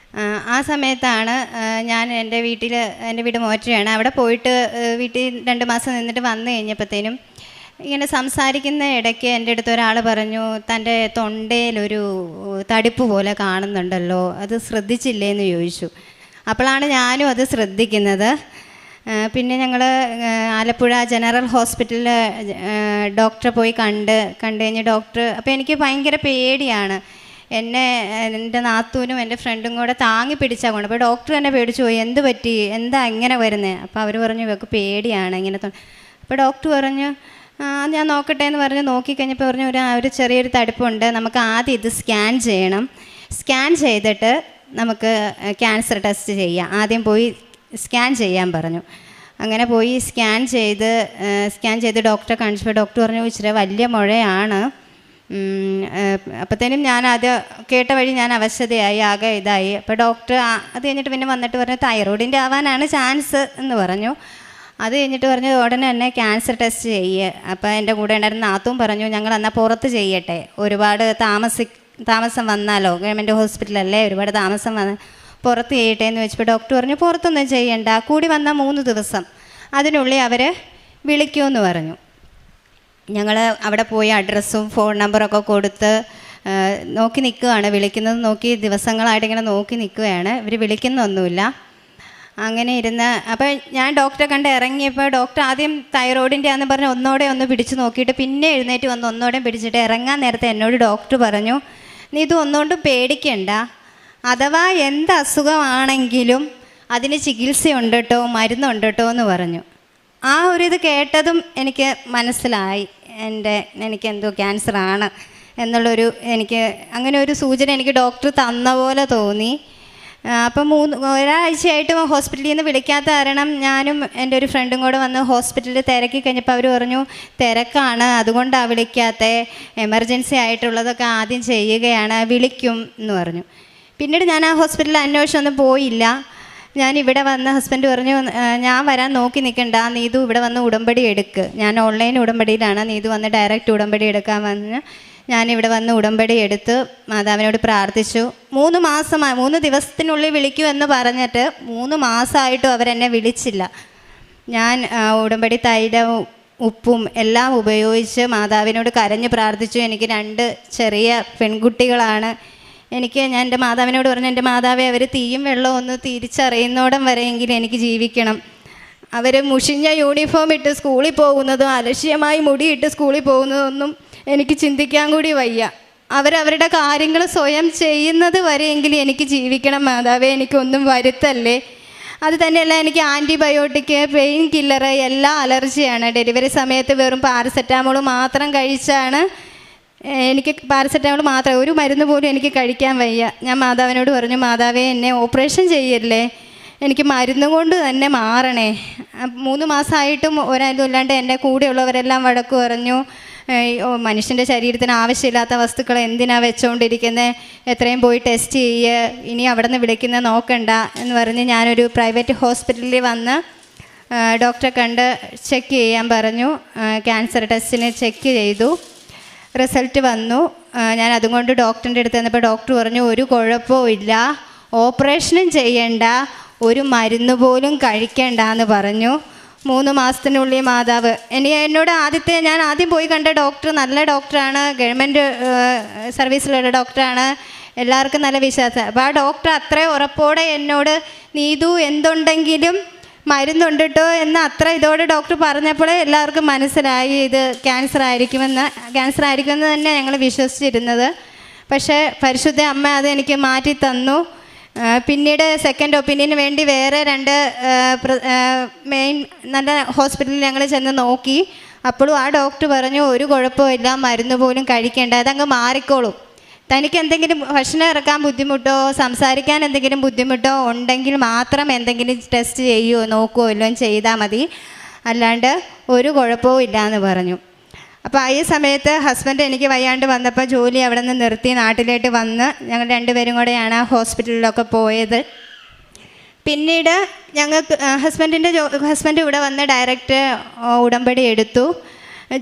G: ആ സമയത്താണ് ഞാൻ എൻ്റെ വീട് മോറ്റയാണ്, അവിടെ പോയിട്ട് വീട്ടിൽ 2 മാസം നിന്നിട്ട് വന്നു കഴിഞ്ഞപ്പോഴത്തേനും ഇങ്ങനെ സംസാരിക്കുന്ന ഇടയ്ക്ക് എൻ്റെ അടുത്ത് ഒരാൾ പറഞ്ഞു, തൻ്റെ തൊണ്ടയിലൊരു തടിപ്പ് പോലെ കാണുന്നുണ്ടല്ലോ, അത് ശ്രദ്ധിച്ചില്ലേന്ന് ചോദിച്ചു. അപ്പോഴാണ് ഞാനും അത് ശ്രദ്ധിക്കുന്നത്. പിന്നെ ഞങ്ങൾ ആലപ്പുഴ ജനറൽ ഹോസ്പിറ്റലിൽ ഡോക്ടറെ പോയി കണ്ടു കഴിഞ്ഞ് ഡോക്ടർ, അപ്പോൾ എനിക്ക് ഭയങ്കര പേടിയാണ്. എന്നെ എൻ്റെ നാത്തൂനും എൻ്റെ ഫ്രണ്ടും കൂടെ താങ്ങി പിടിച്ചാൽ കൊണ്ട്. അപ്പോൾ ഡോക്ടർ എന്നെ പേടിച്ചു പോയി, എന്ത് പറ്റി, എന്താ ഇങ്ങനെ വരുന്നത്? അപ്പോൾ അവർ പറഞ്ഞു ഇവർക്ക് പേടിയാണ് ഇങ്ങനെ. അപ്പോൾ ഡോക്ടർ പറഞ്ഞു ഞാൻ നോക്കട്ടെ എന്ന് പറഞ്ഞ് നോക്കിക്കഴിഞ്ഞപ്പോൾ പറഞ്ഞു ഒരു ചെറിയൊരു തടുപ്പുണ്ട്, നമുക്ക് ആദ്യം ഇത് സ്കാൻ ചെയ്യണം, സ്കാൻ ചെയ്തിട്ട് നമുക്ക് ക്യാൻസർ ടെസ്റ്റ് ചെയ്യാം, ആദ്യം പോയി സ്കാൻ ചെയ്യാൻ പറഞ്ഞു. അങ്ങനെ പോയി സ്കാൻ ചെയ്ത് ഡോക്ടറെ കാണിച്ചപ്പോൾ ഡോക്ടർ പറഞ്ഞു ഇച്ചിരി വലിയ മുഴയാണ്. അപ്പോഴത്തേനും ഞാൻ അത് കേട്ട വഴി ഞാൻ അവശതയായി, ആകെ ഇതായി. അപ്പോൾ ഡോക്ടർ അത് കഴിഞ്ഞിട്ട് പിന്നെ വന്നിട്ട് പറഞ്ഞു തൈറോയിഡിൻ്റെ ആവാനാണ് ചാൻസ് എന്ന് പറഞ്ഞു. അത് കഴിഞ്ഞിട്ട് പറഞ്ഞു ഉടനെ തന്നെ ക്യാൻസർ ടെസ്റ്റ് ചെയ്യുക. അപ്പോൾ എൻ്റെ കൂടെ ഉണ്ടായിരുന്ന നാത്തും പറഞ്ഞു ഞങ്ങൾ എന്നാൽ പുറത്ത് ചെയ്യട്ടെ, ഒരുപാട് താമസം വന്നാലോ, ഗവൺമെൻറ് ഹോസ്പിറ്റലല്ലേ, ഒരുപാട് താമസം വന്ന് പുറത്ത് ചെയ്യട്ടെ എന്ന് വെച്ചപ്പോൾ ഡോക്ടർ പറഞ്ഞു പുറത്തൊന്നും ചെയ്യണ്ട, കൂടി വന്നാൽ 3 ദിവസം അതിനുള്ളിൽ അവർ വിളിക്കുമെന്ന് പറഞ്ഞു. ഞങ്ങൾ അവിടെ പോയി അഡ്രസ്സും ഫോൺ നമ്പറൊക്കെ കൊടുത്ത് നോക്കി നിൽക്കുകയാണ്, വിളിക്കുന്നത് നോക്കി ദിവസങ്ങളായിട്ട് ഇങ്ങനെ നോക്കി നിൽക്കുകയാണ്, ഇവർ വിളിക്കുന്നൊന്നുമില്ല. അങ്ങനെ ഇരുന്ന് അപ്പോൾ ഞാൻ ഡോക്ടറെ കണ്ട് ഇറങ്ങിയപ്പോൾ ഡോക്ടർ ആദ്യം തൈറോയിഡിൻ്റെ ആണെന്ന് പറഞ്ഞ് ഒന്ന് പിടിച്ച് നോക്കിയിട്ട് പിന്നെ എഴുന്നേറ്റ് വന്ന് ഒന്നോടെ പിടിച്ചിട്ട് ഇറങ്ങാൻ നേരത്തെ എന്നോട് ഡോക്ടർ പറഞ്ഞു നീ ഇത് ഒന്നുകൊണ്ടും പേടിക്കണ്ട, അഥവാ എന്ത് അസുഖമാണെങ്കിലും അതിന് ചികിത്സയുണ്ട് കേട്ടോ, മരുന്നുണ്ട് കേട്ടോ എന്ന് പറഞ്ഞു. ആ ഒരു ഇത് കേട്ടതും എനിക്ക് മനസ്സിലായി എനിക്കെന്തോ ക്യാൻസറാണ് എന്നുള്ളൊരു എനിക്ക് അങ്ങനെ ഒരു സൂചന എനിക്ക് ഡോക്ടർ തന്ന പോലെ തോന്നി. അപ്പം ഒരാഴ്ചയായിട്ടും ഹോസ്പിറ്റലിൽ നിന്ന് വിളിക്കാത്ത കാരണം ഞാനും എൻ്റെ ഒരു ഫ്രണ്ടും കൂടെ വന്ന് ഹോസ്പിറ്റലിൽ തിരക്കി കഴിഞ്ഞപ്പോൾ അവർ പറഞ്ഞു തിരക്കാണ്, അതുകൊണ്ടാണ് വിളിക്കാത്ത, എമർജൻസി ആയിട്ടുള്ളതൊക്കെ ആദ്യം ചെയ്യുകയാണ്, വിളിക്കും എന്ന് പറഞ്ഞു. പിന്നീട് ഞാൻ ആ ഹോസ്പിറ്റലിൽ അന്വേഷണമൊന്നും പോയില്ല. ഞാനിവിടെ വന്ന് ഹസ്ബൻഡ് പറഞ്ഞു ഞാൻ വരാൻ നോക്കി നിൽക്കണ്ട, നീതു ഇവിടെ വന്ന് ഉടമ്പടി എടുക്ക്, ഞാൻ ഓൺലൈൻ ഉടമ്പടിയിലാണ്, നീതു വന്ന് ഡയറക്റ്റ് ഉടമ്പടി എടുക്കാൻ വന്ന് ഞാനിവിടെ വന്ന് ഉടമ്പടി എടുത്ത് മാതാവിനോട് പ്രാർത്ഥിച്ചു. 3 ദിവസത്തിനുള്ളിൽ വിളിക്കൂ എന്ന് പറഞ്ഞിട്ട് 3 മാസമായിട്ടും അവരെന്നെ വിളിച്ചില്ല. ഞാൻ ഉടമ്പടി തൈലവും ഉപ്പും എല്ലാം ഉപയോഗിച്ച് മാതാവിനോട് കരഞ്ഞ് പ്രാർത്ഥിച്ചു. എനിക്ക് 2 ചെറിയ പെൺകുട്ടികളാണ്. ഞാൻ എൻ്റെ മാതാവിനോട് പറഞ്ഞു എൻ്റെ മാതാവേ അവർ തീയും വെള്ളവും ഒന്ന് തിരിച്ചറിയുന്നോടം വരെയെങ്കിലും എനിക്ക് ജീവിക്കണം. അവർ മുഷിഞ്ഞ യൂണിഫോം ഇട്ട് സ്കൂളിൽ പോകുന്നതും അലക്ഷ്യമായി മുടിയിട്ട് സ്കൂളിൽ പോകുന്നതൊന്നും എനിക്ക് ചിന്തിക്കാൻ കൂടി വയ്യ. അവരവരുടെ കാര്യങ്ങൾ സ്വയം ചെയ്യുന്നത് വരെയെങ്കിലും എനിക്ക് ജീവിക്കണം മാതാവേ, എനിക്കൊന്നും വരുത്തല്ലേ. അത് തന്നെയല്ല എനിക്ക് ആൻറ്റിബയോട്ടിക്, പെയിൻ കില്ലർ എല്ലാം അലർജിയാണ്. ഡെലിവറി സമയത്ത് വെറും പാരസെറ്റാമോൾ മാത്രം കഴിച്ചാണ് എനിക്ക് പാരസെറ്റാമോൾ മാത്രം, ഒരു മരുന്ന് പോലും എനിക്ക് കഴിക്കാൻ വയ്യ. ഞാൻ മാതാവിനോട് പറഞ്ഞു മാതാവേ എന്നെ ഓപ്പറേഷൻ ചെയ്യല്ലേ, എനിക്ക് മരുന്ന് കൊണ്ട് തന്നെ മാറണേ. 3 മാസമായിട്ടും ഒരാളില്ലാണ്ട് എൻ്റെ കൂടെയുള്ളവരെല്ലാം വഴക്ക് പറഞ്ഞു. മനുഷ്യൻ്റെ ശരീരത്തിന് ആവശ്യമില്ലാത്ത വസ്തുക്കൾ എന്തിനാണ് വെച്ചുകൊണ്ടിരിക്കുന്നത്, എത്രയും പോയി ടെസ്റ്റ് ചെയ്യുക, ഇനി അവിടെ നിന്ന് വിളിക്കുന്നത് നോക്കണ്ട എന്ന് പറഞ്ഞ് ഞാനൊരു പ്രൈവറ്റ് ഹോസ്പിറ്റലിൽ വന്ന് ഡോക്ടറെ കണ്ട് ചെക്ക് ചെയ്യാൻ പറഞ്ഞു. ക്യാൻസർ ടെസ്റ്റിന് ചെക്ക് ചെയ്തു, റിസൾട്ട് വന്നു. ഞാൻ അതുകൊണ്ട് ഡോക്ടറിൻ്റെ അടുത്ത് വന്നപ്പോൾ ഡോക്ടർ പറഞ്ഞു ഒരു കുഴപ്പവും ഇല്ല, ഓപ്പറേഷനും ചെയ്യണ്ട, ഒരു മരുന്ന് പോലും കഴിക്കണ്ട എന്ന് പറഞ്ഞു. 3 മാസത്തിനുള്ളിൽ മാതാവ് എന്നോട് ഞാൻ ആദ്യം പോയി കണ്ട ഡോക്ടർ നല്ല ഡോക്ടറാണ്, ഗവൺമെൻറ് സർവീസിലുള്ള ഡോക്ടറാണ്, എല്ലാവർക്കും നല്ല വിശ്വാസം. അപ്പോൾ ആ ഡോക്ടർ അത്രയും ഉറപ്പോടെ എന്നോട് നീതു എന്തുണ്ടെങ്കിലും മരുന്നുണ്ട് കേട്ടോ എന്ന് അത്ര ഇതോടെ ഡോക്ടർ പറഞ്ഞപ്പോൾ എല്ലാവർക്കും മനസ്സിലായി ഇത് ക്യാൻസർ ആയിരിക്കുമെന്ന് തന്നെ ഞങ്ങൾ വിശ്വസിച്ചിരുന്നത്. പക്ഷേ പരിശുദ്ധ അമ്മ അത് എനിക്ക് മാറ്റി തന്നു. പിന്നീട് സെക്കൻഡ് ഒപ്പീനിയന് വേണ്ടി വേറെ 2 മെയിൻ നല്ല ഹോസ്പിറ്റലിൽ ഞങ്ങൾ ചെന്ന് നോക്കി. അപ്പോഴും ആ ഡോക്ടർ പറഞ്ഞു ഒരു കുഴപ്പമില്ല, മരുന്ന് പോലും കഴിക്കേണ്ട, അതങ്ങ് മാറിക്കോളും, തനിക്ക് എന്തെങ്കിലും ഭക്ഷണം ഇറക്കാൻ ബുദ്ധിമുട്ടോ സംസാരിക്കാൻ എന്തെങ്കിലും ബുദ്ധിമുട്ടോ ഉണ്ടെങ്കിൽ മാത്രം എന്തെങ്കിലും ടെസ്റ്റ് ചെയ്യുമോ നോക്കുമോ എല്ലാം ചെയ്താൽ മതി, അല്ലാണ്ട് ഒരു കുഴപ്പവും ഇല്ല എന്ന് പറഞ്ഞു. അപ്പോൾ ഈ സമയത്ത് ഹസ്ബൻഡ് എനിക്ക് വയ്യാണ്ട് വന്നപ്പോൾ ജോലി അവിടെ നിന്ന് നിർത്തി നാട്ടിലേക്ക് വന്ന് ഞങ്ങൾ 2 പേരും കൂടെയാണ് ആ ഹോസ്പിറ്റലിലൊക്കെ പോയത്. പിന്നീട് ഞങ്ങൾക്ക് ഹസ്ബൻഡ് ഇവിടെ വന്ന് ഡയറക്റ്റ് ഉടമ്പടി എടുത്തു.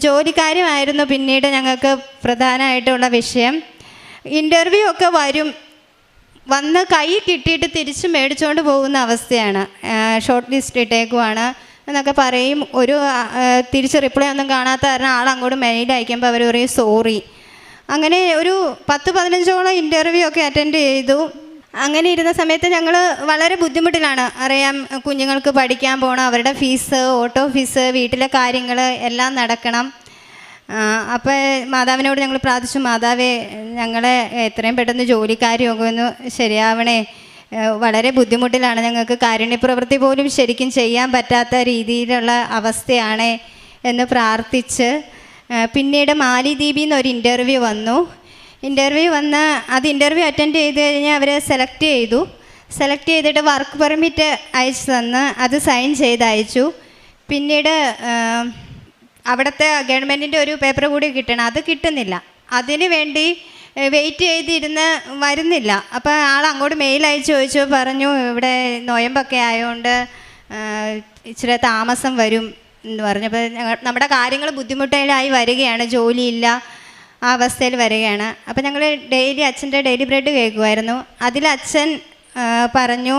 G: ജോലിക്കാരുമായിരുന്നു പിന്നീട് ഞങ്ങൾക്ക് പ്രധാനമായിട്ടുള്ള വിഷയം. ഇൻ്റർവ്യൂ ഒക്കെ വന്ന് കൈ കിട്ടിയിട്ട് തിരിച്ച് മേടിച്ചുകൊണ്ട് പോകുന്ന അവസ്ഥയാണ്. ഷോർട്ട് ലിസ്റ്റ് ഇട്ടേക്കുവാണ് എന്നൊക്കെ പറയും. തിരിച്ച് റിപ്ലൈ ഒന്നും കാണാത്ത കാരണം അങ്ങോട്ട് മെയിൽ അയക്കുമ്പോൾ അവർ പറയും സോറി. അങ്ങനെ ഒരു 10-15ഓളം ഇൻ്റർവ്യൂ ഒക്കെ അറ്റൻഡ് ചെയ്തു. അങ്ങനെ ഇരുന്ന സമയത്ത് ഞങ്ങൾ വളരെ ബുദ്ധിമുട്ടിലാണ്. അറിയാം, കുഞ്ഞുങ്ങൾക്ക് പഠിക്കാൻ പോകണം, അവരുടെ ഫീസ്, ഓട്ടോ ഫീസ്, വീട്ടിലെ കാര്യങ്ങൾ എല്ലാം നടക്കണം. അപ്പോൾ മാതാവിനോട് ഞങ്ങൾ പ്രാർത്ഥിച്ചു, മാതാവേ ഞങ്ങളെ എത്രയും പെട്ടെന്ന് ജോലിക്കാരിയൊക്കെ ഒന്ന് ശരിയാവണേ, വളരെ ബുദ്ധിമുട്ടിലാണ്, ഞങ്ങൾക്ക് കാരുണ്യപ്രവൃത്തി പോലും ശരിക്കും ചെയ്യാൻ പറ്റാത്ത രീതിയിലുള്ള അവസ്ഥയാണ് എന്ന് പ്രാർത്ഥിച്ച് പിന്നീട് മാലിദ്വീപിൽ നിന്ന് ഒരു ഇൻ്റർവ്യൂ വന്നു. ഇൻ്റർവ്യൂ അറ്റൻഡ് ചെയ്ത് കഴിഞ്ഞാൽ അവരെ സെലക്ട് ചെയ്തിട്ട് വർക്ക് പെർമിറ്റ് അയച്ചു തന്ന് അത് സൈൻ ചെയ്ത് അയച്ചു. പിന്നീട് അവിടുത്തെ ഗവൺമെൻറ്റിൻ്റെ ഒരു പേപ്പർ കൂടി കിട്ടണം, അത് കിട്ടുന്നില്ല. അതിന് വേണ്ടി വെയിറ്റ് ചെയ്തിരുന്ന് വരുന്നില്ല. അപ്പോൾ അങ്ങോട്ട് മെയിൽ അയച്ച് ചോദിച്ചു, പറഞ്ഞു ഇവിടെ നൊയമ്പൊക്കെ ആയതുകൊണ്ട് ഇച്ചിരി താമസം വരും എന്ന് പറഞ്ഞപ്പോൾ നമ്മുടെ കാര്യങ്ങൾ ബുദ്ധിമുട്ടിലായി വരികയാണ്, ജോലിയില്ല, ആ അവസ്ഥയിൽ വരികയാണ്. അപ്പോൾ ഞങ്ങൾ അച്ഛൻ്റെ ഡെയിലി ബ്രെഡ് കേൾക്കുമായിരുന്നു. അതിൽ അച്ഛൻ പറഞ്ഞു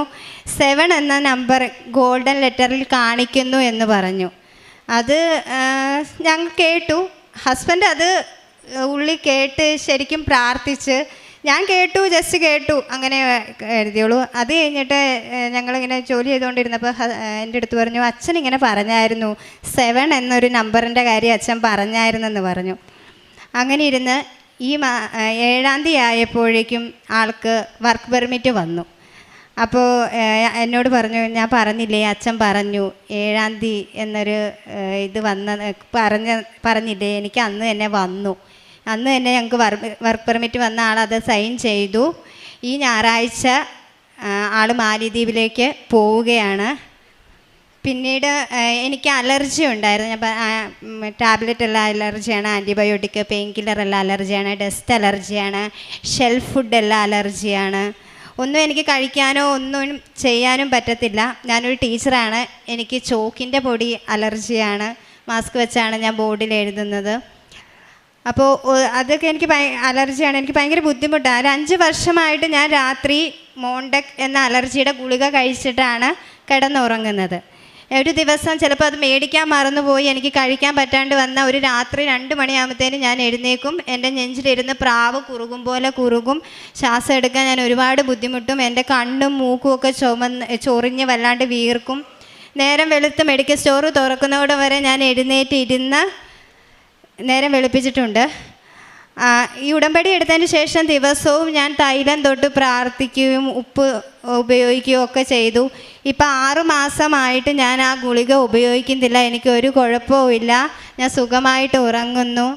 G: 7 എന്ന നമ്പർ ഗോൾഡൻ ലെറ്ററിൽ കാണിക്കുന്നു എന്ന് പറഞ്ഞു. അത് ഞങ്ങൾ കേട്ടു. ഹസ്ബൻഡ് അത് ഉള്ളി കേട്ട് ശരിക്കും പ്രാർത്ഥിച്ച്, ഞാൻ ജസ്റ്റ് കേട്ടു, അങ്ങനെ എഴുതിയോളൂ. അത് കഴിഞ്ഞിട്ട് ഞങ്ങളിങ്ങനെ ജോലി ചെയ്തുകൊണ്ടിരുന്നപ്പോൾ എൻ്റെ അടുത്ത് പറഞ്ഞു, അച്ഛൻ ഇങ്ങനെ പറഞ്ഞായിരുന്നു, 7 എന്നൊരു നമ്പറിൻ്റെ കാര്യം അച്ഛൻ പറഞ്ഞായിരുന്നെന്ന് പറഞ്ഞു. അങ്ങനെ ഇരുന്ന് ഈ 7-ാം തീയതി ആയപ്പോഴേക്കും ആൾക്ക് വർക്ക് പെർമിറ്റ് വന്നു. അപ്പോൾ എന്നോട് പറഞ്ഞു, ഞാൻ പറഞ്ഞില്ലേ, അച്ഛൻ പറഞ്ഞു 7-ാം തീയതി എന്നൊരു ഇത് പറഞ്ഞില്ലേ, എനിക്ക് അന്ന് തന്നെ വന്നു. അന്ന് തന്നെ ഞങ്ങൾക്ക് വർക്ക് പെർമിറ്റ് വന്ന ആളത് സൈൻ ചെയ്തു. ഈ ഞായറാഴ്ച ആൾ മാലിദ്വീപിലേക്ക് പോവുകയാണ്. പിന്നീട് എനിക്ക് അലർജി ഉണ്ടായിരുന്നു. ഞാൻ ടാബ്ലറ്റ് എല്ലാം അലർജിയാണ്, ആൻറ്റിബയോട്ടിക്, പെയിൻ കില്ലർ എല്ലാം അലർജിയാണ്, ഡസ്റ്റ് അലർജിയാണ്, ഷെൽഫ് ഫുഡ് എല്ലാം അലർജിയാണ്. ഒന്നും എനിക്ക് കഴിക്കാനോ ഒന്നും ചെയ്യാനും പറ്റത്തില്ല. ഞാനൊരു ടീച്ചറാണ്, എനിക്ക് ചോക്കിൻ്റെ പൊടി അലർജിയാണ്, മാസ്ക് വെച്ചാണ് ഞാൻ ബോർഡിൽ എഴുതുന്നത്. അപ്പോൾ അതൊക്കെ എനിക്ക് അലർജിയാണ്, എനിക്ക് ഭയങ്കര ബുദ്ധിമുട്ടാണ്. ഒരു 5 വർഷമായിട്ട് ഞാൻ രാത്രി മോണ്ടക് എന്ന അലർജിയുടെ ഗുളിക കഴിച്ചിട്ടാണ് കിടന്നുറങ്ങുന്നത്. ഒരു ദിവസം ചിലപ്പോൾ അത് മേടിക്കാൻ മറന്നുപോയി, എനിക്ക് കഴിക്കാൻ പറ്റാണ്ട് വന്ന ഒരു രാത്രി 2 മണിയാകുമ്പോഴത്തേനും ഞാൻ എഴുന്നേക്കും. എൻ്റെ നെഞ്ചിലിരുന്ന് പ്രാവ് കുറുകും പോലെ കുറുകും. ശ്വാസം എടുക്കാൻ ഞാൻ ഒരുപാട് ബുദ്ധിമുട്ടും. എൻ്റെ കണ്ണും മൂക്കും ഒക്കെ ചൊറിഞ്ഞ് വല്ലാണ്ട് വീർക്കും. നേരം വെളുത്ത് മെഡിക്കൽ സ്റ്റോർ തുറക്കുന്നതോടെ വരെ ഞാൻ എഴുന്നേറ്റ് ഇരുന്ന് നേരം വെളുപ്പിച്ചിട്ടുണ്ട്. ഈ ഉടമ്പടി എടുത്തതിന് ശേഷം ദിവസവും ഞാൻ തൈലം തൊട്ട് പ്രാർത്ഥിക്കുകയും ഉപ്പ് ഉപയോഗിക്കുകയും ഒക്കെ ചെയ്തു. ഇപ്പം 6 മാസമായിട്ട് ഞാൻ ആ ഗുളിക ഉപയോഗിക്കുന്നില്ല, എനിക്കൊരു കുഴപ്പവുമില്ല, ഞാൻ സുഖമായിട്ട് ഉറങ്ങുന്നു.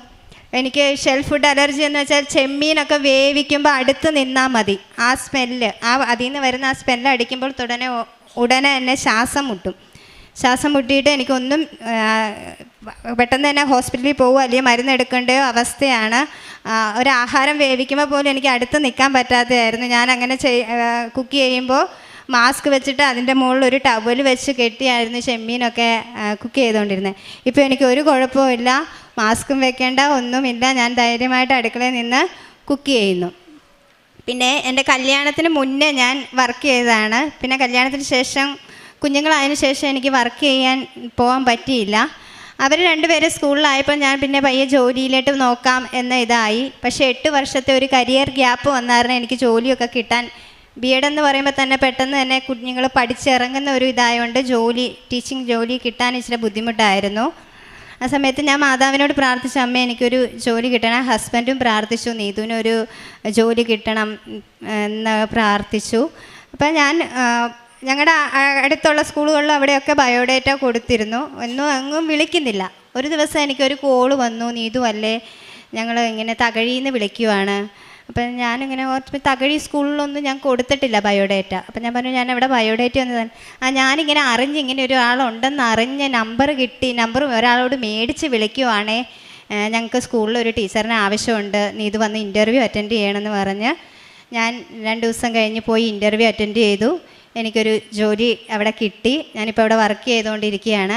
G: എനിക്ക് ഷെൽഫ് ഫുഡ് അലർജി എന്ന് വെച്ചാൽ ചെമ്മീനൊക്കെ വേവിക്കുമ്പോൾ അടുത്ത് നിന്നാൽ മതി, ആ സ്മെല്ല്, അതിൽ നിന്ന് വരുന്ന ആ സ്മെല്ല് അടിക്കുമ്പോൾ ഉടനെ എന്നെ ശ്വാസം മുട്ടിയിട്ട് എനിക്കൊന്നും പെട്ടെന്ന് തന്നെ ഹോസ്പിറ്റലിൽ പോകുക അല്ലെങ്കിൽ മരുന്ന് എടുക്കേണ്ട അവസ്ഥയാണ്. ഒരു ആഹാരം വേവിക്കുമ്പോൾ പോലും എനിക്ക് അടുത്ത് നിൽക്കാൻ പറ്റാത്തതായിരുന്നു. ഞാൻ അങ്ങനെ കുക്ക് ചെയ്യുമ്പോൾ മാസ്ക് വെച്ചിട്ട് അതിൻ്റെ മുകളിൽ ഒരു ടവൽ വെച്ച് കെട്ടിയായിരുന്നു ചെമ്മീനൊക്കെ കുക്ക് ചെയ്തുകൊണ്ടിരുന്നത്. ഇപ്പോൾ എനിക്ക് ഒരു കുഴപ്പമില്ല, മാസ്കും വെക്കേണ്ട ഒന്നുമില്ല, ഞാൻ ധൈര്യമായിട്ട് അടുക്കളയിൽ നിന്ന് കുക്ക് ചെയ്യുന്നു. പിന്നെ എൻ്റെ കല്യാണത്തിന് മുന്നേ ഞാൻ വർക്ക് ചെയ്തതാണ്. പിന്നെ കല്യാണത്തിന് ശേഷം കുഞ്ഞുങ്ങളായതിനു ശേഷം എനിക്ക് വർക്ക് ചെയ്യാൻ പോകാൻ പറ്റിയില്ല. അവർ 2 പേര് സ്കൂളിലായപ്പോൾ ഞാൻ പിന്നെ പയ്യെ ജോലിയിലേക്ക് നോക്കാം എന്ന ഇതായി. പക്ഷേ 8 വർഷത്തെ ഒരു കരിയർ ഗ്യാപ്പ് വന്നായിരുന്നു എനിക്ക് ജോലിയൊക്കെ കിട്ടാൻ. B.Ed എന്ന് പറയുമ്പോൾ തന്നെ പെട്ടെന്ന് തന്നെ കുഞ്ഞുങ്ങൾ പഠിച്ചിറങ്ങുന്ന ഒരു ഇതായതുകൊണ്ട് ടീച്ചിങ് ജോലി കിട്ടാൻ ഇച്ചിരി ബുദ്ധിമുട്ടായിരുന്നു. ആ സമയത്ത് ഞാൻ മാതാവിനോട് പ്രാർത്ഥിച്ചു, അമ്മ എനിക്കൊരു ജോലി കിട്ടണം. ഹസ്ബൻഡും പ്രാർത്ഥിച്ചു, നീതുവിനൊരു ജോലി കിട്ടണം എന്ന് പ്രാർത്ഥിച്ചു. അപ്പം ഞാൻ ഞങ്ങളുടെ അടുത്തുള്ള സ്കൂളുകളിൽ അവിടെയൊക്കെ ബയോഡേറ്റ കൊടുത്തിരുന്നു. അങ്ങും വിളിക്കുന്നില്ല. ഒരു ദിവസം എനിക്കൊരു കോള് വന്നു, നീതു അല്ലേ, ഞങ്ങൾ ഇങ്ങനെ തകഴിന്ന് വിളിക്കുവാണ്. അപ്പം ഞാനിങ്ങനെ തകഴി സ്കൂളിലൊന്നും ഞാൻ കൊടുത്തിട്ടില്ല ബയോഡേറ്റ. അപ്പം ഞാൻ പറഞ്ഞു, ഞാൻ ഇവിടെ ബയോഡേറ്റ ഒന്ന് ഞാനിങ്ങനെ ഇങ്ങനെ ഒരാളുണ്ടെന്ന് അറിഞ്ഞ് നമ്പർ കിട്ടി, നമ്പർ ഒരാളോട് മേടിച്ച് വിളിക്കുവാണേ, ഞങ്ങൾക്ക് സ്കൂളിൽ ഒരു ടീച്ചറിന് ആവശ്യമുണ്ട്, നീതു വന്ന് ഇൻ്റർവ്യൂ അറ്റൻഡ് ചെയ്യണമെന്ന് പറഞ്ഞ് ഞാൻ 2 ദിവസം കഴിഞ്ഞ് പോയി ഇൻ്റർവ്യൂ അറ്റൻഡ് ചെയ്തു. എനിക്കൊരു ജോലി അവിടെ കിട്ടി. ഞാനിപ്പോൾ അവിടെ വർക്ക് ചെയ്തുകൊണ്ടിരിക്കുകയാണ്.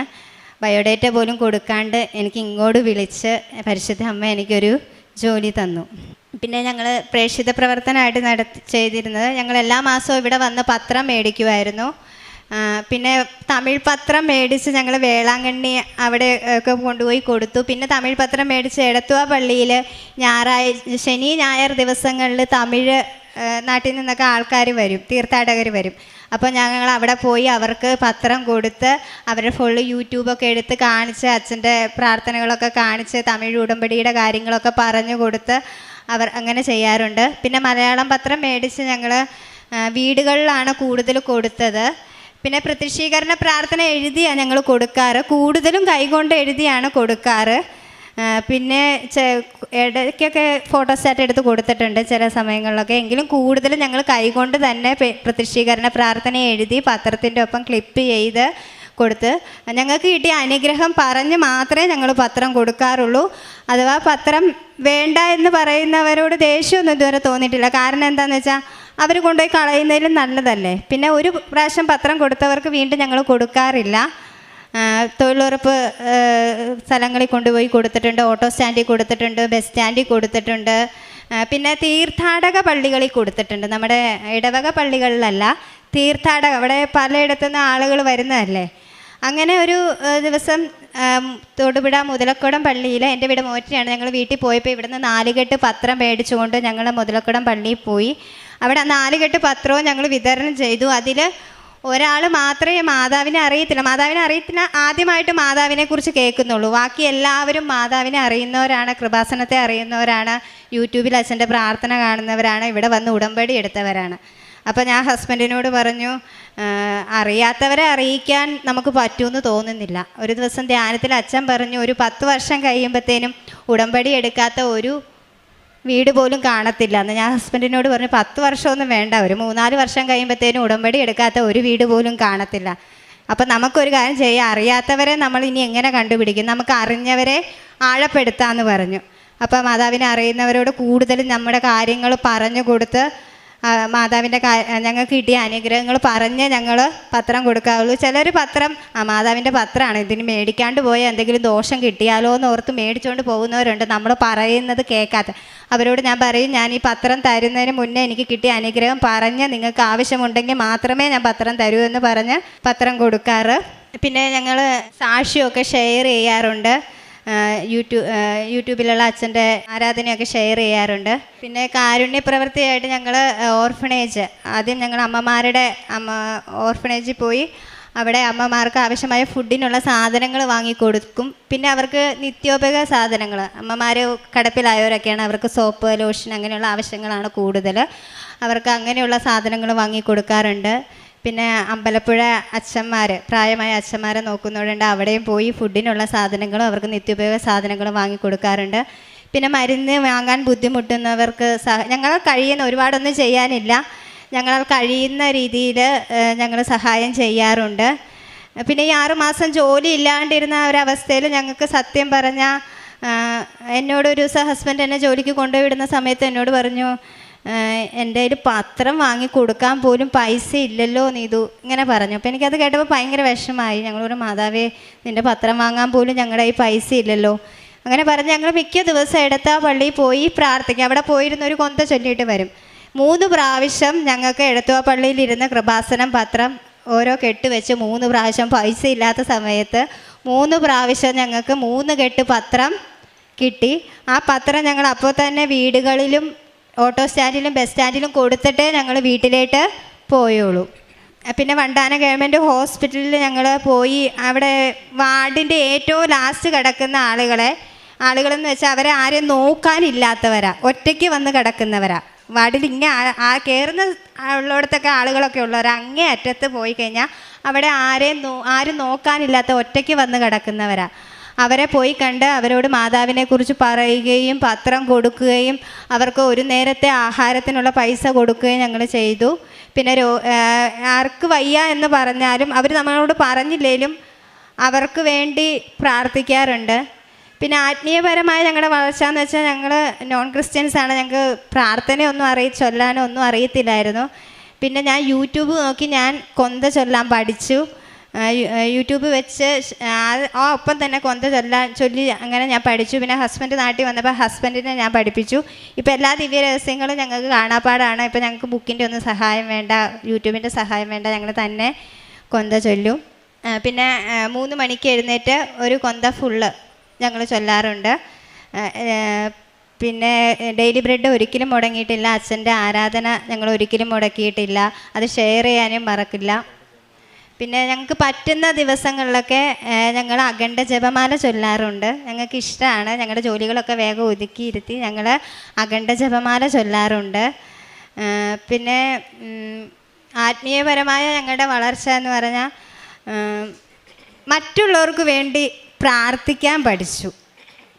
G: ബയോഡേറ്റ പോലും കൊടുക്കാണ്ട് എനിക്ക് ഇങ്ങോട്ട് വിളിച്ച് പരിശുദ്ധ അമ്മ എനിക്കൊരു ജോലി തന്നു. പിന്നെ ഞങ്ങൾ പ്രേക്ഷിത പ്രവർത്തനമായിട്ട് ചെയ്തിരുന്നത്, ഞങ്ങൾ എല്ലാ മാസവും ഇവിടെ വന്ന് പത്രം മേടിക്കുമായിരുന്നു. പിന്നെ തമിഴ് പത്രം മേടിച്ച് ഞങ്ങൾ വേളാങ്കണ്ണി അവിടെ ഒക്കെ കൊണ്ടുപോയി കൊടുത്തു. പിന്നെ തമിഴ് പത്രം മേടിച്ച് എടത്തുവ പള്ളിയിൽ ശനി ഞായർ ദിവസങ്ങളിൽ തമിഴ് നാട്ടിൽ നിന്നൊക്കെ ആൾക്കാർ വരും, തീർത്ഥാടകർ വരും. അപ്പോൾ ഞങ്ങൾ അവിടെ പോയി അവർക്ക് പത്രം കൊടുത്ത് അവരുടെ ഫുള്ള് യൂട്യൂബൊക്കെ എടുത്ത് കാണിച്ച് അച്ഛൻ്റെ പ്രാർത്ഥനകളൊക്കെ കാണിച്ച് തമിഴ് ഉടമ്പടിയുടെ കാര്യങ്ങളൊക്കെ പറഞ്ഞു കൊടുത്ത് അവർ അങ്ങനെ ചെയ്യാറുണ്ട്. പിന്നെ മലയാളം പത്രം മേടിച്ച് ഞങ്ങൾ വീടുകളിലാണ് കൂടുതൽ കൊടുത്തത്. പിന്നെ പ്രത്യക്ഷീകരണ പ്രാർത്ഥന എഴുതിയാണ് ഞങ്ങൾ കൊടുക്കാറ്, കൂടുതലും കൈകൊണ്ട് എഴുതിയാണ് കൊടുക്കാറ്. പിന്നെ ഇടയ്ക്കൊക്കെ ഫോട്ടോസ്റ്റാറ്റ് എടുത്ത് കൊടുത്തിട്ടുണ്ട് ചില സമയങ്ങളിലൊക്കെ. എങ്കിലും കൂടുതലും ഞങ്ങൾ കൈകൊണ്ട് തന്നെ പ്രത്യക്ഷീകരണ പ്രാർത്ഥന എഴുതി പത്രത്തിൻ്റെ ഒപ്പം ക്ലിപ്പ് ചെയ്ത് കൊടുത്ത് ഞങ്ങൾക്ക് കിട്ടിയ അനുഗ്രഹം പറഞ്ഞ് മാത്രമേ ഞങ്ങൾ പത്രം കൊടുക്കാറുള്ളൂ. അഥവാ പത്രം വേണ്ട എന്ന് പറയുന്നവരോട് ദേഷ്യമൊന്നും ഇതുവരെ തോന്നിയിട്ടില്ല. കാരണം എന്താണെന്ന് വെച്ചാൽ അവർ കൊണ്ടുപോയി കളയുന്നതിലും നല്ലതല്ലേ. പിന്നെ ഒരു പ്രാവശ്യം പത്രം കൊടുത്തവർക്ക് വീണ്ടും ഞങ്ങൾ കൊടുക്കാറില്ല. തൊഴിലുറപ്പ് സ്ഥലങ്ങളിൽ കൊണ്ടുപോയി കൊടുത്തിട്ടുണ്ട്, ഓട്ടോ സ്റ്റാൻഡിൽ കൊടുത്തിട്ടുണ്ട്, ബസ് സ്റ്റാൻഡിൽ കൊടുത്തിട്ടുണ്ട്. പിന്നെ തീർത്ഥാടക പള്ളികളിൽ കൊടുത്തിട്ടുണ്ട്. നമ്മുടെ ഇടവക പള്ളികളിലല്ല, തീർത്ഥാടക, അവിടെ പലയിടത്തുനിന്ന് ആളുകൾ വരുന്നതല്ലേ. അങ്ങനെ ഒരു ദിവസം തൊടുപുഴ മുതലക്കുടം പള്ളിയിൽ, എൻ്റെ വീട് മോറ്റിയാണ്, ഞങ്ങൾ വീട്ടിൽ പോയപ്പോൾ ഇവിടുന്ന് 4 കെട്ട് പത്രം മേടിച്ചുകൊണ്ട് ഞങ്ങൾ മുതലക്കുടം പള്ളിയിൽ പോയി. അവിടെ 4 കെട്ട് പത്രവും ഞങ്ങൾ വിതരണം ചെയ്തു. അതിൽ ഒരാൾ മാത്രമേ മാതാവിനെ അറിയത്തില്ല, ആദ്യമായിട്ട് മാതാവിനെ കുറിച്ച് കേൾക്കുന്നുള്ളൂ. ബാക്കി എല്ലാവരും മാതാവിനെ അറിയുന്നവരാണ്, കൃപാസനത്തെ അറിയുന്നവരാണ്, യൂട്യൂബിൽ അച്ഛൻ്റെ പ്രാർത്ഥന കാണുന്നവരാണ്, ഇവിടെ വന്ന് ഉടമ്പടി എടുത്തവരാണ്. അപ്പോൾ ഞാൻ ഹസ്ബൻഡിനോട് പറഞ്ഞു, അറിയാത്തവരെ അറിയിക്കാൻ നമുക്ക് പറ്റുമെന്ന് തോന്നുന്നില്ല. ഒരു ദിവസം ധ്യാനത്തിൽ അച്ഛൻ പറഞ്ഞു, ഒരു 10 വർഷം കഴിയുമ്പോഴത്തേനും ഉടമ്പടി എടുക്കാത്ത ഒരു വീട് പോലും കാണത്തില്ല എന്ന്. ഞാൻ ഹസ്ബൻഡിനോട് പറഞ്ഞു, 10 വർഷമൊന്നും വേണ്ട, ഒരു 3-4 വർഷം കഴിയുമ്പോഴത്തേനും ഉടമ്പടി എടുക്കാത്ത ഒരു വീട് പോലും കാണത്തില്ല. അപ്പം നമുക്കൊരു കാര്യം ചെയ്യാം, അറിയാത്തവരെ നമ്മൾ ഇനി എങ്ങനെ കണ്ടുപിടിക്കും, നമുക്ക് അറിഞ്ഞവരെ ആഴപ്പെടുത്താമെന്ന് പറഞ്ഞു. അപ്പം മാതാവിനെ അറിയുന്നവരോട് കൂടുതലും നമ്മുടെ കാര്യങ്ങൾ പറഞ്ഞു കൊടുത്ത് മാതാവിൻ്റെ ഞങ്ങൾക്ക് കിട്ടിയ അനുഗ്രഹങ്ങൾ പറഞ്ഞ് ഞങ്ങൾ പത്രം കൊടുക്കാവുള്ളൂ. ചിലർ പത്രം മാതാവിൻ്റെ പത്രമാണ്, ഇതിന് മേടിക്കാണ്ട് പോയാൽ എന്തെങ്കിലും ദോഷം കിട്ടിയാലോ എന്ന് ഓർത്ത് മേടിച്ചുകൊണ്ട് പോകുന്നവരുണ്ട്, നമ്മൾ പറയുന്നത് കേൾക്കാത്ത. അവരോട് ഞാൻ പറയും, ഞാൻ ഈ പത്രം തരുന്നതിന് മുന്നേ എനിക്ക് കിട്ടിയ അനുഗ്രഹം പറഞ്ഞ് നിങ്ങൾക്ക് ആവശ്യമുണ്ടെങ്കിൽ മാത്രമേ ഞാൻ പത്രം തരൂ എന്ന് പറഞ്ഞ് പത്രം കൊടുക്കാറ്. പിന്നെ ഞങ്ങൾ സാക്ഷിയൊക്കെ ഷെയർ ചെയ്യാറുണ്ട്, യൂട്യൂബിലുള്ള അച്ഛൻ്റെ ആരാധനയൊക്കെ ഷെയർ ചെയ്യാറുണ്ട്. പിന്നെ കാരുണ്യ പ്രവൃത്തിയായിട്ട് ഞങ്ങൾ ഓർഫണേജ്, ആദ്യം ഞങ്ങൾ അമ്മമാരുടെ ഓർഫണേജിൽ പോയി അവിടെ അമ്മമാർക്ക് ആവശ്യമായ ഫുഡിനുള്ള സാധനങ്ങൾ വാങ്ങിക്കൊടുക്കും. പിന്നെ അവർക്ക് നിത്യോപയോഗ സാധനങ്ങൾ, അമ്മമാർ കിടപ്പിലായവരൊക്കെയാണ്, അവർക്ക് സോപ്പ്, ലോഷൻ അങ്ങനെയുള്ള ആവശ്യങ്ങളാണ് കൂടുതൽ, അവർക്ക് അങ്ങനെയുള്ള സാധനങ്ങൾ വാങ്ങിക്കൊടുക്കാറുണ്ട്. പിന്നെ അമ്പലപ്പുഴ അച്ഛന്മാർ, പ്രായമായ അച്ഛന്മാരെ നോക്കുന്നവരുണ്ട്, അവിടെയും പോയി ഫുഡിനുള്ള സാധനങ്ങളും അവർക്ക് നിത്യോപയോഗ സാധനങ്ങളും വാങ്ങിക്കൊടുക്കാറുണ്ട്. പിന്നെ മരുന്ന് വാങ്ങാൻ ബുദ്ധിമുട്ടുന്നവർക്ക് ഞങ്ങൾ കഴിയുന്ന, ഒരുപാടൊന്നും ചെയ്യാനില്ല, ഞങ്ങളാൽ കഴിയുന്ന രീതിയിൽ ഞങ്ങൾ സഹായം ചെയ്യാറുണ്ട്. പിന്നെ ഈ 6 മാസം ജോലി ഇല്ലാണ്ടിരുന്ന ഒരവസ്ഥയിൽ ഞങ്ങൾക്ക് സത്യം പറഞ്ഞാൽ, എന്നോടൊരു ദിവസം ഹസ്ബൻഡ് എന്നെ ജോലിക്ക് കൊണ്ടുപോയിടുന്ന സമയത്ത് എന്നോട് പറഞ്ഞു, എൻ്റെ കയ്യിൽ പത്രം വാങ്ങി കൊടുക്കാൻ പോലും പൈസ ഇല്ലല്ലോ നീതു, ഇങ്ങനെ പറഞ്ഞു. അപ്പോൾ എനിക്കത് കേട്ടപ്പോൾ ഭയങ്കര വിഷമമായി. ഞങ്ങളൊരു മാതാവേ, നിൻ്റെ പത്രം വാങ്ങാൻ പോലും ഞങ്ങളുടെ കയ്യിൽ പൈസ ഇല്ലല്ലോ അങ്ങനെ പറഞ്ഞ് ഞങ്ങൾ മിക്ക ദിവസം എടുത്ത പള്ളിയിൽ പോയി പ്രാർത്ഥിക്കും. അവിടെ പോയിരുന്നൊരു കൊന്ത ചൊല്ലിയിട്ട് വരും. 3 പ്രാവശ്യം ഞങ്ങൾക്ക് എടത്തുവ പള്ളിയിലിരുന്ന് കൃപാസനം പത്രം ഓരോ കെട്ട് വെച്ച് 3 പ്രാവശ്യം, പൈസ ഇല്ലാത്ത സമയത്ത് 3 പ്രാവശ്യം ഞങ്ങൾക്ക് 3 കെട്ട് പത്രം കിട്ടി. ആ പത്രം ഞങ്ങൾ അപ്പോൾ തന്നെ വീടുകളിലും ഓട്ടോ സ്റ്റാൻഡിലും ബസ് സ്റ്റാൻഡിലും കൊടുത്തിട്ടേ ഞങ്ങൾ വീട്ടിലേക്ക് പോയുള്ളൂ. പിന്നെ വണ്ടാനം ഗവൺമെൻറ് ഹോസ്പിറ്റലിൽ ഞങ്ങൾ പോയി, അവിടെ വാർഡിൻ്റെ ഏറ്റവും ലാസ്റ്റ് കിടക്കുന്ന ആളുകളെന്ന് വെച്ചാൽ അവരെ ആരെയും നോക്കാനില്ലാത്തവരാ, ഒറ്റയ്ക്ക് വന്ന് കിടക്കുന്നവരാ. വാർഡിൽ കയറുന്ന ഉള്ളിടത്തൊക്കെ ആളുകളൊക്കെ ഉള്ളവർ, അങ്ങേ അറ്റത്ത് പോയി കഴിഞ്ഞാൽ അവിടെ ആരും നോക്കാനില്ലാത്ത ഒറ്റയ്ക്ക് വന്ന് കിടക്കുന്നവരാ. അവരെ പോയി കണ്ട് അവരോട് മാതാവിനെക്കുറിച്ച് പറയുകയും പത്രം കൊടുക്കുകയും അവർക്ക് ഒരു നേരത്തെ ആഹാരത്തിനുള്ള പൈസ കൊടുക്കുകയും ഞങ്ങൾ ചെയ്തു. പിന്നെ ആർക്ക് വയ്യ എന്ന് പറഞ്ഞാലും അവർ നമ്മളോട് പറഞ്ഞില്ലെങ്കിലും അവർക്ക് വേണ്ടി പ്രാർത്ഥിക്കാറുണ്ട്. പിന്നെ ആത്മീയപരമായ ഞങ്ങളുടെ വളർച്ച എന്ന് വെച്ചാൽ, ഞങ്ങൾ നോൺ ക്രിസ്ത്യൻസാണ്, ഞങ്ങൾക്ക് പ്രാർത്ഥനയൊന്നും ചൊല്ലാനോ ഒന്നും അറിയത്തില്ലായിരുന്നു. പിന്നെ ഞാൻ യൂട്യൂബ് നോക്കി ഞാൻ കൊന്ത ചൊല്ലാൻ പഠിച്ചു. യൂട്യൂബ് വെച്ച് ആ ഒപ്പം തന്നെ കൊന്ത ചൊല്ലി അങ്ങനെ ഞാൻ പഠിച്ചു. പിന്നെ ഹസ്ബൻഡ് നാട്ടിൽ വന്നപ്പോൾ ഹസ്ബൻഡിനെ ഞാൻ പഠിപ്പിച്ചു. ഇപ്പോൾ എല്ലാ ദിവ്യ രഹസ്യങ്ങളും ഞങ്ങൾക്ക് കാണാപ്പാടാണ്. ഇപ്പോൾ ഞങ്ങൾക്ക് ബുക്കിൻ്റെ ഒന്നും സഹായം വേണ്ട, യൂട്യൂബിൻ്റെ സഹായം വേണ്ട, ഞങ്ങൾ തന്നെ കൊന്ത ചൊല്ലും. പിന്നെ 3 മണിക്ക് എഴുന്നേറ്റ് ഒരു കൊന്ത ഫുള്ള് ഞങ്ങൾ ചൊല്ലാറുണ്ട്. പിന്നെ ഡെയിലി ബ്രെഡ് ഒരിക്കലും മുടങ്ങിയിട്ടില്ല. അച്ഛൻ്റെ ആരാധന ഞങ്ങൾ ഒരിക്കലും മുടക്കിയിട്ടില്ല. അത് ഷെയർ ചെയ്യാനും മറക്കില്ല. പിന്നെ ഞങ്ങൾക്ക് പറ്റുന്ന ദിവസങ്ങളിലൊക്കെ ഞങ്ങൾ അഖണ്ഡ ജപമാല ചൊല്ലാറുണ്ട്. ഞങ്ങൾക്ക് ഇഷ്ടമാണ്. ഞങ്ങളുടെ ജോലികളൊക്കെ വേഗം ഒതുക്കിയിരുത്തി ഞങ്ങൾ അഖണ്ഡ ജപമാല ചൊല്ലാറുണ്ട്. പിന്നെ ആത്മീയപരമായ ഞങ്ങളുടെ വളർച്ച എന്ന് പറഞ്ഞാൽ മറ്റുള്ളവർക്ക് വേണ്ടി പ്രാർത്ഥിക്കാൻ പഠിച്ചു.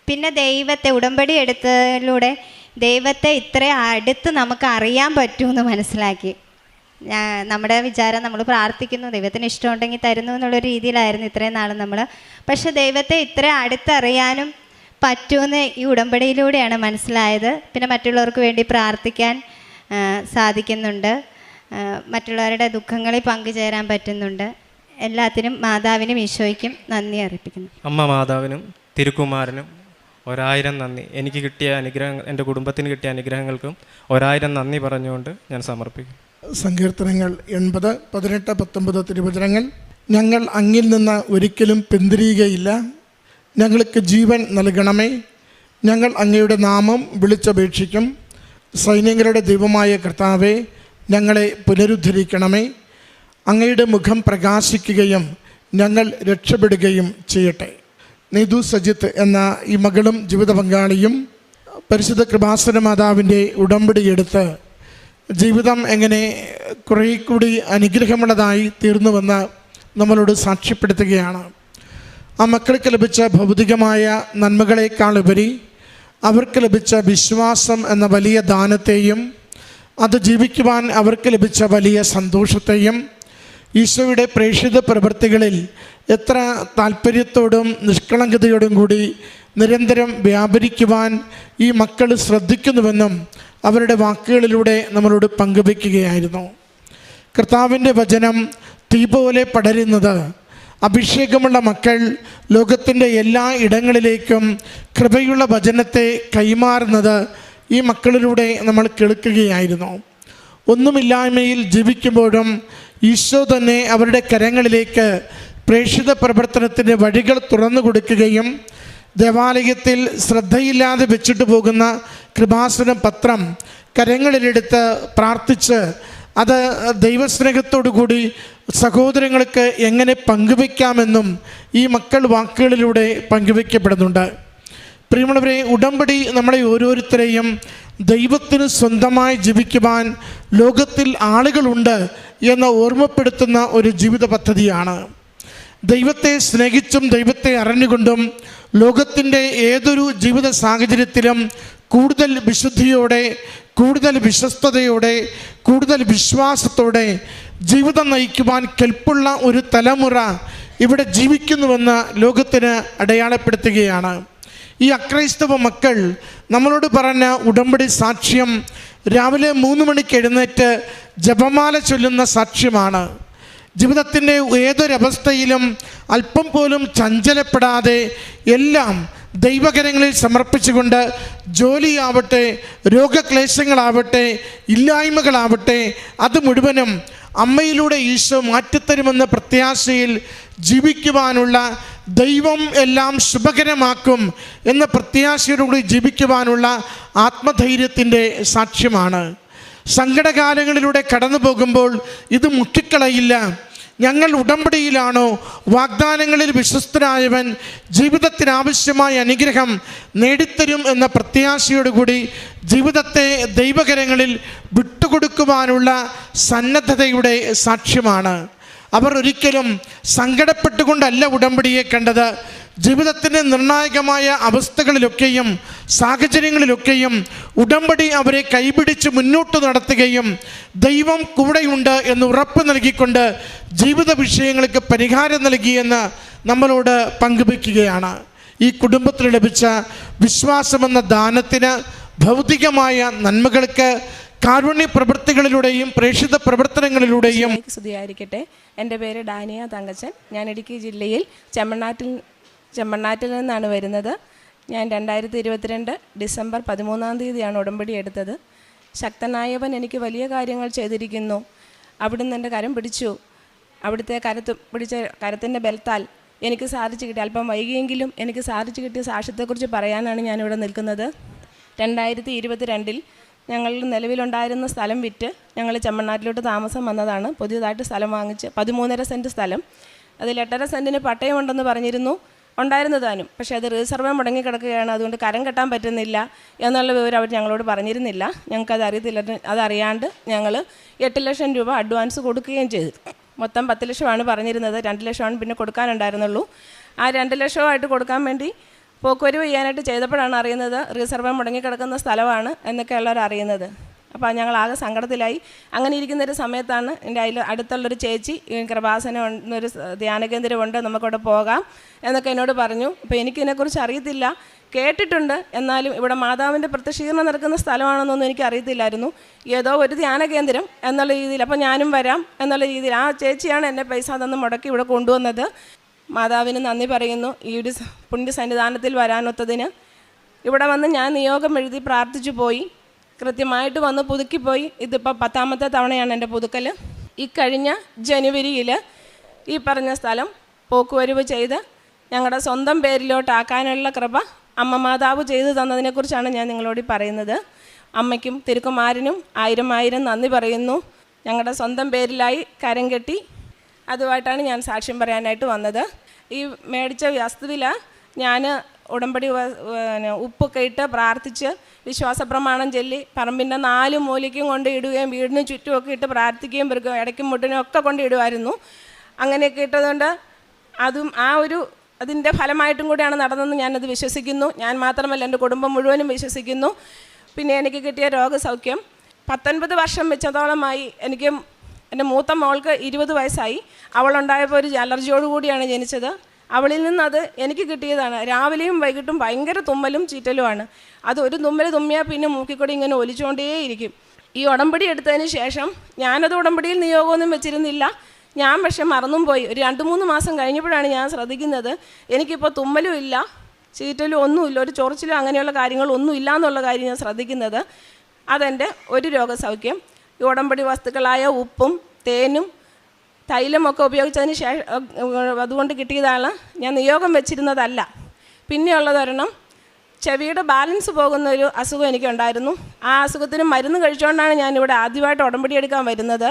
G: പിന്നെ ദൈവത്തെ ഉടമ്പടി എടുത്തതിലൂടെ ദൈവത്തെ ഇത്ര അടുത്ത് നമുക്ക് അറിയാൻ പറ്റുമെന്ന് മനസ്സിലാക്കി. നമ്മുടെ വിചാരം നമ്മൾ പ്രാർത്ഥിക്കുന്നു, ദൈവത്തിന് ഇഷ്ടമുണ്ടെങ്കിൽ തരുന്നു എന്നുള്ളൊരു രീതിയിലായിരുന്നു ഇത്രയും നാളും നമ്മൾ. പക്ഷെ ദൈവത്തെ ഇത്ര അടുത്തറിയാനും പറ്റുമെന്ന് ഈ ഉടമ്പടിയിലൂടെയാണ് മനസ്സിലായത്. പിന്നെ മറ്റുള്ളവർക്ക് വേണ്ടി പ്രാർത്ഥിക്കാൻ സാധിക്കുന്നുണ്ട്, മറ്റുള്ളവരുടെ ദുഃഖങ്ങളിൽ പങ്കുചേരാൻ പറ്റുന്നുണ്ട്. എല്ലാത്തിനും മാതാവിനും ഈശോയ്ക്കും നന്ദി അർപ്പിക്കുന്നു.
H: അമ്മ മാതാവിനും തിരുക്കുമാരനും 1000 നന്ദി. എനിക്ക് കിട്ടിയ അനുഗ്രഹങ്ങൾ, എൻ്റെ കുടുംബത്തിന് കിട്ടിയ അനുഗ്രഹങ്ങൾക്കും 1000 നന്ദി പറഞ്ഞുകൊണ്ട് ഞാൻ സമർപ്പിക്കും.
I: സങ്കീർത്തനങ്ങൾ 80, 18, 19 തിരുവചനങ്ങൾ. ഞങ്ങൾ അങ്ങിൽ നിന്ന് ഒരിക്കലും പിന്തിരിയുകയില്ല. ഞങ്ങൾക്ക് ജീവൻ നൽകണമേ. ഞങ്ങൾ അങ്ങയുടെ നാമം വിളിച്ചപേക്ഷിക്കും. സൈന്യങ്ങളുടെ ദൈവമായ കർത്താവേ, ഞങ്ങളെ പുനരുദ്ധരിക്കണമേ. അങ്ങയുടെ മുഖം പ്രകാശിക്കുകയും ഞങ്ങൾ രക്ഷപ്പെടുകയും ചെയ്യട്ടെ. നീതു സജിത്ത് എന്ന ഈ മകളും ജീവിത പങ്കാളിയും പരിശുദ്ധ കൃപാസന മാതാവിൻ്റെ ഉടമ്പടി എടുത്ത് ജീവിതം എങ്ങനെ കുറേ കൂടി അനുഗ്രഹമുള്ളതായി തീർന്നുവെന്ന് നമ്മളോട് സാക്ഷ്യപ്പെടുത്തുകയാണ്. ആ മക്കൾക്ക് ലഭിച്ച ഭൗതികമായ നന്മകളെക്കാളുപരി അവർക്ക് ലഭിച്ച വിശ്വാസം എന്ന വലിയ ദാനത്തെയും അത് ജീവിക്കുവാൻ അവർക്ക് ലഭിച്ച വലിയ സന്തോഷത്തെയും ഈശോയുടെ പ്രേക്ഷിത പ്രവൃത്തികളിൽ എത്ര താല്പര്യത്തോടും നിഷ്കളങ്കതയോടും കൂടി നിരന്തരം വ്യാപരിക്കുവാൻ ഈ മക്കൾ ശ്രദ്ധിക്കുന്നുവെന്നും അവരുടെ വാക്കുകളിലൂടെ നമ്മളോട് പങ്കുവയ്ക്കുകയായിരുന്നു. കർത്താവിൻ്റെ വചനം തീ പോലെ പടരുന്നത്, അഭിഷേകമുള്ള മക്കൾ ലോകത്തിൻ്റെ എല്ലാ ഇടങ്ങളിലേക്കും കൃപയുള്ള വചനത്തെ കൈമാറുന്നത് ഈ മക്കളിലൂടെ നമ്മൾ കേൾക്കുകയായിരുന്നു. ഒന്നുമില്ലായ്മയിൽ ജീവിക്കുമ്പോഴും ഈശോ തന്നെ അവരുടെ കരങ്ങളിലേക്ക് പ്രേക്ഷിത പ്രവർത്തനത്തിൻ്റെ വഴികൾ തുറന്നു കൊടുക്കുകയും ദേവാലയത്തിൽ ശ്രദ്ധയില്ലാതെ വെച്ചിട്ട് പോകുന്ന കൃപാസന പത്രം കരങ്ങളിലെടുത്ത് പ്രാർത്ഥിച്ച് അത് ദൈവസ്നേഹത്തോടു കൂടി സഹോദരങ്ങൾക്ക് എങ്ങനെ പങ്കുവയ്ക്കാമെന്നും ഈ മക്കൾ വാക്കുകളിലൂടെ പങ്കുവയ്ക്കപ്പെടുന്നുണ്ട്. പ്രിയമുള്ളവരെ, ഉടമ്പടി നമ്മളെ ഓരോരുത്തരെയും ദൈവത്തിന് സ്വന്തമായി ജീവിക്കുവാൻ ലോകത്തിൽ ആളുകളുണ്ട് എന്ന് ഓർമ്മപ്പെടുത്തുന്ന ഒരു ജീവിത പദ്ധതിയാണ്. ദൈവത്തെ സ്നേഹിച്ചും ദൈവത്തെ അറിഞ്ഞുകൊണ്ടും ലോകത്തിൻ്റെ ഏതൊരു ജീവിത സാഹചര്യത്തിലും കൂടുതൽ വിശുദ്ധിയോടെ, കൂടുതൽ വിശ്വസ്തയോടെ, കൂടുതൽ വിശ്വാസത്തോടെ ജീവിതം നയിക്കുവാൻ കെൽപ്പുള്ള ഒരു തലമുറ ഇവിടെ ജീവിക്കുന്നുവെന്ന് ലോകത്തിന് അടയാളപ്പെടുത്തുകയാണ്. ഈ അക്രൈസ്തവ മക്കൾ നമ്മളോട് പറഞ്ഞ ഉടമ്പടി സാക്ഷ്യം രാവിലെ 3 മണിക്ക് എഴുന്നേറ്റ് ജപമാല ചൊല്ലുന്ന സാക്ഷ്യമാണ്. ജീവിതത്തിൻ്റെ ഏതൊരവസ്ഥയിലും അല്പം പോലും ചഞ്ചലപ്പെടാതെ എല്ലാം ദൈവകരങ്ങളിൽ സമർപ്പിച്ചുകൊണ്ട് ജോലിയാവട്ടെ, രോഗക്ലേശങ്ങളാവട്ടെ, ഇല്ലായ്മകളാവട്ടെ, അത് മുഴുവനും അമ്മയിലൂടെ ഈശോ മാറ്റിത്തരുമെന്ന പ്രത്യാശയിൽ ജീവിക്കുവാനുള്ള, ദൈവം എല്ലാം ശുഭകരമാക്കും എന്ന പ്രത്യാശയോടുകൂടി ജീവിക്കുവാനുള്ള ആത്മധൈര്യത്തിൻ്റെ സാക്ഷ്യമാണ്. സങ്കടകാലങ്ങളിലൂടെ കടന്നു പോകുമ്പോൾ ഇത് മുട്ടിക്കളയില്ല. ഞങ്ങൾ ഉടമ്പടിയിലാണോ, വാഗ്ദാനങ്ങളിൽ വിശ്വസ്തനായവൻ ജീവിതത്തിനാവശ്യമായ അനുഗ്രഹം നേടിത്തരും എന്ന പ്രത്യാശയോടുകൂടി ജീവിതത്തെ ദൈവകരങ്ങളിൽ വിട്ടുകൊടുക്കുവാനുള്ള സന്നദ്ധതയുടെ സാക്ഷ്യമാണ്. അവർ ഒരിക്കലും സങ്കടപ്പെട്ടുകൊണ്ടല്ല ഉടമ്പടിയെ കണ്ടത്. ജീവിതത്തിൻ്റെ നിർണായകമായ അവസ്ഥകളിലൊക്കെയും സാഹചര്യങ്ങളിലൊക്കെയും ഉടമ്പടി അവരെ കൈപിടിച്ച് മുന്നോട്ട് നടത്തുകയും ദൈവം കൂടെയുണ്ട് എന്ന് ഉറപ്പ് നൽകിക്കൊണ്ട് ജീവിത വിഷയങ്ങൾക്ക് പരിഹാരം നൽകിയെന്ന് നമ്മളോട് പങ്കുവയ്ക്കുകയാണ്. ഈ കുടുംബത്തിന് ലഭിച്ച വിശ്വാസമെന്ന ദാനത്തിന്, ഭൗതികമായ നന്മകൾക്ക് കാരുണ്യ പ്രവൃത്തികളിലൂടെയും പ്രേക്ഷിത പ്രവർത്തനങ്ങളിലൂടെയും
J: സ്തുതിയായിരിക്കട്ടെ. എൻ്റെ പേര് ഡാനിയ തങ്കച്ചൻ. ഞാൻ ഇടുക്കി ജില്ലയിൽ ചെമ്മണ്ണാറ്റിൽ നിന്നാണ് വരുന്നത്. ഞാൻ 2022 ഡിസംബർ 13 ഉടമ്പടി എടുത്തത്. ശക്തനായവൻ എനിക്ക് വലിയ കാര്യങ്ങൾ ചെയ്തിരിക്കുന്നു. അവിടുന്ന് എൻ്റെ കരം പിടിച്ചു. അവിടുത്തെ പിടിച്ച കരത്തിൻ്റെ ബലത്താൽ എനിക്ക് സാധിച്ചു കിട്ടി. അല്പം വൈകിയെങ്കിലും എനിക്ക് സാധിച്ചു കിട്ടിയ സാക്ഷ്യത്തെക്കുറിച്ച് പറയാനാണ് ഞാനിവിടെ നിൽക്കുന്നത്. 2022 ഞങ്ങൾ നിലവിലുണ്ടായിരുന്ന സ്ഥലം വിറ്റ് ഞങ്ങൾ ചെമ്മണ്ണാറ്റിലോട്ട് താമസം വന്നതാണ്. പുതിയതായിട്ട് സ്ഥലം വാങ്ങിച്ച് 13.5 സെൻറ്റ് സ്ഥലം. അതിൽ 8.5 സെൻറ്റിന് പട്ടയമുണ്ടെന്ന് പറഞ്ഞിരുന്നു, ഉണ്ടായിരുന്നു താനും. പക്ഷേ അത് റിസർവ് മുടങ്ങിക്കിടക്കുകയാണ്, അതുകൊണ്ട് കരം കെട്ടാൻ പറ്റുന്നില്ല എന്നുള്ള വിവരം അവർ ഞങ്ങളോട് പറഞ്ഞിരുന്നില്ല. ഞങ്ങൾക്കത് അറിയത്തില്ല. അതറിയാണ്ട് ഞങ്ങൾ 8 ലക്ഷം രൂപ അഡ്വാൻസ് കൊടുക്കുകയും ചെയ്തു. മൊത്തം 10 ലക്ഷമാണ് പറഞ്ഞിരുന്നത്. 2 ലക്ഷമാണ് പിന്നെ കൊടുക്കാനുണ്ടായിരുന്നുള്ളൂ. ആ 2 ലക്ഷമായിട്ട് കൊടുക്കാൻ വേണ്ടി പോക്കുവരവ് ചെയ്യാനായിട്ട് ചെയ്തപ്പോഴാണ് അറിയുന്നത് റിസർവ് മുടങ്ങിക്കിടക്കുന്ന സ്ഥലമാണ് എന്നൊക്കെയുള്ളവർ അറിയുന്നത്. അപ്പോൾ ഞങ്ങൾ ആകെ സങ്കടത്തിലായി. അങ്ങനെ ഇരിക്കുന്നൊരു സമയത്താണ് എൻ്റെ അടുത്തുള്ളൊരു ചേച്ചി കൃപാസനം ഒരു ധ്യാന കേന്ദ്രമുണ്ട്, നമുക്കവിടെ പോകാം എന്നൊക്കെ എന്നോട് പറഞ്ഞു. അപ്പോൾ എനിക്കിതിനെക്കുറിച്ച് അറിയത്തില്ല, കേട്ടിട്ടുണ്ട്. എന്നാലും ഇവിടെ മാതാവിൻ്റെ പ്രത്യക്ഷീകരണം നടക്കുന്ന സ്ഥലമാണെന്നൊന്നും എനിക്ക് അറിയത്തില്ലായിരുന്നു. ഏതോ ഒരു ധ്യാന കേന്ദ്രം എന്നുള്ള രീതിയിൽ അപ്പോൾ ഞാനും വരാം എന്നുള്ള രീതിയിൽ ആ ചേച്ചിയാണ് എന്നെ പൈസ തന്ന് മുടക്കി ഇവിടെ കൊണ്ടുവന്നത്. മാതാവിന് നന്ദി പറയുന്നു ഈ ഒരു പുണ്യ സന്നിധാനത്തിൽ വരാനൊത്തതിന്. ഇവിടെ വന്ന് ഞാൻ നിയോഗം എഴുതി പ്രാർത്ഥിച്ചു പോയി. കൃത്യമായിട്ട് വന്ന് പുതുക്കിപ്പോയി. ഇതിപ്പോൾ 10ാമത്തെ തവണയാണ് എൻ്റെ പുതുക്കൽ. ഈ കഴിഞ്ഞ ജനുവരിയിൽ ഈ പറഞ്ഞ സ്ഥലം പോക്കുവരവ് ചെയ്ത് ഞങ്ങളുടെ സ്വന്തം പേരിലോട്ടാക്കാനുള്ള കൃപ അമ്മ മാതാവ് ചെയ്തു തന്നതിനെക്കുറിച്ചാണ് ഞാൻ നിങ്ങളോട് പറയുന്നത്. അമ്മയ്ക്കും തിരുക്കുമാരനും 1000 നന്ദി പറയുന്നു. ഞങ്ങളുടെ സ്വന്തം പേരിലായി കരം കെട്ടി അതുമായിട്ടാണ് ഞാൻ സാക്ഷ്യം പറയാനായിട്ട് വന്നത്. ഈ മേടിച്ച വസ്തുവിൽ ഞാൻ ഉടമ്പടി ഉപ്പൊക്കെ ഇട്ട് പ്രാർത്ഥിച്ച് വിശ്വാസപ്രമാണം ചൊല്ലി പറമ്പിൻ്റെ 4 മൂലയ്ക്കും കൊണ്ട് ഇടുകയും വീടിന് ചുറ്റുമൊക്കെ ഇട്ട് പ്രാർത്ഥിക്കുകയും ഇടയ്ക്കും മുട്ടിനും ഒക്കെ കൊണ്ട് ഇടുമായിരുന്നു. അങ്ങനെയൊക്കെ ഇട്ടതുകൊണ്ട് അതും അതിൻ്റെ ഫലമായിട്ടും കൂടിയാണ് നടന്നതെന്ന് ഞാനത് വിശ്വസിക്കുന്നു. ഞാൻ മാത്രമല്ല, എൻ്റെ കുടുംബം മുഴുവനും വിശ്വസിക്കുന്നു. പിന്നെ എനിക്ക് കിട്ടിയ രോഗസൗഖ്യം 19 വർഷം വെച്ചതോളമായി. എനിക്ക് എൻ്റെ മൂത്ത മോൾക്ക് 20 വയസ്സായി. അവളുണ്ടായപ്പോൾ ഒരു അലർജിയോടുകൂടിയാണ് ജനിച്ചത്. അവളിൽ നിന്നത് എനിക്ക് കിട്ടിയതാണ്. രാവിലെയും വൈകിട്ടും ഭയങ്കര തുമ്മലും ചീറ്റലുമാണ്. അത് ഒരു തുമ്മൽ തുമ്മിയാൽ പിന്നെ മൂക്കിക്കൂടി ഇങ്ങനെ ഒലിച്ചുകൊണ്ടേയിരിക്കും. ഈ ഉടമ്പടി എടുത്തതിന് ശേഷം ഞാനത് ഉടമ്പടിയിൽ നിയോഗമൊന്നും വെച്ചിരുന്നില്ല. ഞാൻ പക്ഷെ മറന്നും പോയി. ഒരു 2-3 മാസം കഴിഞ്ഞപ്പോഴാണ് ഞാൻ ശ്രദ്ധിക്കുന്നത് എനിക്കിപ്പോൾ തുമ്മലും ഇല്ല, ചീറ്റലും ഒന്നുമില്ല, ഒരു ചൊറിച്ചിലും അങ്ങനെയുള്ള കാര്യങ്ങളൊന്നും ഇല്ല എന്നുള്ള കാര്യം ഞാൻ ശ്രദ്ധിക്കുന്നത്. അതെൻ്റെ ഒരു രോഗസൗഖ്യം. ഈ ഉടമ്പടി വസ്തുക്കളായ ഉപ്പും തേനും തൈലമൊക്കെ ഉപയോഗിച്ചതിന് ശേഷം അതുകൊണ്ട് കിട്ടിയതാണ്. ഞാൻ നിയോഗം വെച്ചിരുന്നതല്ല. പിന്നെയുള്ളതൊരെണ്ണം ചെവിയുടെ ബാലൻസ് പോകുന്നൊരു അസുഖം എനിക്കുണ്ടായിരുന്നു. ആ അസുഖത്തിന് മരുന്ന് കഴിച്ചുകൊണ്ടാണ് ഞാനിവിടെ ആദ്യമായിട്ട് ഉടമ്പടി എടുക്കാൻ വരുന്നത്.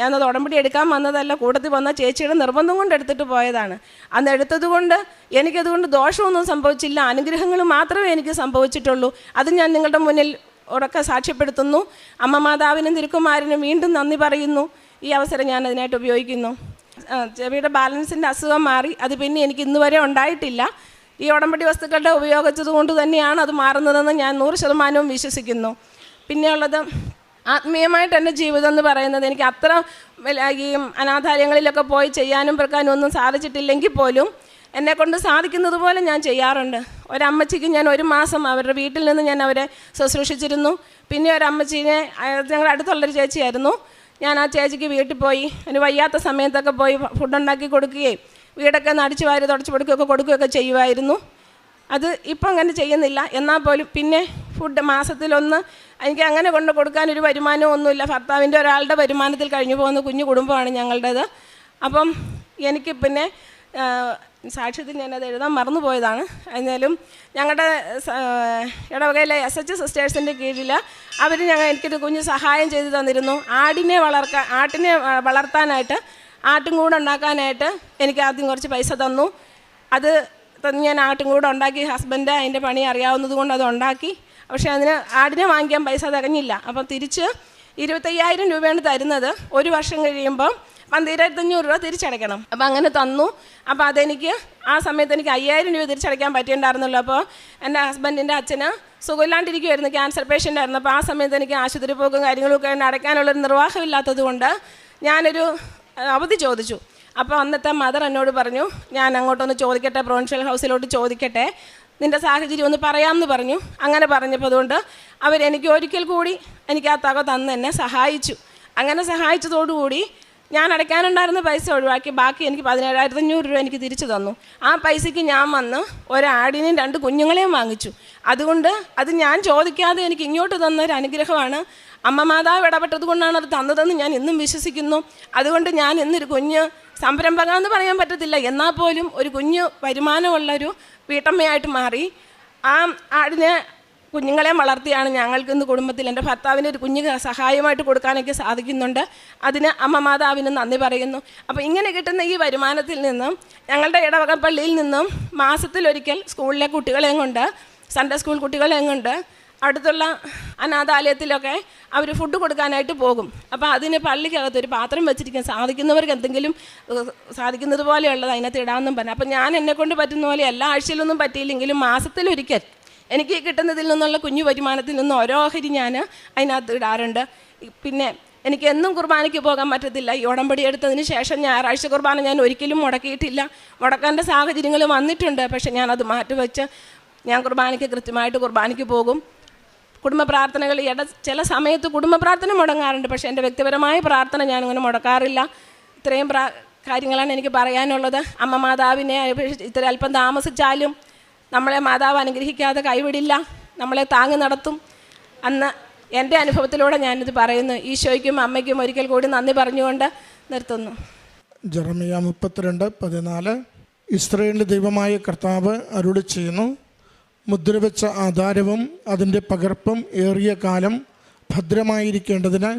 J: ഞാനത് ഉടമ്പടി എടുക്കാൻ വന്നതല്ല, കൂട്ടത്തിൽ വന്ന ചേച്ചിയുടെ നിർബന്ധം കൊണ്ട് എടുത്തിട്ട് പോയതാണ്. അന്ന് എടുത്തത് കൊണ്ട് എനിക്കതുകൊണ്ട് ദോഷമൊന്നും സംഭവിച്ചില്ല, അനുഗ്രഹങ്ങൾ മാത്രമേ എനിക്ക് സംഭവിച്ചിട്ടുള്ളൂ. അത് ഞാൻ നിങ്ങളുടെ മുന്നിൽ ഉറക്കെ സാക്ഷ്യപ്പെടുത്തുന്നു. അമ്മ മാതാവിനും തിരുക്കുമാരനും വീണ്ടും നന്ദി പറയുന്നു. ഈ അവസരം ഞാൻ അതിനായിട്ട് ഉപയോഗിക്കുന്നു. ചെവിയുടെ ബാലൻസിൻ്റെ അസുഖം മാറി. അത് പിന്നെ എനിക്ക് ഇന്ന് വരെ ഉണ്ടായിട്ടില്ല. ഈ ഉടമ്പടി വസ്തുക്കളുടെ ഉപയോഗിച്ചത് കൊണ്ട് തന്നെയാണ് അത് മാറുന്നതെന്ന് ഞാൻ 100% വിശ്വസിക്കുന്നു. പിന്നെയുള്ളത് ആത്മീയമായിട്ട് എൻ്റെ ജീവിതം എന്ന് പറയുന്നത് എനിക്ക് അത്ര ഈ അനാഥാലയങ്ങളിലൊക്കെ പോയി ചെയ്യാനും പെറുക്കാനും ഒന്നും സാധിച്ചിട്ടില്ലെങ്കിൽ പോലും എന്നെക്കൊണ്ട് സാധിക്കുന്നത് പോലെ ഞാൻ ചെയ്യാറുണ്ട്. ഒരമ്മച്ചിക്ക് ഞാൻ 1 മാസം അവരുടെ വീട്ടിൽ നിന്ന് ഞാൻ അവരെ ശുശ്രൂഷിച്ചിരുന്നു. പിന്നെ ഒരമ്മച്ചീനെ ഞങ്ങളുടെ അടുത്തുള്ളൊരു ചേച്ചിയായിരുന്നു. ഞാൻ ആ ചേച്ചിക്ക് വീട്ടിൽ പോയി അതിന് വയ്യാത്ത സമയത്തൊക്കെ പോയി ഫുഡുണ്ടാക്കി കൊടുക്കുകയും വീടൊക്കെ നടിച്ച് വാരി തുടച്ച് കൊടുക്കുകയൊക്കെ ചെയ്യുമായിരുന്നു. അത് ഇപ്പം അങ്ങനെ ചെയ്യുന്നില്ല. എന്നാൽ പോലും പിന്നെ ഫുഡ് മാസത്തിലൊന്ന് എനിക്ക് അങ്ങനെ കൊണ്ട് കൊടുക്കാനൊരു വരുമാനവും ഒന്നുമില്ല. ഭർത്താവിൻ്റെ ഒരാളുടെ വരുമാനത്തിൽ കഴിഞ്ഞു പോകുന്ന കുഞ്ഞു കുടുംബമാണ് ഞങ്ങളുടേത്. അപ്പം എനിക്ക് പിന്നെ സാക്ഷ്യത്തിൽ ഞാനത് എഴുതാൻ മറന്നുപോയതാണ്. എന്നാലും ഞങ്ങളുടെ ഇടവകയിലെ SH സിസ്റ്റേഴ്സിൻ്റെ കീഴിൽ അവർ എനിക്കൊരു കുഞ്ഞ് സഹായം ചെയ്തു തന്നിരുന്നു. ആട്ടിനെ വളർത്താനായിട്ട് ആട്ടുംകൂട് ഉണ്ടാക്കാനായിട്ട് എനിക്ക് ആദ്യം കുറച്ച് പൈസ തന്നു. അത് ഞാൻ ആട്ടുംകൂട് ഉണ്ടാക്കി. ഹസ്ബൻഡ് അതിൻ്റെ പണി അറിയാവുന്നത് കൊണ്ട് അത് ഉണ്ടാക്കി. പക്ഷേ അതിന് ആടിനെ വാങ്ങിക്കാൻ പൈസ തികഞ്ഞില്ല. അപ്പം തിരിച്ച് 25,000 രൂപയാണ് തരുന്നത്. 1 വർഷം കഴിയുമ്പം 12,500 രൂപ തിരിച്ചടയ്ക്കണം. അപ്പോൾ അങ്ങനെ തന്നു. അപ്പോൾ അതെനിക്ക് ആ സമയത്ത് എനിക്ക് 5,000 രൂപ തിരിച്ചടയ്ക്കാൻ പറ്റിയിട്ടുണ്ടായിരുന്നുള്ളൂ. അപ്പോൾ എൻ്റെ ഹസ്ബൻഡിൻ്റെ അച്ഛന് സുഖമില്ലാണ്ടിരിക്കുമായിരുന്നു, ക്യാൻസർ പേഷ്യൻ്റ് ആയിരുന്നു. അപ്പോൾ ആ സമയത്ത് എനിക്ക് ആശുപത്രി പോക്കും കാര്യങ്ങളൊക്കെ അടയ്ക്കാനുള്ളൊരു നിർവാഹമില്ലാത്തത് കൊണ്ട് ഞാനൊരു അവധി ചോദിച്ചു. അപ്പോൾ അന്നത്തെ മദർ എന്നോട് പറഞ്ഞു, ഞാൻ അങ്ങോട്ടൊന്ന് ചോദിക്കട്ടെ, പ്രൊവിൻഷ്യൽ ഹൗസിലോട്ട് ചോദിക്കട്ടെ, നിൻ്റെ സാഹചര്യം ഒന്ന് പറയാമെന്ന് പറഞ്ഞു. അങ്ങനെ പറഞ്ഞപ്പോൾ അതുകൊണ്ട് അവരെനിക്ക് ഒരിക്കൽ കൂടി എനിക്ക് ആ തുക തന്ന് എന്നെ സഹായിച്ചു. അങ്ങനെ സഹായിച്ചതോടുകൂടി ഞാൻ അടയ്ക്കാനുണ്ടായിരുന്ന പൈസ ഒഴിവാക്കി ബാക്കി എനിക്ക് 17,500 രൂപ എനിക്ക് തിരിച്ചു തന്നു. ആ പൈസയ്ക്ക് ഞാൻ വന്ന് ഒരാടിനെയും 2 കുഞ്ഞുങ്ങളെയും വാങ്ങിച്ചു. അതുകൊണ്ട് അത് ഞാൻ ചോദിക്കാതെ എനിക്ക് ഇങ്ങോട്ട് തന്നൊരു അനുഗ്രഹമാണ്. അമ്മ മാതാവ് ഇടപെട്ടത് കൊണ്ടാണ് അത് തന്നതെന്ന് ഞാൻ ഇന്നും വിശ്വസിക്കുന്നു. അതുകൊണ്ട് ഞാൻ ഇന്നൊരു കുഞ്ഞ് സംരംഭക എന്ന് പറയാൻ പറ്റത്തില്ല, എന്നാൽ പോലും ഒരു കുഞ്ഞ് വരുമാനമുള്ളൊരു വീട്ടമ്മയായിട്ട് മാറി. ആ ആടിനെ കുഞ്ഞുങ്ങളെയും വളർത്തിയാണ് ഞങ്ങൾക്ക് ഇന്ന് കുടുംബത്തിൽ എൻ്റെ ഭർത്താവിന് ഒരു കുഞ്ഞ് സഹായമായിട്ട് കൊടുക്കാനൊക്കെ സാധിക്കുന്നുണ്ട്. അതിന് അമ്മ മാതാവിന് നന്ദി പറയുന്നു. അപ്പോൾ ഇങ്ങനെ കിട്ടുന്ന ഈ വരുമാനത്തിൽ നിന്നും ഞങ്ങളുടെ ഇടവക പള്ളിയിൽ നിന്നും മാസത്തിലൊരിക്കൽ സ്കൂളിലെ കുട്ടികളെയും കൊണ്ട്, സൺഡേ സ്കൂൾ കുട്ടികളെയും കൊണ്ട് അടുത്തുള്ള അനാഥാലയത്തിലൊക്കെ അവർ ഫുഡ് കൊടുക്കാനായിട്ട് പോകും. അപ്പോൾ അതിന് പള്ളിക്കകത്ത് ഒരു പാത്രം വെച്ചിരിക്കാൻ സാധിക്കുന്നവർക്ക് എന്തെങ്കിലും സാധിക്കുന്നത് പോലെയുള്ളത് അതിനകത്ത് ഇടാമെന്നും പറഞ്ഞു. അപ്പോൾ ഞാൻ എന്നെക്കൊണ്ട് പറ്റുന്ന പോലെ എല്ലാ ആഴ്ചയിലൊന്നും പറ്റിയില്ലെങ്കിലും മാസത്തിലൊരിക്കൽ എനിക്ക് കിട്ടുന്നതിൽ നിന്നുള്ള കുഞ്ഞു വരുമാനത്തിൽ നിന്ന് ഓരോ ഓഹരി ഞാൻ അതിനകത്ത് ഇടാറുണ്ട്. പിന്നെ എനിക്ക് എന്നും കുർബാനയ്ക്ക് പോകാൻ പറ്റത്തില്ല. ഈ ഉടമ്പടി എടുത്തതിന് ശേഷം ഞായറാഴ്ച കുർബാന ഞാൻ ഒരിക്കലും മുടക്കിയിട്ടില്ല. മുടക്കേണ്ട സാഹചര്യങ്ങൾ വന്നിട്ടുണ്ട്, പക്ഷേ ഞാനത് മാറ്റിവെച്ച് ഞാൻ കുർബാനയ്ക്ക് കൃത്യമായിട്ട് കുർബാനയ്ക്ക് പോകും. കുടുംബ പ്രാർത്ഥനകൾ ചില സമയത്ത് കുടുംബ പ്രാർത്ഥന മുടങ്ങാറുണ്ട്, പക്ഷേ എൻ്റെ വ്യക്തിപരമായ പ്രാർത്ഥന ഞാനങ്ങനെ മുടക്കാറില്ല. ഇത്രയും കാര്യങ്ങളാണ് എനിക്ക് പറയാനുള്ളത്. അമ്മ മാതാവിനെ ഇത്ര അല്പം താമസിച്ചാലും നമ്മളെ മാതാവ് അനുഗ്രഹിക്കാതെ കൈവിടില്ല, നമ്മളെ താങ്ങി നടത്തും. അന്ന് എൻ്റെ അനുഭവത്തിലൂടെ ഞാനിത് പറയുന്നു. ഈശോയ്ക്കും അമ്മയ്ക്കും ഒരിക്കൽ കൂടി നന്ദി പറഞ്ഞുകൊണ്ട് നിർത്തുന്നു.
I: ജെറമിയ 32:14 ഇസ്രായേലിൻ്റെ ദൈവമായ കർത്താവ് അരുളി ചെയ്യുന്നു, മുദ്രവെച്ച ആധാരവും അതിൻ്റെ പകർപ്പും ഏറിയ കാലം ഭദ്രമായിരിക്കേണ്ടതിന്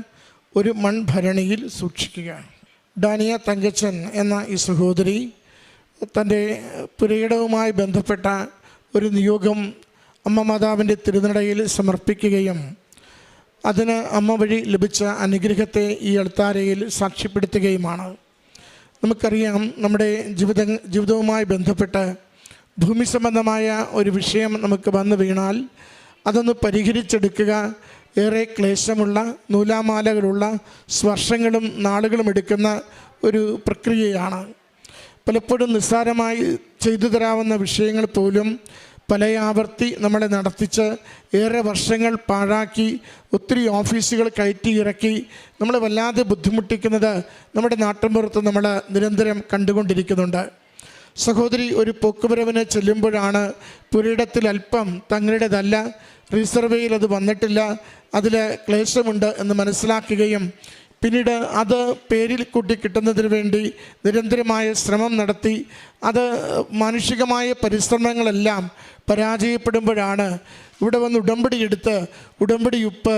I: ഒരു മൺഭരണിയിൽ സൂക്ഷിക്കുക. ഡാനിയ തങ്കച്ചൻ എന്ന ഈ സഹോദരി തൻ്റെ പുരയിടവുമായി ബന്ധപ്പെട്ട ഒരു നിയോഗം അമ്മ മാതാവിൻ്റെ തിരുനടയിൽ സമർപ്പിക്കുകയും അതിന് അമ്മ വഴി ലഭിച്ച അനുഗ്രഹത്തെ ഈ അൾത്താരയിൽ സാക്ഷ്യപ്പെടുത്തുകയുമാണ്. നമുക്കറിയാം, നമ്മുടെ ജീവിതവുമായി ബന്ധപ്പെട്ട് ഭൂമി സംബന്ധമായ ഒരു വിഷയം നമുക്ക് വന്നു വീണാൽ അതൊന്ന് പരിഹരിച്ചെടുക്കുക ഏറെ ക്ലേശമുള്ള, നൂലാമാലകളുള്ള, വർഷങ്ങളും നാളുകളും എടുക്കുന്ന ഒരു പ്രക്രിയയാണ്. പലപ്പോഴും നിസ്സാരമായി ചെയ്തു തരാവുന്ന വിഷയങ്ങൾ പോലും പല ആവർത്തി നമ്മളെ നടത്തിച്ച് ഏറെ വർഷങ്ങൾ പാഴാക്കി ഒത്തിരി ഓഫീസുകൾ കയറ്റി ഇറക്കി നമ്മളെ വല്ലാതെ ബുദ്ധിമുട്ടിക്കുന്നത് നമ്മുടെ നാട്ടിൻപുറത്ത് നമ്മൾ നിരന്തരം കണ്ടുകൊണ്ടിരിക്കുന്നുണ്ട്. സഹോദരി ഒരു പോക്കുവരവിന് ചെല്ലുമ്പോഴാണ് പുരയിടത്തിൽ അല്പം തങ്ങളുടേതല്ല, റിസർവേയിൽ അത് വന്നിട്ടില്ല, അതിൽ ക്ലേശമുണ്ട് എന്ന് മനസ്സിലാക്കുകയും പിന്നീട് അത് പേരിൽ കൂട്ടി കിട്ടുന്നതിന് വേണ്ടി നിരന്തരമായ ശ്രമം നടത്തി അത് മാനുഷികമായ പരിശ്രമങ്ങളെല്ലാം പരാജയപ്പെടുമ്പോഴാണ് ഇവിടെ വന്ന് ഉടമ്പടി എടുത്ത് ഉടമ്പടി ഉപ്പ്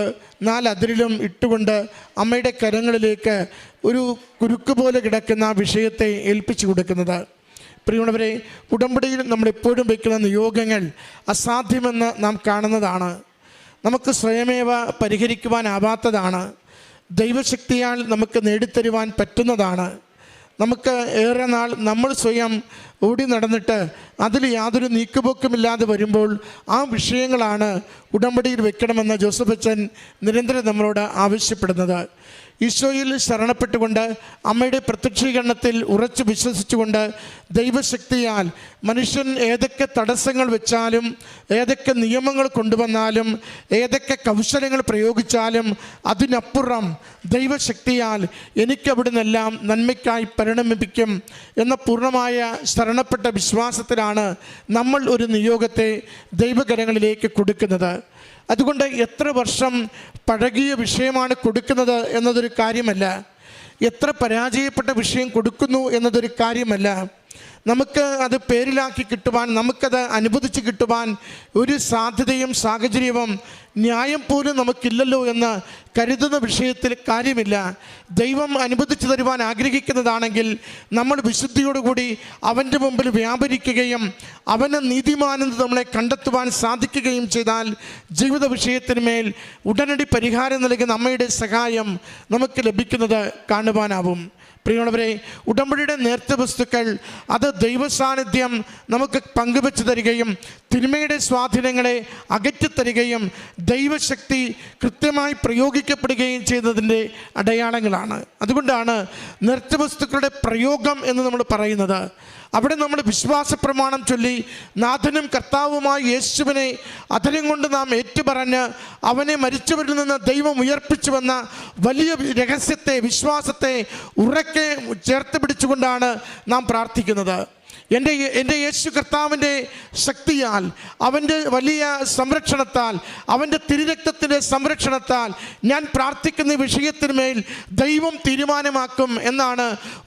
I: 4 അതിരിലും ഇട്ടുകൊണ്ട് അമ്മയുടെ കരങ്ങളിലേക്ക് ഒരു കുരുക്ക് പോലെ കിടക്കുന്ന ആ വിഷയത്തെ ഏൽപ്പിച്ചു കൊടുക്കുന്നത്. പ്രിയമുള്ളവരെ, ഉടമ്പടിയിൽ നമ്മളെപ്പോഴും വയ്ക്കുന്ന നിയോഗങ്ങൾ അസാധ്യമെന്ന് നാം കാണുന്നതാണ്. നമുക്ക് സ്വയമേവ പരിഹരിക്കുവാനാവാത്തതാണ്. ദൈവശക്തിയാൽ നമുക്ക് നേടിത്തരുവാൻ പറ്റുന്നതാണ്. നമുക്ക് ഏറെ നാൾ നമ്മൾ സ്വയം ഓടി നടന്നിട്ട് അതിൽ യാതൊരു നീക്കുപോക്കുമില്ലാതെ വരുമ്പോൾ ആ വിഷയങ്ങളാണ് ഉടമ്പടിയിൽ വെക്കണമെന്ന് ജോസഫ് അച്ഛൻ നിരന്തരം നമ്മളോട് ആവശ്യപ്പെടുന്നത്. ഈശോയിൽ ശരണപ്പെട്ടുകൊണ്ട് അമ്മയുടെ പ്രത്യക്ഷീകരണത്തിൽ ഉറച്ചു വിശ്വസിച്ചുകൊണ്ട് ദൈവശക്തിയാൽ മനുഷ്യൻ ഏതൊക്കെ തടസ്സങ്ങൾ വെച്ചാലും, ഏതൊക്കെ നിയമങ്ങൾ കൊണ്ടുവന്നാലും, ഏതൊക്കെ കൗശലങ്ങൾ പ്രയോഗിച്ചാലും അതിനപ്പുറം ദൈവശക്തിയാൽ എനിക്കവിടുന്നെല്ലാം നന്മയ്ക്കായി പരിണമിപ്പിക്കും എന്ന പൂർണ്ണമായ ശരണപ്പെട്ട വിശ്വാസത്തിലാണ് നമ്മൾ ഒരു നിയോഗത്തെ ദൈവകരങ്ങളിലേക്ക് കൊടുക്കുന്നത്. അതുകൊണ്ട് എത്ര വർഷം പഴകിയ വിഷയമാണ് കൊടുക്കുന്നത് എന്നതൊരു കാര്യമല്ല, എത്ര പരാജയപ്പെട്ട വിഷയം കൊടുക്കുന്നു എന്നതൊരു കാര്യമല്ല. നമുക്ക് അത് പേരിലാക്കി കിട്ടുവാൻ, നമുക്കത് അനുവദിച്ച് കിട്ടുവാൻ ഒരു സാധ്യതയും സാഹചര്യവും ന്യായം പോലും നമുക്കില്ലല്ലോ എന്ന് കരുതുന്ന വിഷയത്തിൽ കാര്യമില്ല. ദൈവം അനുവദിച്ചു തരുവാൻ ആഗ്രഹിക്കുന്നതാണെങ്കിൽ നമ്മൾ വിശുദ്ധിയോടുകൂടി അവൻ്റെ മുമ്പിൽ വ്യാപരിക്കുകയും അവന് നീതിമാനെന്ന് നമ്മളെ കണ്ടെത്തുവാൻ സാധിക്കുകയും ചെയ്താൽ ജീവിത വിഷയത്തിന് മേൽ ഉടനടി പരിഹാരം നൽകുന്ന അമ്മയുടെ സഹായം നമുക്ക് ലഭിക്കുന്നത് കാണുവാനാവും. പ്രിയമുള്ളവരെ, ഉടമ്പടിയുടെ നേർച്ച വസ്തുക്കൾ അത് ദൈവസാന്നിധ്യം നമുക്ക് പങ്കുവെച്ച് തരികയും തിന്മയുടെ സ്വാധീനങ്ങളെ അകറ്റിത്തരികയും ദൈവശക്തി കൃത്യമായി പ്രയോഗിക്കപ്പെടുകയും ചെയ്തതിൻ്റെ അടയാളങ്ങളാണ്. അതുകൊണ്ടാണ് നൃത്തവസ്തുക്കളുടെ പ്രയോഗം എന്ന് നമ്മൾ പറയുന്നത്. അവിടെ നമ്മൾ വിശ്വാസ പ്രമാണം ചൊല്ലി നാഥനും കർത്താവുമായ യേശുവിനെ അധരം കൊണ്ട് നാം ഏറ്റുപറഞ്ഞ് അവനെ മരിച്ചവരിൽ നിന്ന് ദൈവം ഉയർപ്പിച്ചുവെന്ന വലിയ രഹസ്യത്തെ, വിശ്വാസത്തെ ഉറക്കെ ചേർത്ത് പിടിച്ചുകൊണ്ടാണ് നാം പ്രാർത്ഥിക്കുന്നത്. എൻ്റെ യേശു കർത്താവിൻ്റെ ശക്തിയാൽ, അവൻ്റെ വലിയ സംരക്ഷണത്താൽ, അവൻ്റെ തിരുരക്തത്തിൻ്റെ സംരക്ഷണത്താൽ ഞാൻ പ്രാർത്ഥിക്കുന്ന വിഷയത്തിന്മേൽ ദൈവം തീരുമാനമാക്കും എന്നാണ്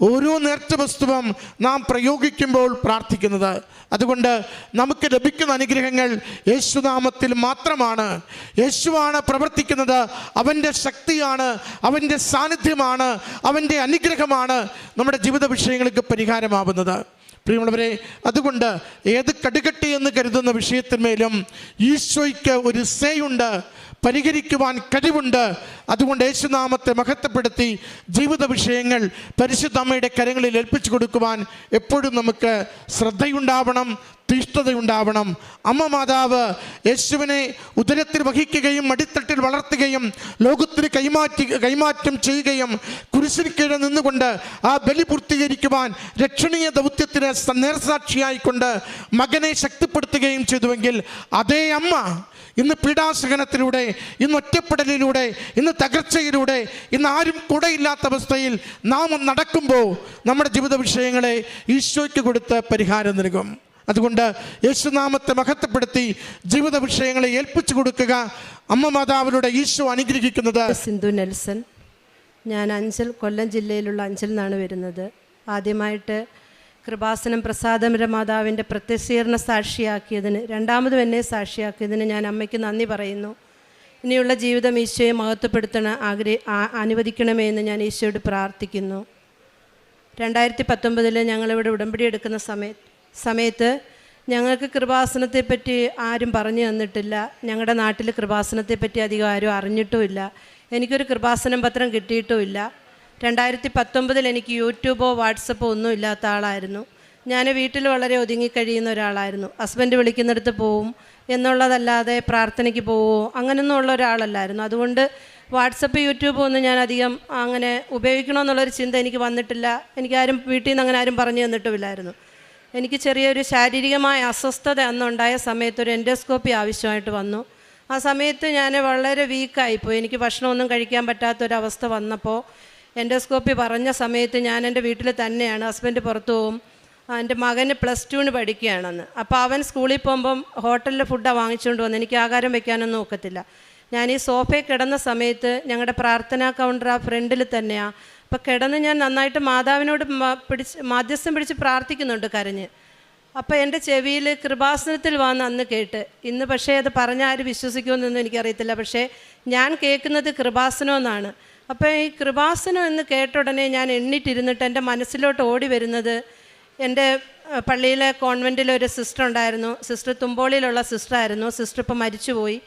I: ഓരോ നേർച്ച വസ്തുവും നാം പ്രയോഗിക്കുമ്പോൾ പ്രാർത്ഥിക്കുന്നത്. അതുകൊണ്ട് നമുക്ക് ലഭിക്കുന്ന അനുഗ്രഹങ്ങൾ യേശുനാമത്തിൽ മാത്രമാണ്. യേശുവാണ് പ്രവർത്തിക്കുന്നത്. അവൻ്റെ ശക്തിയാണ്, അവൻ്റെ സാന്നിധ്യമാണ്, അവൻ്റെ അനുഗ്രഹമാണ് നമ്മുടെ ജീവിത വിഷയങ്ങൾക്ക് പരിഹാരമാവുന്നത്. പ്രിയമുള്ളവരെ, അതുകൊണ്ട് ഏത് കടുകട്ടി എന്ന് കരുതുന്ന വിഷയത്തിന്മേലും ഈശോയ്ക്ക് ഒരു സേയുണ്ട്, പരിഹരിക്കുവാൻ കഴിവുണ്ട്. അതുകൊണ്ട് യേശുനാമത്തെ മഹത്വപ്പെടുത്തി ജീവിത വിഷയങ്ങൾ പരിശുദ്ധ അമ്മയുടെ കരങ്ങളിൽ ഏൽപ്പിച്ചു കൊടുക്കുവാൻ എപ്പോഴും നമുക്ക് ശ്രദ്ധയുണ്ടാവണം, തീഷ്ണതയുണ്ടാവണം. അമ്മ മാതാവ് യേശുവിനെ ഉദരത്തിൽ വഹിക്കുകയും മടിത്തട്ടിൽ വളർത്തുകയും ലോകത്തിന് കൈമാറ്റം ചെയ്യുകയും കുരിശിന് കീഴിൽ നിന്നുകൊണ്ട് ആ ബലി പൂർത്തീകരിക്കുവാൻ രക്ഷണീയ ദൗത്യത്തിന് നേർസാക്ഷിയായിക്കൊണ്ട് മകനെ ശക്തിപ്പെടുത്തുകയും ചെയ്തുവെങ്കിൽ അതേ അമ്മ ഇന്ന് പീഡാസഹനത്തിലൂടെ, ഇന്ന് ഒറ്റപ്പെടലിലൂടെ, ഇന്ന് തകർച്ചയിലൂടെ, ഇന്ന് ആരും കൂടെയില്ലാത്ത അവസ്ഥയിൽ നാം നടക്കുമ്പോൾ നമ്മുടെ ജീവിത വിഷയങ്ങളെ ഈശോയ്ക്ക് കൊടുത്ത് പരിഹാരം നൽകും. അതുകൊണ്ട് യേശുനാമത്തെ മഹത്വപ്പെടുത്തി ജീവിത വിഷയങ്ങളെ ഏൽപ്പിച്ചു കൊടുക്കുക. അമ്മ മാതാവിലൂടെ ഈശോ അനുഗ്രഹിക്കുന്നത്.
K: സിന്ധു നെൽസൺ. ഞാൻ അഞ്ചൽ, കൊല്ലം ജില്ലയിലുള്ള അഞ്ചൽ നിന്നാണ് വരുന്നത്. ആദ്യമായിട്ട് കൃപാസനം പ്രസാദമര മാതാവിൻ്റെ പ്രത്യക്ഷീകരണ സാക്ഷിയാക്കിയതിന്, രണ്ടാമതും എന്നെ സാക്ഷിയാക്കിയതിന് ഞാൻ അമ്മയ്ക്ക് നന്ദി പറയുന്നു. ഇനിയുള്ള ജീവിതം ഈശോയെ മഹത്വപ്പെടുത്തണ അനുവദിക്കണമേ എന്ന് ഞാൻ ഈശോയോട് പ്രാർത്ഥിക്കുന്നു. 2019 ഞങ്ങളിവിടെ ഉടമ്പടി എടുക്കുന്ന സമയത്ത് ഞങ്ങൾക്ക് കൃപാസനത്തെപ്പറ്റി ആരും പറഞ്ഞു തന്നിട്ടില്ല. ഞങ്ങളുടെ നാട്ടിൽ കൃപാസനത്തെപ്പറ്റി അധികം ആരും അറിഞ്ഞിട്ടുമില്ല. എനിക്കൊരു കൃപാസനം പത്രം കിട്ടിയിട്ടുമില്ല. 2019 എനിക്ക് യൂട്യൂബോ വാട്സപ്പോ ഒന്നും ഇല്ലാത്ത ആളായിരുന്നു. ഞാൻ വീട്ടിൽ വളരെ ഒതുങ്ങിക്കഴിയുന്ന ഒരാളായിരുന്നു. ഹസ്ബൻഡ് വിളിക്കുന്നിടത്ത് പോവും എന്നുള്ളതല്ലാതെ പ്രാർത്ഥനയ്ക്ക് പോവുമോ അങ്ങനെയൊന്നും ഉള്ള ഒരാളല്ലായിരുന്നു. അതുകൊണ്ട് വാട്സപ്പ്, യൂട്യൂബ് ഒന്നും ഞാൻ അധികം അങ്ങനെ ഉപയോഗിക്കണമെന്നുള്ളൊരു ചിന്ത എനിക്ക് വന്നിട്ടില്ല. എനിക്കാരും വീട്ടിൽ നിന്ന് അങ്ങനെ ആരും പറഞ്ഞു തന്നിട്ടുമില്ലായിരുന്നു. എനിക്ക് ചെറിയൊരു ശാരീരികമായ അസ്വസ്ഥത അന്നുണ്ടായ സമയത്ത് ഒരു എൻഡോസ്കോപ്പി ആവശ്യമായിട്ട് വന്നു. ആ സമയത്ത് ഞാൻ വളരെ വീക്കായിപ്പോയി. എനിക്ക് ഭക്ഷണമൊന്നും കഴിക്കാൻ പറ്റാത്തൊരവസ്ഥ വന്നപ്പോൾ എൻഡോസ്കോപ്പി പറഞ്ഞ സമയത്ത് ഞാൻ എൻ്റെ വീട്ടിൽ തന്നെയാണ്. ഹസ്ബൻഡ് പുറത്തു പോകും. എൻ്റെ മകന് +2 പഠിക്കുകയാണെന്ന്. അപ്പോൾ അവൻ സ്കൂളിൽ പോകുമ്പം ഹോട്ടലിൽ ഫുഡാണ് വാങ്ങിച്ചുകൊണ്ട് വന്ന്. എനിക്ക് ആഹാരം വെക്കാനൊന്നും ഒക്കത്തില്ല. ഞാൻ ഈ സോഫയിൽ കിടന്ന സമയത്ത് ഞങ്ങളുടെ പ്രാർത്ഥനാ കൗണ്ടർ ആ ഫ്രണ്ടിൽ തന്നെയാണ്. അപ്പോൾ കിടന്ന് ഞാൻ നന്നായിട്ട് മാതാവിനോട് മാധ്യസ്ഥം പിടിച്ച് പ്രാർത്ഥിക്കുന്നുണ്ട് കരഞ്ഞ്. അപ്പോൾ എൻ്റെ ചെവിയിൽ കൃപാസനത്തിൽ വന്ന് അന്ന് കേട്ട്, ഇന്ന് പക്ഷേ അത് പറഞ്ഞാൽ ആര് വിശ്വസിക്കുമെന്നൊന്നും എനിക്കറിയത്തില്ല. പക്ഷേ ഞാൻ കേൾക്കുന്നത് കൃപാസനമെന്നാണ്. അപ്പോൾ ഈ കൃപാസനം എന്ന് കേട്ട ഉടനെ ഞാൻ എണ്ണിട്ടിരുന്നിട്ട് എൻ്റെ മനസ്സിലോട്ട് ഓടി വരുന്നത്, എൻ്റെ പള്ളിയിലെ കോൺവെൻറ്റിലെ ഒരു സിസ്റ്റർ ഉണ്ടായിരുന്നു. സിസ്റ്റർ തുമ്പോളിയിലുള്ള സിസ്റ്ററായിരുന്നു. സിസ്റ്റർ ഇപ്പോൾ മരിച്ചുപോയി.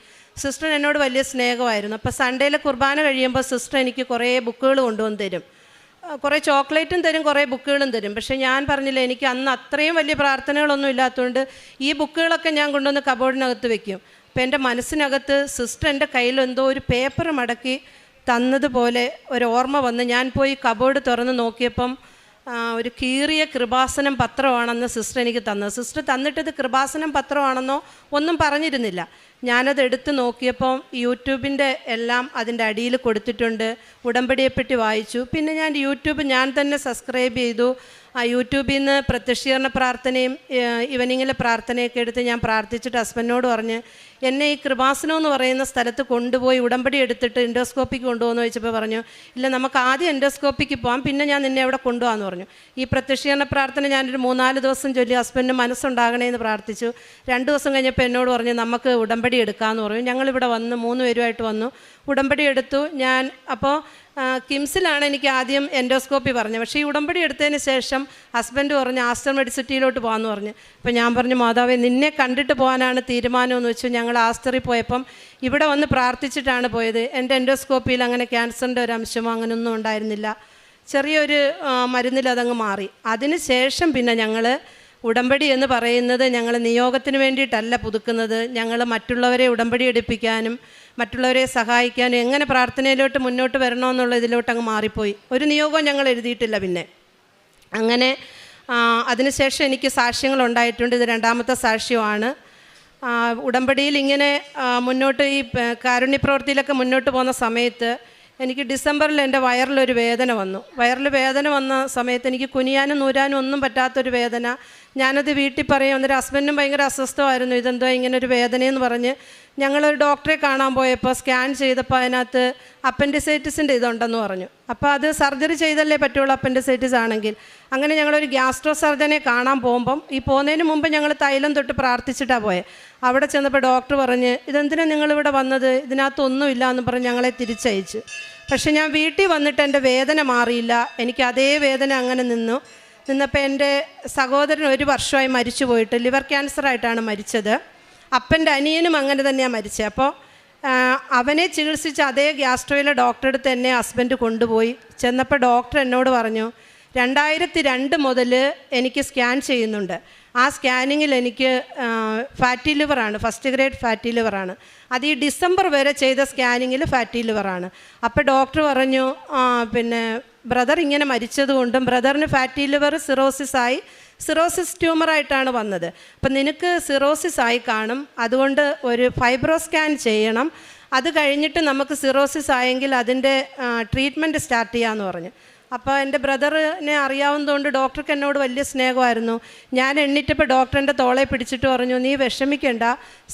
K: സിസ്റ്റർ എന്നോട് വലിയ സ്നേഹമായിരുന്നു. അപ്പോൾ സൺഡേയിലെ കുർബാന കഴിയുമ്പോൾ സിസ്റ്റർ എനിക്ക് കുറേ ബുക്കുകൾ കൊണ്ടുവന്ന് തരും. കുറേ ചോക്ലേറ്റും തരും, കുറേ ബുക്കുകളും തരും. പക്ഷേ ഞാൻ പറഞ്ഞില്ല, എനിക്ക് അന്ന് അത്രയും വലിയ പ്രാർത്ഥനകളൊന്നും ഇല്ലാത്തതുകൊണ്ട് ഈ ബുക്കുകളൊക്കെ ഞാൻ കൊണ്ടുവന്ന് കബോർഡിനകത്ത് വെക്കും. അപ്പോൾ എൻ്റെ മനസ്സിനകത്ത് സിസ്റ്റർ എൻ്റെ കയ്യിൽ എന്തോ ഒരു പേപ്പർ മടക്കി തന്നതുപോലെ ഒരു ഓർമ്മ വന്ന് ഞാൻ പോയി കബോർഡ് തുറന്ന് നോക്കിയപ്പം ഒരു കീറിയ കൃപാസനം പത്രമാണെന്ന് സിസ്റ്റർ എനിക്ക് തന്നത്. സിസ്റ്റർ തന്നിട്ടത് കൃപാസനം പത്രമാണെന്നോ ഒന്നും പറഞ്ഞിരുന്നില്ല. ഞാനത് എടുത്ത് നോക്കിയപ്പോൾ യൂട്യൂബിൻ്റെ എല്ലാം അതിൻ്റെ അടിയിൽ കൊടുത്തിട്ടുണ്ട്. ഉടമ്പടിയെപ്പറ്റി വായിച്ചു. പിന്നെ ഞാൻ യൂട്യൂബ് ഞാൻ തന്നെ സബ്സ്ക്രൈബ് ചെയ്തു. ആ യൂട്യൂബിൽ നിന്ന് പ്രത്യക്ഷീകരണ പ്രാർത്ഥനയും ഈവനിങ്ങിലെ പ്രാർത്ഥനയൊക്കെ എടുത്ത് ഞാൻ പ്രാർത്ഥിച്ചിട്ട് ഹസ്ബൻഡിനോട് പറഞ്ഞ്, എന്നെ ഈ കൃപാസനം എന്ന് പറയുന്ന സ്ഥലത്ത് കൊണ്ടുപോയി ഉടമ്പടി എടുത്തിട്ട് എൻഡോസ്കോപ്പിക്ക് കൊണ്ടുപോകുമെന്ന് ചോദിച്ചപ്പോൾ പറഞ്ഞു, ഇല്ല, നമുക്ക് ആദ്യം എൻഡോസ്കോപ്പിക്ക് പോകാം, പിന്നെ ഞാൻ നിന്നെ അവിടെ കൊണ്ടുപോകാമെന്ന് പറഞ്ഞു. ഈ പ്രത്യക്ഷീകരണ പ്രാർത്ഥന ഞാനൊരു 3-4 ദിവസം ചൊല്ലി ഹസ്ബൻഡിന് മനസ്സുണ്ടാകണേന്ന് പ്രാർത്ഥിച്ചു. 2 ദിവസം കഴിഞ്ഞപ്പോൾ എന്നോട് പറഞ്ഞു, നമുക്ക് ഉടമ്പടി എടുക്കാമെന്ന് പറഞ്ഞു. ഞങ്ങളിവിടെ വന്ന് 3 പേരുമായിട്ട് വന്നു, ഉടമ്പടി എടുത്തു. ഞാൻ അപ്പോൾ കിംസിലാണ് എനിക്ക് ആദ്യം എൻഡോസ്കോപ്പി പറഞ്ഞത്. പക്ഷേ ഈ ഉടമ്പടി എടുത്തതിന് ശേഷം ഹസ്ബൻഡ് പറഞ്ഞു ആസ്റ്റർ മെഡിസിറ്റിയിലോട്ട് പോകാമെന്ന് പറഞ്ഞു. അപ്പോൾ ഞാൻ പറഞ്ഞു, മാതാവേ, നിന്നെ കണ്ടിട്ട് പോകാനാണ് തീരുമാനമെന്ന് വെച്ചു. ഞങ്ങൾ ആസ്റ്ററിൽ പോയപ്പം ഇവിടെ വന്ന് പ്രാർത്ഥിച്ചിട്ടാണ് പോയത്. എൻ്റെ എൻഡോസ്കോപ്പിയിൽ അങ്ങനെ ക്യാൻസറിൻ്റെ ഒരു അംശമോ അങ്ങനെയൊന്നും ഉണ്ടായിരുന്നില്ല. ചെറിയൊരു മരുന്നിൽ അതങ്ങ് മാറി. അതിന് ശേഷം പിന്നെ ഞങ്ങൾ ഉടമ്പടി എന്ന് പറയുന്നത് ഞങ്ങൾ നിയോഗത്തിന് വേണ്ടിയിട്ടല്ല പുതുക്കുന്നത്. ഞങ്ങൾ മറ്റുള്ളവരെ ഉടമ്പടി എടുപ്പിക്കാനും മറ്റുള്ളവരെ സഹായിക്കാനും എങ്ങനെ പ്രാർത്ഥനയിലോട്ട് മുന്നോട്ട് വരണമെന്നുള്ള ഇതിലോട്ട് അങ്ങ് മാറിപ്പോയി. ഒരു നിയോഗവും ഞങ്ങൾ എഴുതിയിട്ടില്ല. പിന്നെ അങ്ങനെ അതിനുശേഷം എനിക്ക് സാക്ഷ്യങ്ങളുണ്ടായിട്ടുണ്ട്. ഇത് രണ്ടാമത്തെ സാക്ഷ്യമാണ്. ഉടമ്പടിയിൽ ഇങ്ങനെ മുന്നോട്ട് ഈ കാരുണ്യപ്രവൃത്തിയിലൊക്കെ മുന്നോട്ട് പോകുന്ന സമയത്ത് എനിക്ക് ഡിസംബറിൽ എൻ്റെ വയറിലൊരു വേദന വന്നു. വയറിൽ വേദന വന്ന സമയത്ത് എനിക്ക് കുനിയാനും നൂരാനും ഒന്നും പറ്റാത്തൊരു വേദന. ഞാനത് വീട്ടിൽ പറയും. അന്നേരം ഹസ്ബൻഡും ഭയങ്കര അസ്വസ്ഥമായിരുന്നു. ഇതെന്തോ ഇങ്ങനൊരു വേദനയെന്ന് പറഞ്ഞ് ഞങ്ങളൊരു ഡോക്ടറെ കാണാൻ പോയപ്പോൾ സ്കാൻ ചെയ്തപ്പോൾ അതിനകത്ത് അപ്പൻഡിസൈറ്റിസിൻ്റെ ഇതുണ്ടെന്ന് പറഞ്ഞു. അപ്പോൾ അത് സർജറി ചെയ്തല്ലേ പറ്റുള്ളൂ അപ്പൻഡിസൈറ്റിസ് ആണെങ്കിൽ. അങ്ങനെ ഞങ്ങളൊരു ഗ്യാസ്ട്രോ സർജനെ കാണാൻ പോകുമ്പം ഈ പോകുന്നതിന് മുമ്പ് ഞങ്ങൾ തൈലം തൊട്ട് പ്രാർത്ഥിച്ചിട്ടാണ് പോയത്. അവിടെ ചെന്നപ്പോൾ ഡോക്ടർ പറഞ്ഞ് ഇതെന്തിനാണ് നിങ്ങളിവിടെ വന്നത്, ഇതിനകത്തൊന്നുമില്ല എന്ന് പറഞ്ഞ് ഞങ്ങളെ തിരിച്ചയച്ചു. പക്ഷെ ഞാൻ വീട്ടിൽ വന്നിട്ട് എൻ്റെ വേദന മാറിയില്ല. എനിക്ക് അതേ വേദന അങ്ങനെ നിന്നപ്പോൾ എൻ്റെ സഹോദരൻ 1 വർഷമായി മരിച്ചു പോയിട്ട് ലിവർ ക്യാൻസറായിട്ടാണ് മരിച്ചത്. അപ്പൻ്റെ അനിയനും അങ്ങനെ തന്നെയാണ് മരിച്ചത്. അപ്പോൾ അവനെ ചികിത്സിച്ച് അതേ ഗ്യാസ്ട്രോയിലെ ഡോക്ടറെ അടുത്ത് എന്നെ ഹസ്ബൻഡ് കൊണ്ടുപോയി. ചെന്നപ്പോൾ ഡോക്ടർ എന്നോട് പറഞ്ഞു 2002 മുതൽ എനിക്ക് സ്കാൻ ചെയ്യുന്നുണ്ട്. ആ സ്കാനിങ്ങിൽ എനിക്ക് ഫാറ്റി ലിവറാണ്, ഫസ്റ്റ് ഗ്രേഡ് ഫാറ്റി ലിവറാണ്. അത് ഈ ഡിസംബർ വരെ ചെയ്ത സ്കാനിങ്ങിൽ ഫാറ്റി ലിവറാണ്. അപ്പോൾ ഡോക്ടർ പറഞ്ഞു പിന്നെ ബ്രദർ ഇങ്ങനെ മരിച്ചതുകൊണ്ടും ബ്രദറിന് ഫാറ്റി ലിവർ സിറോസിസ് ട്യൂമറായിട്ടാണ് വന്നത്. അപ്പം നിനക്ക് സിറോസിസ് ആയി കാണും, അതുകൊണ്ട് ഒരു ഫൈബ്രോ സ്കാൻ ചെയ്യണം. അത് കഴിഞ്ഞിട്ട് നമുക്ക് സിറോസിസ് ആയെങ്കിൽ അതിൻ്റെ ട്രീറ്റ്മെൻറ്റ് സ്റ്റാർട്ട് ചെയ്യാമെന്ന് പറഞ്ഞു. അപ്പോൾ എൻ്റെ ബ്രദറിനെ അറിയാവുന്നതുകൊണ്ട് ഡോക്ടർക്ക് എന്നോട് വലിയ സ്നേഹമായിരുന്നു. ഞാൻ എണ്ണീറ്റപ്പോൾ ഡോക്ടറിൻ്റെ തോളെ പിടിച്ചിട്ട് പറഞ്ഞു നീ വിഷമിക്കേണ്ട,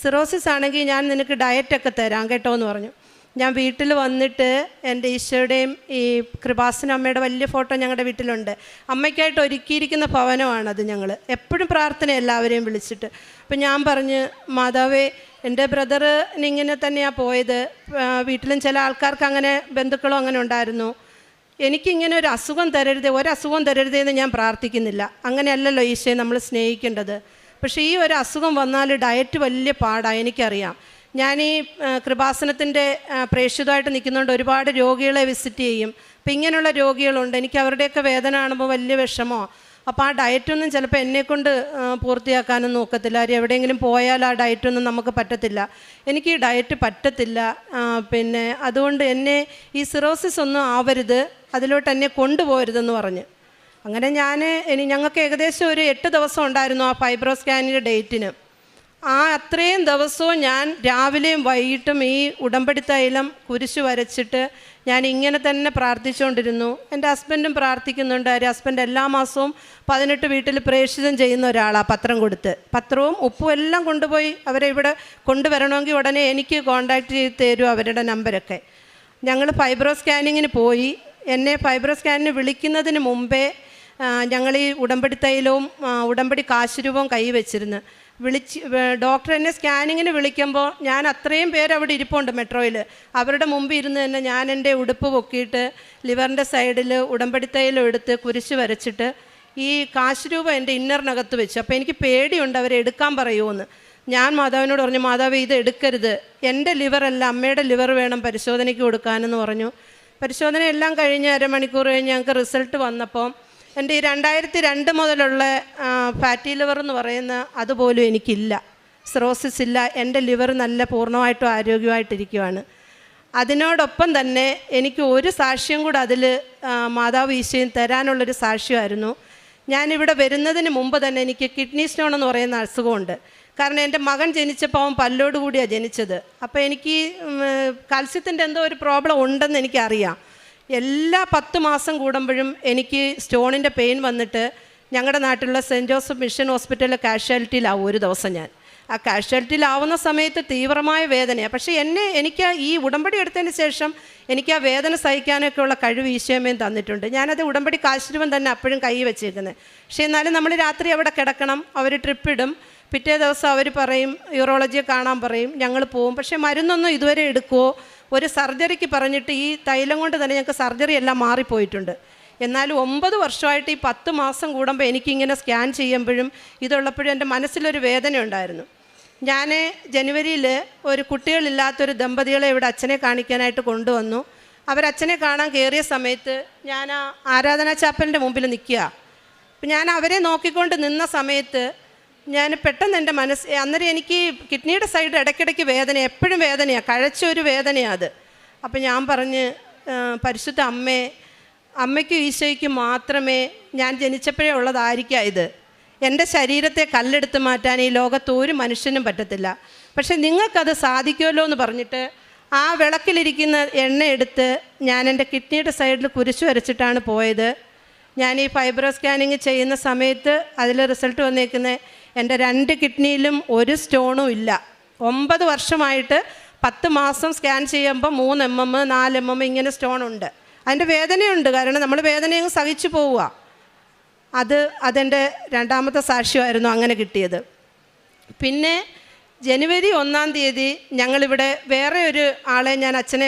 K: സിറോസിസ് ആണെങ്കിൽ ഞാൻ നിനക്ക് ഡയറ്റൊക്കെ തരാം കേട്ടോ എന്ന് പറഞ്ഞു. ഞാൻ വീട്ടിൽ വന്നിട്ട് എൻ്റെ ഈശോയുടെയും ഈ കൃപാസന അമ്മയുടെ വലിയ ഫോട്ടോ ഞങ്ങളുടെ വീട്ടിലുണ്ട്. അമ്മയ്ക്കായിട്ട് ഒരുക്കിയിരിക്കുന്ന ഭവനമാണത്. ഞങ്ങൾ എപ്പോഴും പ്രാർത്ഥന എല്ലാവരെയും വിളിച്ചിട്ട്. അപ്പം ഞാൻ പറഞ്ഞ് മാതാവേ എൻ്റെ ബ്രദറിന് ഇങ്ങനെ തന്നെയാണ് പോയത്. വീട്ടിലും ചില ആൾക്കാർക്ക് അങ്ങനെ ബന്ധുക്കളും അങ്ങനെ ഉണ്ടായിരുന്നു. എനിക്കിങ്ങനെ ഒരു അസുഖം തരരുതേ എന്ന് ഞാൻ പ്രാർത്ഥിക്കുന്നില്ല. അങ്ങനെയല്ലല്ലോ ഈശോയെ നമ്മൾ സ്നേഹിക്കേണ്ടത്. പക്ഷേ ഈ ഒരു അസുഖം വന്നാൽ ഡയറ്റ് വലിയ പാടാണ്, എനിക്കറിയാം. ഞാൻ ഈ കൃപാസനത്തിൻ്റെ പ്രേക്ഷിതമായിട്ട് നിൽക്കുന്നതുകൊണ്ട് ഒരുപാട് രോഗികളെ വിസിറ്റ് ചെയ്യും. അപ്പം ഇങ്ങനെയുള്ള രോഗികളുണ്ട്. എനിക്ക് അവരുടെയൊക്കെ വേദന കാണുമ്പോൾ വലിയ വിഷമോ. അപ്പോൾ ആ ഡയറ്റൊന്നും ചിലപ്പോൾ എന്നെക്കൊണ്ട് പൂർത്തിയാക്കാനൊന്നും നോക്കത്തില്ല. എവിടെയെങ്കിലും പോയാൽ ആ ഡയറ്റൊന്നും നമുക്ക് പറ്റത്തില്ല. എനിക്ക് ഈ ഡയറ്റ് പറ്റത്തില്ല. പിന്നെ അതുകൊണ്ട് എന്നെ ഈ സിറോസിസ് ഒന്നും ആവരുത്, അതിലോട്ട് എന്നെ കൊണ്ടുപോകരുതെന്ന് പറഞ്ഞ്. അങ്ങനെ ഞങ്ങൾക്ക് ഏകദേശം ഒരു 8 ദിവസം ഉണ്ടായിരുന്നു ആ ഫൈബ്രോ സ്കാനിൻ്റെ ഡേറ്റിന്. ആ അത്രയും ദിവസവും ഞാൻ രാവിലെയും വൈകിട്ടും ഈ ഉടമ്പടി തൈലം കുരിശ് വരച്ചിട്ട് ഞാൻ ഇങ്ങനെ തന്നെ പ്രാർത്ഥിച്ചുകൊണ്ടിരുന്നു. എൻ്റെ ഹസ്ബൻഡും പ്രാർത്ഥിക്കുന്നുണ്ട്. ഹസ്ബൻഡ് എല്ലാ മാസവും 18 വീട്ടിൽ പ്രേക്ഷിതം ചെയ്യുന്ന ഒരാളാണ്. പത്രം കൊടുത്ത് പത്രവും ഉപ്പും എല്ലാം കൊണ്ടുപോയി അവരെ ഇവിടെ കൊണ്ടുവരണമെങ്കിൽ ഉടനെ എനിക്ക് കോൺടാക്റ്റ് ചെയ്ത് തരും അവരുടെ നമ്പരൊക്കെ. ഞങ്ങൾ ഫൈബ്രോ സ്കാനിങ്ങിന് പോയി. എന്നെ ഫൈബ്രോ സ്കാനിന് വിളിക്കുന്നതിന് മുമ്പേ ഞങ്ങൾ ഈ ഉടമ്പടി തൈലവും ഉടമ്പടി കാശുരൂപവും കൈ വെച്ചിരുന്നു. ഡോക്ടർ എന്നെ സ്കാനിങ്ങിന് വിളിക്കുമ്പോൾ ഞാൻ അത്രയും പേര് അവിടെ ഇരിപ്പുണ്ട് മെട്രോയിൽ. അവരുടെ മുമ്പിൽ ഇരുന്ന് തന്നെ ഞാൻ എൻ്റെ ഉടുപ്പ് പൊക്കിയിട്ട് ലിവറിൻ്റെ സൈഡിൽ ഉടമ്പടി തൈലം എടുത്ത് കുരിശ് വരച്ചിട്ട് ഈ കാശുരൂപം എൻ്റെ ഇന്നറിനകത്ത് വെച്ചു. അപ്പോൾ എനിക്ക് പേടിയുണ്ട് അവരെ എടുക്കാൻ പറയുമോയെന്ന്. ഞാൻ മാതാവിനോട് പറഞ്ഞു മാതാവ് ഇത് എടുക്കരുത്, എൻ്റെ ലിവറല്ല അമ്മയുടെ ലിവർ വേണം പരിശോധനയ്ക്ക് കൊടുക്കാനെന്ന് പറഞ്ഞു. പരിശോധന എല്ലാം കഴിഞ്ഞ് 1/2 മണിക്കൂർ കഴിഞ്ഞ് ഞങ്ങൾക്ക് റിസൾട്ട് വന്നപ്പോൾ എൻ്റെ ഈ 2002 മുതലുള്ള ഫാറ്റി ലിവർ എന്ന് പറയുന്ന അതുപോലും എനിക്കില്ല, സിറോസിസ് ഇല്ല. എൻ്റെ ലിവർ നല്ല പൂർണ്ണമായിട്ടും ആരോഗ്യമായിട്ടിരിക്കുവാണ്. അതിനോടൊപ്പം തന്നെ എനിക്ക് ഒരു സാക്ഷ്യം കൂടെ അതിൽ മാതാവ് ഈശോയും തരാനുള്ളൊരു സാക്ഷ്യമായിരുന്നു. ഞാനിവിടെ വരുന്നതിന് മുമ്പ് തന്നെ എനിക്ക് കിഡ്നി സ്റ്റോൺ എന്ന് പറയുന്ന അസുഖമുണ്ട്. കാരണം എൻ്റെ മകൻ ജനിച്ചപ്പോൾ അവൻ പല്ലോട് കൂടിയാണ് ജനിച്ചത്. അപ്പോൾ എനിക്ക് കാൽസ്യത്തിൻ്റെ എന്തോ ഒരു പ്രോബ്ലം ഉണ്ടെന്ന് എനിക്കറിയാം. എല്ലാ 10 മാസം കൂടുമ്പോഴും എനിക്ക് സ്റ്റോണിൻ്റെ പെയിൻ വന്നിട്ട് ഞങ്ങളുടെ നാട്ടിലുള്ള സെൻറ്റ് ജോസഫ് മിഷൻ ഹോസ്പിറ്റലിലെ കാഷ്വാലിറ്റിയിലാവും ഒരു ദിവസം. ഞാൻ ആ കാഷ്വാലിറ്റിയിലാവുന്ന സമയത്ത് തീവ്രമായ വേദനയാണ്. പക്ഷേ എനിക്ക് ഈ ഉടമ്പടി എടുത്തതിന് ശേഷം എനിക്ക് ആ വേദന സഹിക്കാനൊക്കെ ഉള്ള കഴിവ് ഈശോയമ്മയും തന്നിട്ടുണ്ട്. ഞാനത് ഉടമ്പടി കാശുരൂപം തന്നെ അപ്പോഴും കൈ വെച്ചേക്കുന്നത്. പക്ഷേ എന്നാലും നമ്മൾ രാത്രി അവിടെ കിടക്കണം. അവർ ട്രിപ്പിടും. പിറ്റേ ദിവസം അവർ പറയും യൂറോളജിയെ കാണാൻ പറയും. ഞങ്ങൾ പോവും. പക്ഷേ മരുന്നൊന്നും ഇതുവരെ എടുക്കുമോ. ഒരു സർജറിക്ക് പറഞ്ഞിട്ട് ഈ തൈലം കൊണ്ട് തന്നെ ഞങ്ങൾക്ക് സർജറി എല്ലാം മാറിപ്പോയിട്ടുണ്ട്. എന്നാലും 9 വർഷമായിട്ട് ഈ 10 മാസം കൂടുമ്പോൾ എനിക്കിങ്ങനെ സ്കാൻ ചെയ്യുമ്പോഴും ഇതുള്ളപ്പോഴും എൻ്റെ മനസ്സിലൊരു വേദന ഉണ്ടായിരുന്നു. ഞാൻ ജനുവരിയിൽ ഒരു കുട്ടികളില്ലാത്തൊരു ദമ്പതികളെ ഇവിടെ അച്ഛനെ കാണിക്കാനായിട്ട് കൊണ്ടുവന്നു. അവരച്ഛനെ കാണാൻ കയറിയ സമയത്ത് ഞാൻ ആ ആരാധനാ ചാപ്പലിൻ്റെ മുമ്പിൽ നിൽക്കുക. അപ്പം ഞാൻ അവരെ നോക്കിക്കൊണ്ട് നിന്ന സമയത്ത് ഞാൻ പെട്ടെന്ന് എൻ്റെ അന്നേരം എനിക്ക് കിഡ്നിയുടെ സൈഡ് ഇടയ്ക്കിടയ്ക്ക് വേദന, എപ്പോഴും വേദനയാണ്, കഴച്ചൊരു വേദനയാണ് അത്. അപ്പം ഞാൻ പറഞ്ഞ്, പരിശുദ്ധ അമ്മയ്ക്കും ഈശോയ്ക്കും മാത്രമേ ഞാൻ ജനിച്ചപ്പോഴേ ഉള്ളതായിരിക്കാം ഇത്. എൻ്റെ ശരീരത്തെ കല്ലെടുത്ത് മാറ്റാൻ ഈ ലോകത്ത് ഒരു മനുഷ്യനും പറ്റത്തില്ല. പക്ഷെ നിങ്ങൾക്കത് സാധിക്കുമല്ലോ എന്ന് പറഞ്ഞിട്ട് ആ വിളക്കിലിരിക്കുന്ന എണ്ണ എടുത്ത് ഞാൻ എൻ്റെ കിഡ്നിയുടെ സൈഡിൽ കുരിശ് വരച്ചിട്ടാണ് പോയത്. ഞാൻ ഈ ഫൈബ്രോ സ്കാനിങ് ചെയ്യുന്ന സമയത്ത് അതിൽ റിസൾട്ട് വന്നേക്കുന്നത് എൻ്റെ 2 കിഡ്നിയിലും ഒരു സ്റ്റോണും ഇല്ല. 9 വർഷമായിട്ട് 10 മാസം സ്കാൻ ചെയ്യുമ്പോൾ 3 mm 4 mm ഇങ്ങനെ സ്റ്റോണുണ്ട്. അതിൻ്റെ വേദനയുണ്ട്, കാരണം നമ്മൾ വേദനയങ്ങ് സഹിച്ചു പോവുക. അതെൻ്റെ 2ാമത്തെ സാക്ഷ്യമായിരുന്നു അങ്ങനെ കിട്ടിയത്. പിന്നെ ജനുവരി 1-ാം തീയതി ഞങ്ങളിവിടെ വേറെ ഒരു ആളെ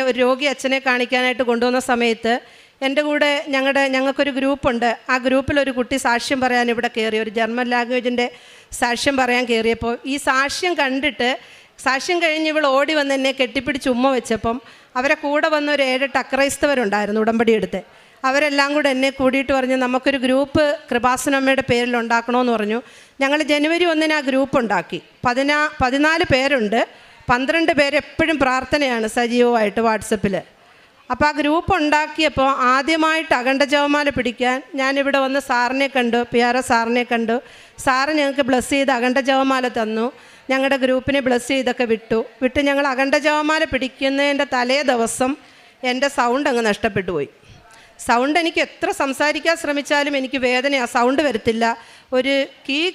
K: ഒരു രോഗി അച്ഛനെ കാണിക്കാനായിട്ട് കൊണ്ടുവന്ന സമയത്ത് എൻ്റെ കൂടെ ഞങ്ങൾക്കൊരു ഗ്രൂപ്പുണ്ട്. ആ ഗ്രൂപ്പിലൊരു കുട്ടി സാക്ഷ്യം പറയാൻ ഇവിടെ കയറി, ഒരു ജർമ്മൻ ലാംഗ്വേജിൻ്റെ സാക്ഷ്യം പറയാൻ കയറിയപ്പോൾ ഈ സാക്ഷ്യം കണ്ടിട്ട് സാക്ഷ്യം കഴിഞ്ഞ് ഇവൾ ഓടി വന്ന് എന്നെ കെട്ടിപ്പിടിച്ച് ഉമ്മ വെച്ചപ്പം അവരെ കൂടെ വന്ന ഒരു 7-8 അക്രൈസ്തവരുണ്ടായിരുന്നു ഉടമ്പടി എടുത്ത്. അവരെല്ലാം കൂടെ എന്നെ കൂടിയിട്ട് പറഞ്ഞു, നമുക്കൊരു ഗ്രൂപ്പ് കൃപാസനമ്മയുടെ പേരിൽ ഉണ്ടാക്കണമെന്ന് പറഞ്ഞു. ഞങ്ങൾ ജനുവരി 1-ന് ആ ഗ്രൂപ്പ് ഉണ്ടാക്കി. 14 പേരുണ്ട്. 12 പേര് എപ്പോഴും പ്രാർത്ഥനയാണ് സജീവമായിട്ട് വാട്സപ്പിൽ. അപ്പോൾ ആ ഗ്രൂപ്പ് ഉണ്ടാക്കിയപ്പോൾ ആദ്യമായിട്ട് അഖണ്ഡ ജപമാല പിടിക്കാൻ ഞാനിവിടെ വന്ന് സാറിനെ കണ്ടു, PR സാറിനെ കണ്ടു. സാറ് ഞങ്ങൾക്ക് ബ്ലസ് ചെയ്ത് അഖണ്ഡ ജപമാല തന്നു. ഞങ്ങളുടെ ഗ്രൂപ്പിനെ ബ്ലസ് ചെയ്തൊക്കെ വിട്ട് ഞങ്ങൾ അഖണ്ഡ ജപമാല പിടിക്കുന്നതിൻ്റെ തലേ ദിവസം എൻ്റെ സൗണ്ട് അങ്ങ് നഷ്ടപ്പെട്ടു പോയി. സൗണ്ട് എനിക്ക് എത്ര സംസാരിക്കാൻ ശ്രമിച്ചാലും എനിക്ക് വേദനയാണ്, സൗണ്ട് വരത്തില്ല. ഒരു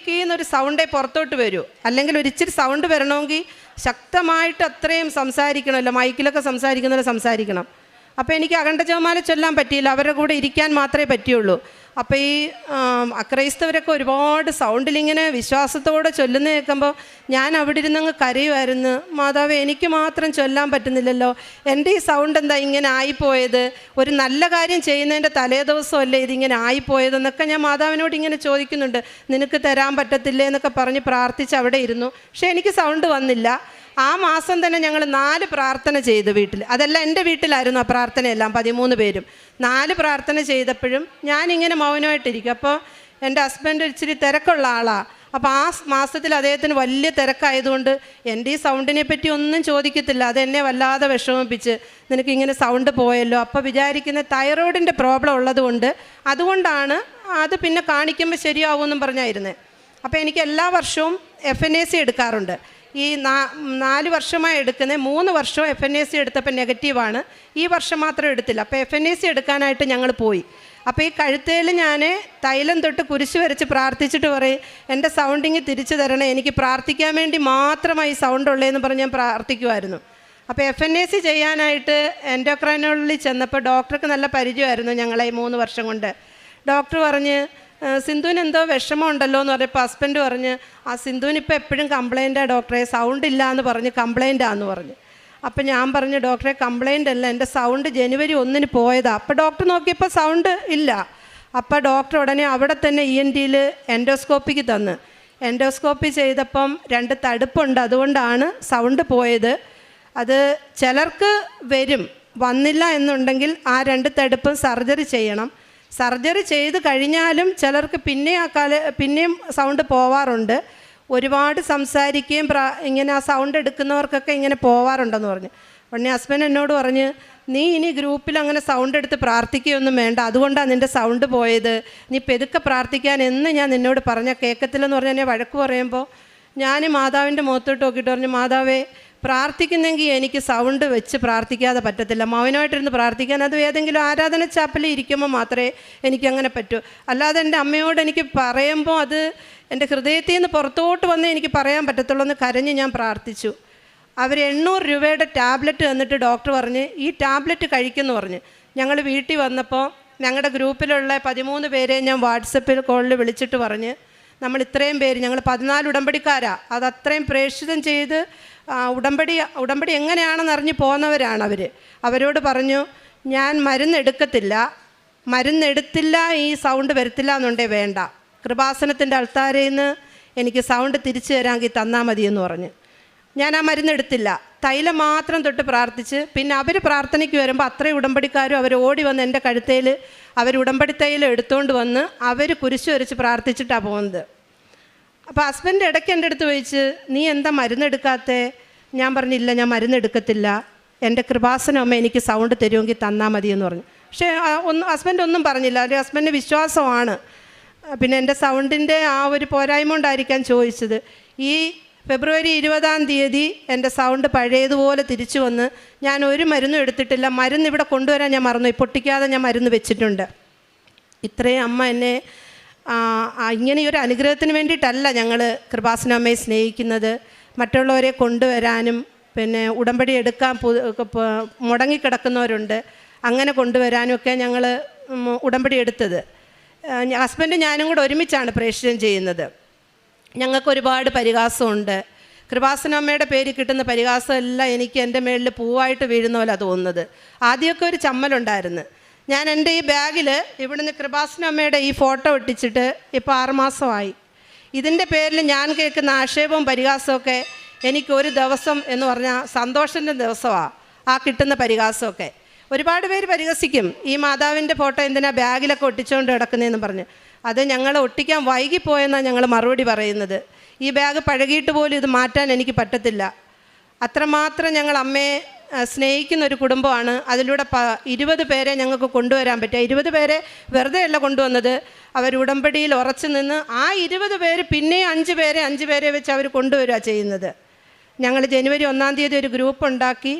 K: കീന്നൊരു സൗണ്ടേ പുറത്തോട്ട് വരൂ. അല്ലെങ്കിൽ ഒരിച്ചിരി സൗണ്ട് വരണമെങ്കിൽ ശക്തമായിട്ട് അത്രയും സംസാരിക്കണമല്ലോ, മൈക്കിലൊക്കെ സംസാരിക്കുന്നവരെ സംസാരിക്കണം. അപ്പോൾ എനിക്ക് അഖണ്ഡ ജപമാല ചൊല്ലാൻ പറ്റിയില്ല, അവരുടെ കൂടെ ഇരിക്കാൻ മാത്രമേ പറ്റിയുള്ളൂ. അപ്പോൾ ഈ അക്രൈസ്തവരൊക്കെ ഒരുപാട് സൗണ്ടിലിങ്ങനെ വിശ്വാസത്തോടെ ചൊല്ലുന്ന കേൾക്കുമ്പോൾ ഞാൻ അവിടെ ഇരുന്നങ്ങ് കരയുമായിരുന്നു. മാതാവേ, എനിക്ക് മാത്രം ചൊല്ലാൻ പറ്റുന്നില്ലല്ലോ, എൻ്റെ ഈ സൗണ്ട് എന്താ ഇങ്ങനെ ആയിപ്പോയത്, ഒരു നല്ല കാര്യം ചെയ്യുന്നതിൻ്റെ തലേ ദിവസമല്ലേ ഇതിങ്ങനെ ആയിപ്പോയതെന്നൊക്കെ ഞാൻ മാതാവിനോട് ഇങ്ങനെ ചോദിക്കുന്നുണ്ട്. നിനക്ക് തരാൻ പറ്റത്തില്ലേ എന്നൊക്കെ പറഞ്ഞ് പ്രാർത്ഥിച്ച് അവിടെ ഇരുന്നു. പക്ഷേ എനിക്ക് സൗണ്ട് വന്നില്ല. ആ മാസം തന്നെ ഞങ്ങൾ 4 പ്രാർത്ഥന ചെയ്തു വീട്ടിൽ. അതെല്ലാം എൻ്റെ വീട്ടിലായിരുന്നു ആ പ്രാർത്ഥനയെല്ലാം, 13 പേരും. 4 പ്രാർത്ഥന ചെയ്തപ്പോഴും ഞാനിങ്ങനെ മൗനമായിട്ടിരിക്കും. അപ്പോൾ എൻ്റെ ഹസ്ബൻഡ് ഇച്ചിരി തിരക്കുള്ള ആളാണ്. അപ്പോൾ ആ മാസത്തിൽ അദ്ദേഹത്തിന് വലിയ തിരക്കായതുകൊണ്ട് എൻ്റെ ഈ സൗണ്ടിനെ പറ്റി ഒന്നും ചോദിക്കത്തില്ല. അതെന്നെ വല്ലാതെ വിഷമിപ്പിച്ച്, നിനക്കിങ്ങനെ സൗണ്ട് പോയല്ലോ. അപ്പോൾ വിചാരിക്കുന്ന തൈറോയിഡിൻ്റെ പ്രോബ്ലം ഉള്ളതുകൊണ്ട് അതുകൊണ്ടാണ്, അത് പിന്നെ കാണിക്കുമ്പോൾ ശരിയാവുമെന്നും പറഞ്ഞായിരുന്നേ. അപ്പോൾ എനിക്ക് എല്ലാ വർഷവും FNAC എടുക്കാറുണ്ട്. ഈ 4 വർഷമായി എടുക്കുന്നത്. 3 വർഷം FNAC എടുത്തപ്പോൾ നെഗറ്റീവാണ്, ഈ വർഷം മാത്രം എടുത്തില്ല. അപ്പോൾ FNAC എടുക്കാനായിട്ട് ഞങ്ങൾ പോയി. അപ്പോൾ ഈ കഴുത്തേൽ ഞാൻ തൈലം തൊട്ട് കുരിശ് വരച്ച് പ്രാർത്ഥിച്ചിട്ട് പറയും, എൻ്റെ സൗണ്ടിങ് തിരിച്ചു തരണേ, എനിക്ക് പ്രാർത്ഥിക്കാൻ വേണ്ടി മാത്രമായി സൗണ്ട് ഉള്ളതെന്ന് പറഞ്ഞ് ഞാൻ പ്രാർത്ഥിക്കുമായിരുന്നു. അപ്പോൾ FNAC ചെയ്യാനായിട്ട് എൻഡോക്രൈനോളജിൽ ചെന്നപ്പോൾ ഡോക്ടർക്ക് നല്ല പരിചയമായിരുന്നു ഞങ്ങളെ ഈ 3 വർഷം കൊണ്ട്. ഡോക്ടർ പറഞ്ഞ്, സിന്ധുവിന് എന്തോ വിഷമമുണ്ടല്ലോ എന്ന് പറഞ്ഞപ്പോൾ ഹസ്ബൻഡ് പറഞ്ഞ്, ആ സിന്ധുവിന് ഇപ്പോൾ എപ്പോഴും കംപ്ലൈൻറ്റാണ് ഡോക്ടറെ, സൗണ്ട് ഇല്ല എന്ന് പറഞ്ഞ് കംപ്ലൈൻറ്റാന്ന് പറഞ്ഞു. അപ്പം ഞാൻ പറഞ്ഞു, ഡോക്ടറെ കംപ്ലൈൻ്റ് അല്ല, എൻ്റെ സൗണ്ട് ജനുവരി 1-ന് പോയതാണ്. അപ്പോൾ ഡോക്ടർ നോക്കിയപ്പോൾ സൗണ്ട് ഇല്ല. അപ്പോൾ ഡോക്ടർ ഉടനെ അവിടെ തന്നെ ENTയിൽ എൻഡോസ്കോപ്പിക്ക് തന്ന്. എൻഡോസ്കോപ്പി ചെയ്തപ്പം 2 തടുപ്പുണ്ട്, അതുകൊണ്ടാണ് സൗണ്ട് പോയത്. അത് ചിലർക്ക് വന്നില്ല എന്നുണ്ടെങ്കിൽ ആ 2 തടുപ്പും സർജറി ചെയ്യണം. സർജറി ചെയ്ത് കഴിഞ്ഞാലും ചിലർക്ക് പിന്നെയും സൗണ്ട് പോവാറുണ്ട്. ഒരുപാട് സംസാരിക്കുകയും ഇങ്ങനെ ആ സൗണ്ട് എടുക്കുന്നവർക്കൊക്കെ ഇങ്ങനെ പോവാറുണ്ടെന്ന് പറഞ്ഞു. ഉടനെ ഹസ്ബൻഡ് എന്നോട് പറഞ്ഞ്, നീ ഇനി ഗ്രൂപ്പിൽ അങ്ങനെ സൗണ്ട് എടുത്ത് പ്രാർത്ഥിക്കുകയൊന്നും വേണ്ട, അതുകൊണ്ടാണ് നിൻ്റെ സൗണ്ട് പോയത്, നീ പെതുക്കെ പ്രാർത്ഥിക്കാൻ എന്ന് ഞാൻ നിന്നോട് പറഞ്ഞാൽ കേൾക്കത്തില്ലെന്ന് പറഞ്ഞാൽ എന്നെ വഴക്ക് പറയുമ്പോൾ ഞാൻ മാതാവിൻ്റെ മുഖത്തോട്ട് നോക്കിയിട്ട് പറഞ്ഞു, മാതാവേ, പ്രാർത്ഥിക്കുന്നെങ്കിൽ എനിക്ക് സൗണ്ട് വെച്ച് പ്രാർത്ഥിക്കാതെ പറ്റത്തില്ല, മൗനമായിട്ടിരുന്ന് പ്രാർത്ഥിക്കാൻ അത് ഏതെങ്കിലും ആരാധന ചാപ്പലിൽ ഇരിക്കുമ്പോൾ മാത്രമേ എനിക്കങ്ങനെ പറ്റൂ. അല്ലാതെ എൻ്റെ അമ്മയോട് എനിക്ക് പറയുമ്പോൾ അത് എൻ്റെ ഹൃദയത്തിൽ നിന്ന് പുറത്തോട്ട് വന്നേ എനിക്ക് പറയാൻ പറ്റത്തുള്ളൂ എന്ന് കരഞ്ഞ് ഞാൻ പ്രാർത്ഥിച്ചു. അവർ 800 രൂപയുടെ ടാബ്ലറ്റ് തന്നിട്ട് ഡോക്ടർ പറഞ്ഞ്, ഈ ടാബ്ലറ്റ് കഴിക്കുമെന്ന് പറഞ്ഞ്. ഞങ്ങൾ വീട്ടിൽ വന്നപ്പോൾ ഞങ്ങളുടെ ഗ്രൂപ്പിലുള്ള 13 പേരെ ഞാൻ വാട്സപ്പിൽ കോളിൽ വിളിച്ചിട്ട് പറഞ്ഞ്, നമ്മൾ ഇത്രയും പേര്, ഞങ്ങൾ 14 ഉടമ്പടിക്കാരാണ്, അത് അത്രയും പ്രേക്ഷിതം ചെയ്ത് ഉടമ്പടി എങ്ങനെയാണെന്ന് അറിഞ്ഞ് പോകുന്നവരാണ് അവർ. അവരോട് പറഞ്ഞു, ഞാൻ മരുന്നെടുത്തില്ല, ഈ സൗണ്ട് വരത്തില്ല എന്നുണ്ടേ വേണ്ട, കൃപാസനത്തിൻ്റെ അൾത്താരയിൽ നിന്ന് എനിക്ക് സൗണ്ട് തിരിച്ചു തരാമെങ്കിൽ തന്നാൽ മതിയെന്ന് പറഞ്ഞു. ഞാൻ ആ മരുന്നെടുത്തില്ല. തൈലം മാത്രം തൊട്ട് പ്രാർത്ഥിച്ച്, പിന്നെ അവർ പ്രാർത്ഥനയ്ക്ക് വരുമ്പോൾ അത്രയും ഉടമ്പടിക്കാരും അവർ ഓടി വന്ന് എൻ്റെ കഴുത്തേൽ അവർ ഉടമ്പടി തൈലം എടുത്തുകൊണ്ട് വന്ന് അവർ കുരിശ് വരച്ച് പ്രാർത്ഥിച്ചിട്ടാണ് പോകുന്നത്. അപ്പോൾ ഹസ്ബൻഡ് ഇടയ്ക്ക് എൻ്റെ അടുത്ത് ചോദിച്ച്, നീ എന്താ മരുന്നെടുക്കാത്തേ? ഞാൻ പറഞ്ഞില്ല, ഞാൻ മരുന്നെടുക്കത്തില്ല, എൻ്റെ കൃപാസനം അമ്മ എനിക്ക് സൗണ്ട് തരുമെങ്കിൽ തന്നാൽ മതി എന്ന് പറഞ്ഞു. പക്ഷേ ഹസ്ബൻഡ് ഒന്നും പറഞ്ഞില്ല. ഒരു ഹസ്ബൻഡിന് വിശ്വാസമാണ്. പിന്നെ എൻ്റെ സൗണ്ടിൻ്റെ ആ ഒരു പോരായ്മ കൊണ്ടായിരിക്കാൻ ചോദിച്ചത്. ഈ ഫെബ്രുവരി 20-ാം തീയതി എൻ്റെ സൗണ്ട് പഴയതുപോലെ തിരിച്ചു വന്ന് ഞാൻ ഒരു മരുന്നും എടുത്തിട്ടില്ല. മരുന്ന് ഇവിടെ കൊണ്ടുവരാൻ ഞാൻ മറന്നു, പൊട്ടിക്കാതെ ഞാൻ മരുന്ന് വെച്ചിട്ടുണ്ട്. ഇത്രയും അമ്മ എന്നെ ഇങ്ങനെ ഒരു അനുഗ്രഹത്തിന് വേണ്ടിയിട്ടല്ല ഞങ്ങൾ കൃപാസന അമ്മയെ സ്നേഹിക്കുന്നത്. മറ്റുള്ളവരെ കൊണ്ടുവരാനും പിന്നെ ഉടമ്പടി എടുക്കാൻ മുടങ്ങിക്കിടക്കുന്നവരുണ്ട്, അങ്ങനെ കൊണ്ടുവരാനും ഒക്കെ ഞങ്ങൾ ഉടമ്പടി എടുത്തത്. ഹസ്ബൻഡ് ഞാനും കൂടെ ഒരുമിച്ചാണ് പ്രേക്ഷിതം ചെയ്യുന്നത്. ഞങ്ങൾക്ക് ഒരുപാട് പരിഹാസമുണ്ട്. കൃപാസനമ്മയുടെ പേര് കിട്ടുന്ന പരിഹാസം എല്ലാം എനിക്ക് എൻ്റെ മേളിൽ പൂവായിട്ട് വീഴുന്ന പോലെ തോന്നുന്നത്. ആദ്യമൊക്കെ ഒരു ചമ്മലുണ്ടായിരുന്നു. ഞാൻ എൻ്റെ ഈ ബാഗിൽ ഇവിടുന്ന് കൃപാസനമ്മയുടെ ഈ ഫോട്ടോ ഒട്ടിച്ചിട്ട് ഇപ്പോൾ 6 മാസമായി. ഇതിൻ്റെ പേരിൽ ഞാൻ കേൾക്കുന്ന ആക്ഷേപവും പരിഹാസമൊക്കെ എനിക്ക് ഒരു ദിവസം എന്ന് പറഞ്ഞാൽ സന്തോഷത്തിൻ്റെ ദിവസമാണ് ആ കിട്ടുന്ന പരിഹാസമൊക്കെ. ഒരുപാട് പേര് പരിഹസിക്കും, ഈ മാതാവിൻ്റെ ഫോട്ടോ എന്തിനാ ബാഗിലൊക്കെ ഒട്ടിച്ചുകൊണ്ട് കിടക്കുന്നതെന്ന് പറഞ്ഞ്. അത് ഞങ്ങൾ ഒട്ടിക്കാൻ വൈകിപ്പോയെന്നാണ് ഞങ്ങൾ മറുപടി പറയുന്നത്. ഈ ബാഗ് പഴകിയിട്ട് പോലും ഇത് മാറ്റാൻ എനിക്ക് പറ്റത്തില്ല. അത്രമാത്രം ഞങ്ങൾ അമ്മയെ സ്നേഹിക്കുന്ന ഒരു കുടുംബമാണ്. അതിലൂടെ 20 പേരെ ഞങ്ങൾക്ക് കൊണ്ടുവരാൻ പറ്റുക. 20 പേരെ വെറുതെ അല്ല കൊണ്ടുവന്നത്, അവർ ഉടമ്പടിയിൽ ഉറച്ചു നിന്ന് ആ 20 പേര് പിന്നെ 5 പേരെ വെച്ച് അവർ കൊണ്ടുവരിക ചെയ്യുന്നത്. ഞങ്ങൾ ജനുവരി 1-ാം തീയതി ഒരു ഗ്രൂപ്പ് ഉണ്ടാക്കി.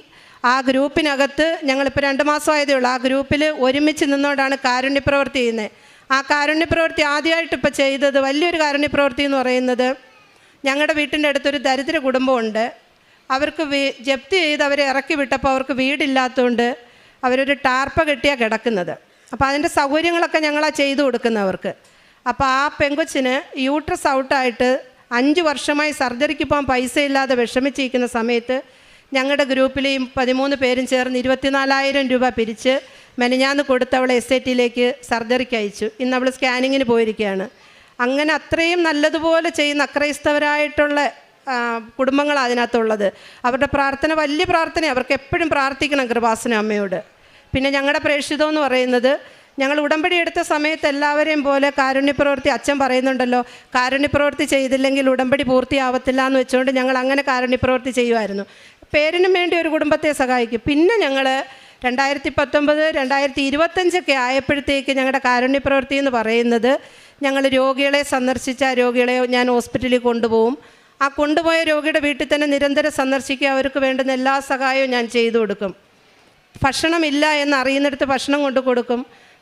K: ആ ഗ്രൂപ്പിനകത്ത് ഞങ്ങളിപ്പോൾ 2 മാസമായതേ ഉള്ളൂ. ആ ഗ്രൂപ്പിൽ ഒരുമിച്ച് നിന്നുകൊണ്ടാണ് കാരുണ്യപ്രവൃത്തി ചെയ്യുന്നത്. ആ കാരുണ്യപ്രവൃത്തി ആദ്യമായിട്ട് ഇപ്പോൾ ചെയ്തത് വലിയൊരു കാരുണ്യപ്രവൃത്തി എന്ന് പറയുന്നത്, ഞങ്ങളുടെ വീട്ടിൻ്റെ അടുത്തൊരു ദരിദ്ര കുടുംബമുണ്ട്. അവർക്ക് ജപ്തി ചെയ്ത് അവരെ ഇറക്കി വിട്ടപ്പോൾ അവർക്ക് വീടില്ലാത്തതുകൊണ്ട് അവരൊരു ടാർപ്പ കെട്ടിയാണ് കിടക്കുന്നത്. അപ്പോൾ അതിൻ്റെ സൗകര്യങ്ങളൊക്കെ ഞങ്ങളാണ് ചെയ്തു കൊടുക്കുന്നവർക്ക്. അപ്പോൾ ആ പെങ്കൊച്ചിന് യൂട്രസ് ഔട്ടായിട്ട് 5 വർഷമായി സർജറിക്ക് പോകാൻ പൈസ ഇല്ലാതെ വിഷമിച്ചിരിക്കുന്ന സമയത്ത് ഞങ്ങളുടെ ഗ്രൂപ്പിൽ ഈ 13 പേരും ചേർന്ന് 24,000 രൂപ പിരിച്ച് മെനഞ്ഞാന്ന് കൊടുത്ത് അവളെ SAT-യിലേക്ക് സർജറിക്ക് അയച്ചു. ഇന്ന് അവൾ സ്കാനിങ്ങിന് പോയിരിക്കുകയാണ്. അങ്ങനെ അത്രയും നല്ലതുപോലെ ചെയ്യുന്ന അക്രൈസ്തവരായിട്ടുള്ള കുടുംബങ്ങളാണ് അതിനകത്തുള്ളത്. അവരുടെ പ്രാർത്ഥന വലിയ പ്രാർത്ഥനയാണ്. അവർക്ക് എപ്പോഴും പ്രാർത്ഥിക്കണം കൃപാസന അമ്മയോട്. പിന്നെ ഞങ്ങളുടെ പ്രേക്ഷിതം എന്ന് പറയുന്നത്, ഞങ്ങൾ ഉടമ്പടി എടുത്ത സമയത്ത് എല്ലാവരെയും പോലെ കാരുണ്യപ്രവൃത്തി, അച്ഛൻ പറയുന്നുണ്ടല്ലോ കാരുണ്യപ്രവൃത്തി ചെയ്തില്ലെങ്കിൽ ഉടമ്പടി പൂർത്തിയാവത്തില്ല എന്ന് വെച്ചുകൊണ്ട് ഞങ്ങൾ അങ്ങനെ കാരുണ്യപ്രവൃത്തി ചെയ്യുമായിരുന്നു. പേരിനും വേണ്ടി ഒരു കുടുംബത്തെ സഹായിക്കും. പിന്നെ ഞങ്ങൾ 2019, 2025 ആയപ്പോഴത്തേക്ക് ഞങ്ങളുടെ കാരുണ്യപ്രവൃത്തി എന്ന് പറയുന്നത്, ഞങ്ങൾ രോഗികളെ സന്ദർശിച്ച രോഗികളെ ഞാൻ ഹോസ്പിറ്റലിൽ കൊണ്ടുപോകും. ആ കൊണ്ടുപോയ രോഗിയുടെ വീട്ടിൽ തന്നെ നിരന്തരം സന്ദർശിക്കുക, അവർക്ക് വേണ്ടുന്ന എല്ലാ സഹായവും ഞാൻ ചെയ്തു കൊടുക്കും. ഭക്ഷണമില്ല എന്നറിയുന്നിടത്ത് ഭക്ഷണം കൊണ്ടു കൊടുക്കും.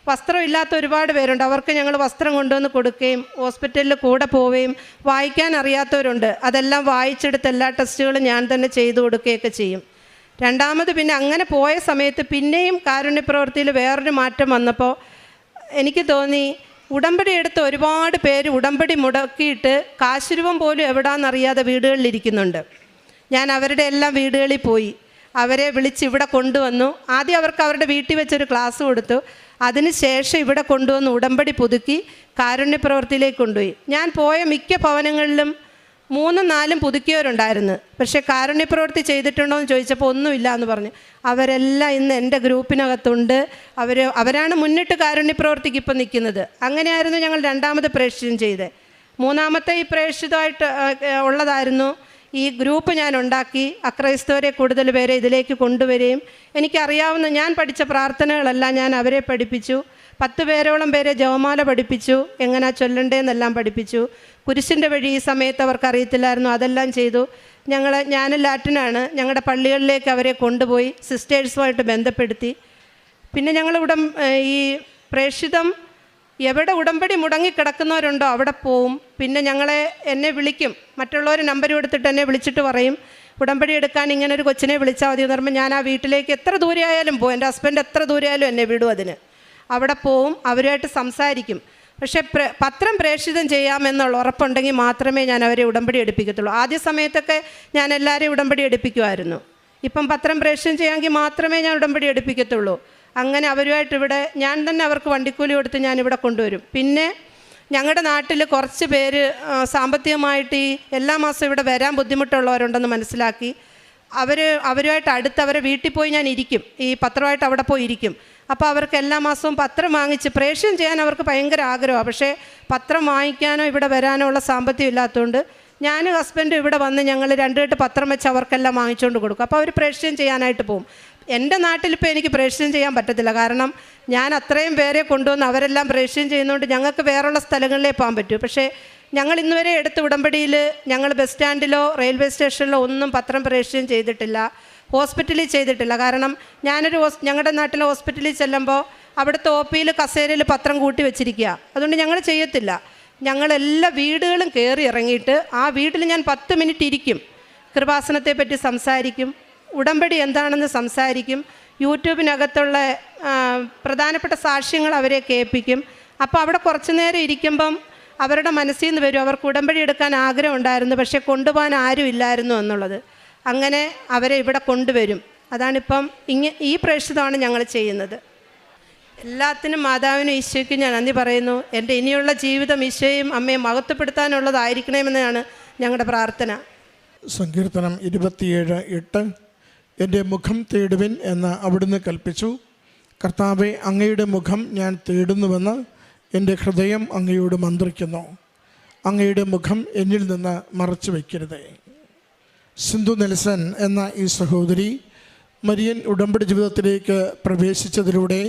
K: വസ്ത്രമില്ലാത്ത ഒരുപാട് പേരുണ്ട്, അവർക്ക് ഞങ്ങൾ വസ്ത്രം കൊണ്ടുവന്ന് കൊടുക്കുകയും ഹോസ്പിറ്റലിൽ കൂടെ പോവുകയും, വായിക്കാൻ അറിയാത്തവരുണ്ട്, അതെല്ലാം വായിച്ചെടുത്ത് എല്ലാ ടെസ്റ്റുകളും ഞാൻ തന്നെ ചെയ്തു കൊടുക്കുകയൊക്കെ ചെയ്യും. രണ്ടാമത് പിന്നെ അങ്ങനെ പോയ സമയത്ത് പിന്നെയും കാരുണ്യപ്രവൃത്തിയിൽ വേറൊരു മാറ്റം വന്നപ്പോൾ എനിക്ക് തോന്നി, ഉടമ്പടി എടുത്ത് ഒരുപാട് പേര് ഉടമ്പടി മുടക്കിയിട്ട് കാശുരൂപം പോലും എവിടാന്നറിയാതെ വീടുകളിലിരിക്കുന്നുണ്ട്. ഞാൻ അവരുടെ എല്ലാം വീടുകളിൽ പോയി അവരെ വിളിച്ച് ഇവിടെ കൊണ്ടുവന്നു. ആദ്യം അവർക്ക് അവരുടെ വീട്ടിൽ വെച്ചൊരു ക്ലാസ് കൊടുത്തു. അതിനുശേഷം ഇവിടെ കൊണ്ടുവന്ന് ഉടമ്പടി പുതുക്കി കാരുണ്യപ്രവൃത്തിയിലേക്ക് കൊണ്ടുപോയി. ഞാൻ പോയ മിക്ക ഭവനങ്ങളിലും 3-4 പുതുക്കിയവരുണ്ടായിരുന്നു. പക്ഷേ കാരുണ്യപ്രവൃത്തി ചെയ്തിട്ടുണ്ടോ എന്ന് ചോദിച്ചപ്പോൾ ഒന്നുമില്ല എന്ന് പറഞ്ഞു. അവരെല്ലാം ഇന്ന് എൻ്റെ ഗ്രൂപ്പിനകത്തുണ്ട്. അവരാണ് മുന്നിട്ട് കാരുണ്യപ്രവൃത്തിക്ക് ഇപ്പം നിൽക്കുന്നത്. അങ്ങനെയായിരുന്നു ഞങ്ങൾ 2ാമത് പ്രേക്ഷിതം ചെയ്തത്. 3ാമത്തെ ഈ പ്രേക്ഷിതമായിട്ട് ഉള്ളതായിരുന്നു ഈ ഗ്രൂപ്പ് ഞാൻ ഉണ്ടാക്കി. അക്രൈസ്തവരെ കൂടുതൽ പേരെ ഇതിലേക്ക് കൊണ്ടുവരികയും എനിക്കറിയാവുന്ന ഞാൻ പഠിച്ച പ്രാർത്ഥനകളെല്ലാം ഞാൻ അവരെ പഠിപ്പിച്ചു. 10 പേരോളം പേരെ ജപമാല പഠിപ്പിച്ചു, എങ്ങനെയാ ചൊല്ലണ്ടേന്നെല്ലാം പഠിപ്പിച്ചു. കുരിശിൻ്റെ വഴി ഈ സമയത്ത് അവർക്ക് അറിയത്തില്ലായിരുന്നു, അതെല്ലാം ചെയ്തു. ഞാൻ ലാറ്റിനാണ്, ഞങ്ങളുടെ പള്ളികളിലേക്ക് അവരെ കൊണ്ടുപോയി സിസ്റ്റേഴ്സുമായിട്ട് ബന്ധപ്പെടുത്തി. പിന്നെ ഞങ്ങൾ ഈ പ്രേക്ഷിതം എവിടെ ഉടമ്പടി മുടങ്ങിക്കിടക്കുന്നവരുണ്ടോ അവിടെ പോവും. പിന്നെ എന്നെ വിളിക്കും, മറ്റുള്ളവർ നമ്പർ കൊടുത്തിട്ട് എന്നെ വിളിച്ചിട്ട് പറയും ഉടമ്പടി എടുക്കാൻ ഇങ്ങനൊരു കൊച്ചിനെ വിളിച്ചാൽ മതി എന്ന് പറയുമ്പോൾ ഞാൻ ആ വീട്ടിലേക്ക് എത്ര ദൂരെ ആയാലും പോകും. എൻ്റെ ഹസ്ബൻഡ് എത്ര ദൂരെ ആയാലും എന്നെ വിടും അതിന്. അവിടെ പോവും, അവരുമായിട്ട് സംസാരിക്കും. പക്ഷേ പത്രം പ്രേക്ഷിതം ചെയ്യാമെന്നുള്ള ഉറപ്പുണ്ടെങ്കിൽ മാത്രമേ ഞാൻ അവരെ ഉടമ്പടി എടുപ്പിക്കത്തുള്ളൂ. ആദ്യ സമയത്തൊക്കെ ഞാൻ എല്ലാവരെയും ഉടമ്പടി എടുപ്പിക്കുമായിരുന്നു. ഇപ്പം പത്രം പ്രേക്ഷിതം ചെയ്യാമെങ്കിൽ മാത്രമേ ഞാൻ ഉടമ്പടി എടുപ്പിക്കത്തുള്ളൂ. അങ്ങനെ അവരുമായിട്ട് ഇവിടെ ഞാൻ തന്നെ അവർക്ക് വണ്ടിക്കൂലി കൊടുത്ത് ഞാനിവിടെ കൊണ്ടുവരും. പിന്നെ ഞങ്ങളുടെ നാട്ടിൽ കുറച്ച് പേര് സാമ്പത്തികമായിട്ട് ഈ എല്ലാ മാസവും ഇവിടെ വരാൻ ബുദ്ധിമുട്ടുള്ളവരുണ്ടെന്ന് മനസ്സിലാക്കി അവരുമായിട്ട് അടുത്ത് അവരെ വീട്ടിൽ പോയി ഞാൻ ഇരിക്കും, ഈ പത്രമായിട്ട് അവിടെ പോയി ഇരിക്കും. അപ്പോൾ അവർക്ക് എല്ലാ മാസവും പത്രം വാങ്ങിച്ച് പ്രേഷണം ചെയ്യാൻ അവർക്ക് ഭയങ്കര ആഗ്രഹമാണ്. പക്ഷേ പത്രം വാങ്ങിക്കാനോ ഇവിടെ വരാനോ ഉള്ള സാമ്പത്തികം ഇല്ലാത്തതുകൊണ്ട് ഞാനും ഹസ്ബൻഡും ഇവിടെ വന്ന് ഞങ്ങൾ 2 കെട്ട് പത്രം വെച്ച് അവർക്കെല്ലാം വാങ്ങിച്ചുകൊണ്ട് കൊടുക്കും. അപ്പോൾ അവർ പ്രേഷണം ചെയ്യാനായിട്ട് പോകും. എൻ്റെ നാട്ടിലിപ്പോൾ എനിക്ക് പ്രേഷണം ചെയ്യാൻ പറ്റത്തില്ല, കാരണം ഞാൻ അത്രയും പേരെ കൊണ്ടുവന്ന് അവരെല്ലാം പ്രേഷണം ചെയ്യുന്നതുകൊണ്ട് ഞങ്ങൾക്ക് വേറെയുള്ള സ്ഥലങ്ങളിലേ പോകാൻ പറ്റൂ. പക്ഷേ ഞങ്ങൾ ഇന്നുവരെ എടുത്ത ഉടമ്പടിയിൽ ഞങ്ങൾ ബസ് സ്റ്റാൻഡിലോ റെയിൽവേ സ്റ്റേഷനിലോ ഒന്നും പത്രം പ്രേഷണം ചെയ്തിട്ടില്ല, ഹോസ്പിറ്റലിൽ ചെയ്തിട്ടില്ല. കാരണം ഞങ്ങളുടെ നാട്ടിലെ ഹോസ്പിറ്റലിൽ ചെല്ലുമ്പോൾ അവിടുത്തെ OP-യിൽ കസേരയിൽ പത്രം കൂട്ടി വെച്ചിരിക്കുക, അതുകൊണ്ട് ഞങ്ങൾ ചെയ്യത്തില്ല. ഞങ്ങളെല്ലാ വീടുകളും കയറി ഇറങ്ങിയിട്ട് ആ വീട്ടിൽ ഞാൻ 10 മിനിറ്റ് ഇരിക്കും, കൃപാസനത്തെ പറ്റി സംസാരിക്കും, ഉടമ്പടി എന്താണെന്ന് സംസാരിക്കും, യൂട്യൂബിനകത്തുള്ള പ്രധാനപ്പെട്ട സാക്ഷ്യങ്ങൾ അവരെ കേൾപ്പിക്കും. അപ്പോൾ അവിടെ കുറച്ച് നേരം ഇരിക്കുമ്പം അവരുടെ മനസ്സിൽ നിന്ന് വരും അവർക്ക് ഉടമ്പടി എടുക്കാൻ ആഗ്രഹം ഉണ്ടായിരുന്നു, പക്ഷേ കൊണ്ടുപോകാൻ ആരും ഇല്ലായിരുന്നു എന്നുള്ളത്. അങ്ങനെ അവരെ ഇവിടെ കൊണ്ടുവരും. അതാണിപ്പം ഈ പ്രേക്ഷിതമാണ് ഞങ്ങൾ ചെയ്യുന്നത്. എല്ലാത്തിനും മാതാവിനും ഈശോയ്ക്കും ഞാൻ നന്ദി പറയുന്നു. എൻ്റെ ഇനിയുള്ള ജീവിതം ഈശോയും അമ്മയും മഹത്വപ്പെടുത്താനുള്ളതായിരിക്കണമെന്നാണ് ഞങ്ങളുടെ പ്രാർത്ഥന.
I: സങ്കീർത്തനം 27:8 എൻ്റെ മുഖം തേടുവിൻ എന്ന് അവിടുന്ന് കൽപ്പിച്ചു. കർത്താവെ, അങ്ങയുടെ മുഖം ഞാൻ തേടുന്നുവെന്ന് എൻ്റെ ഹൃദയം അങ്ങയോട് മന്ത്രിക്കുന്നു. അങ്ങയുടെ മുഖം എന്നിൽ നിന്ന് മറച്ചു വയ്ക്കരുതേ. സിന്ധു നെൽസൺ എന്ന ഈ സഹോദരി മരിയൻ ഉടമ്പടി ജീവിതത്തിലേക്ക് പ്രവേശിച്ചതിലൂടെ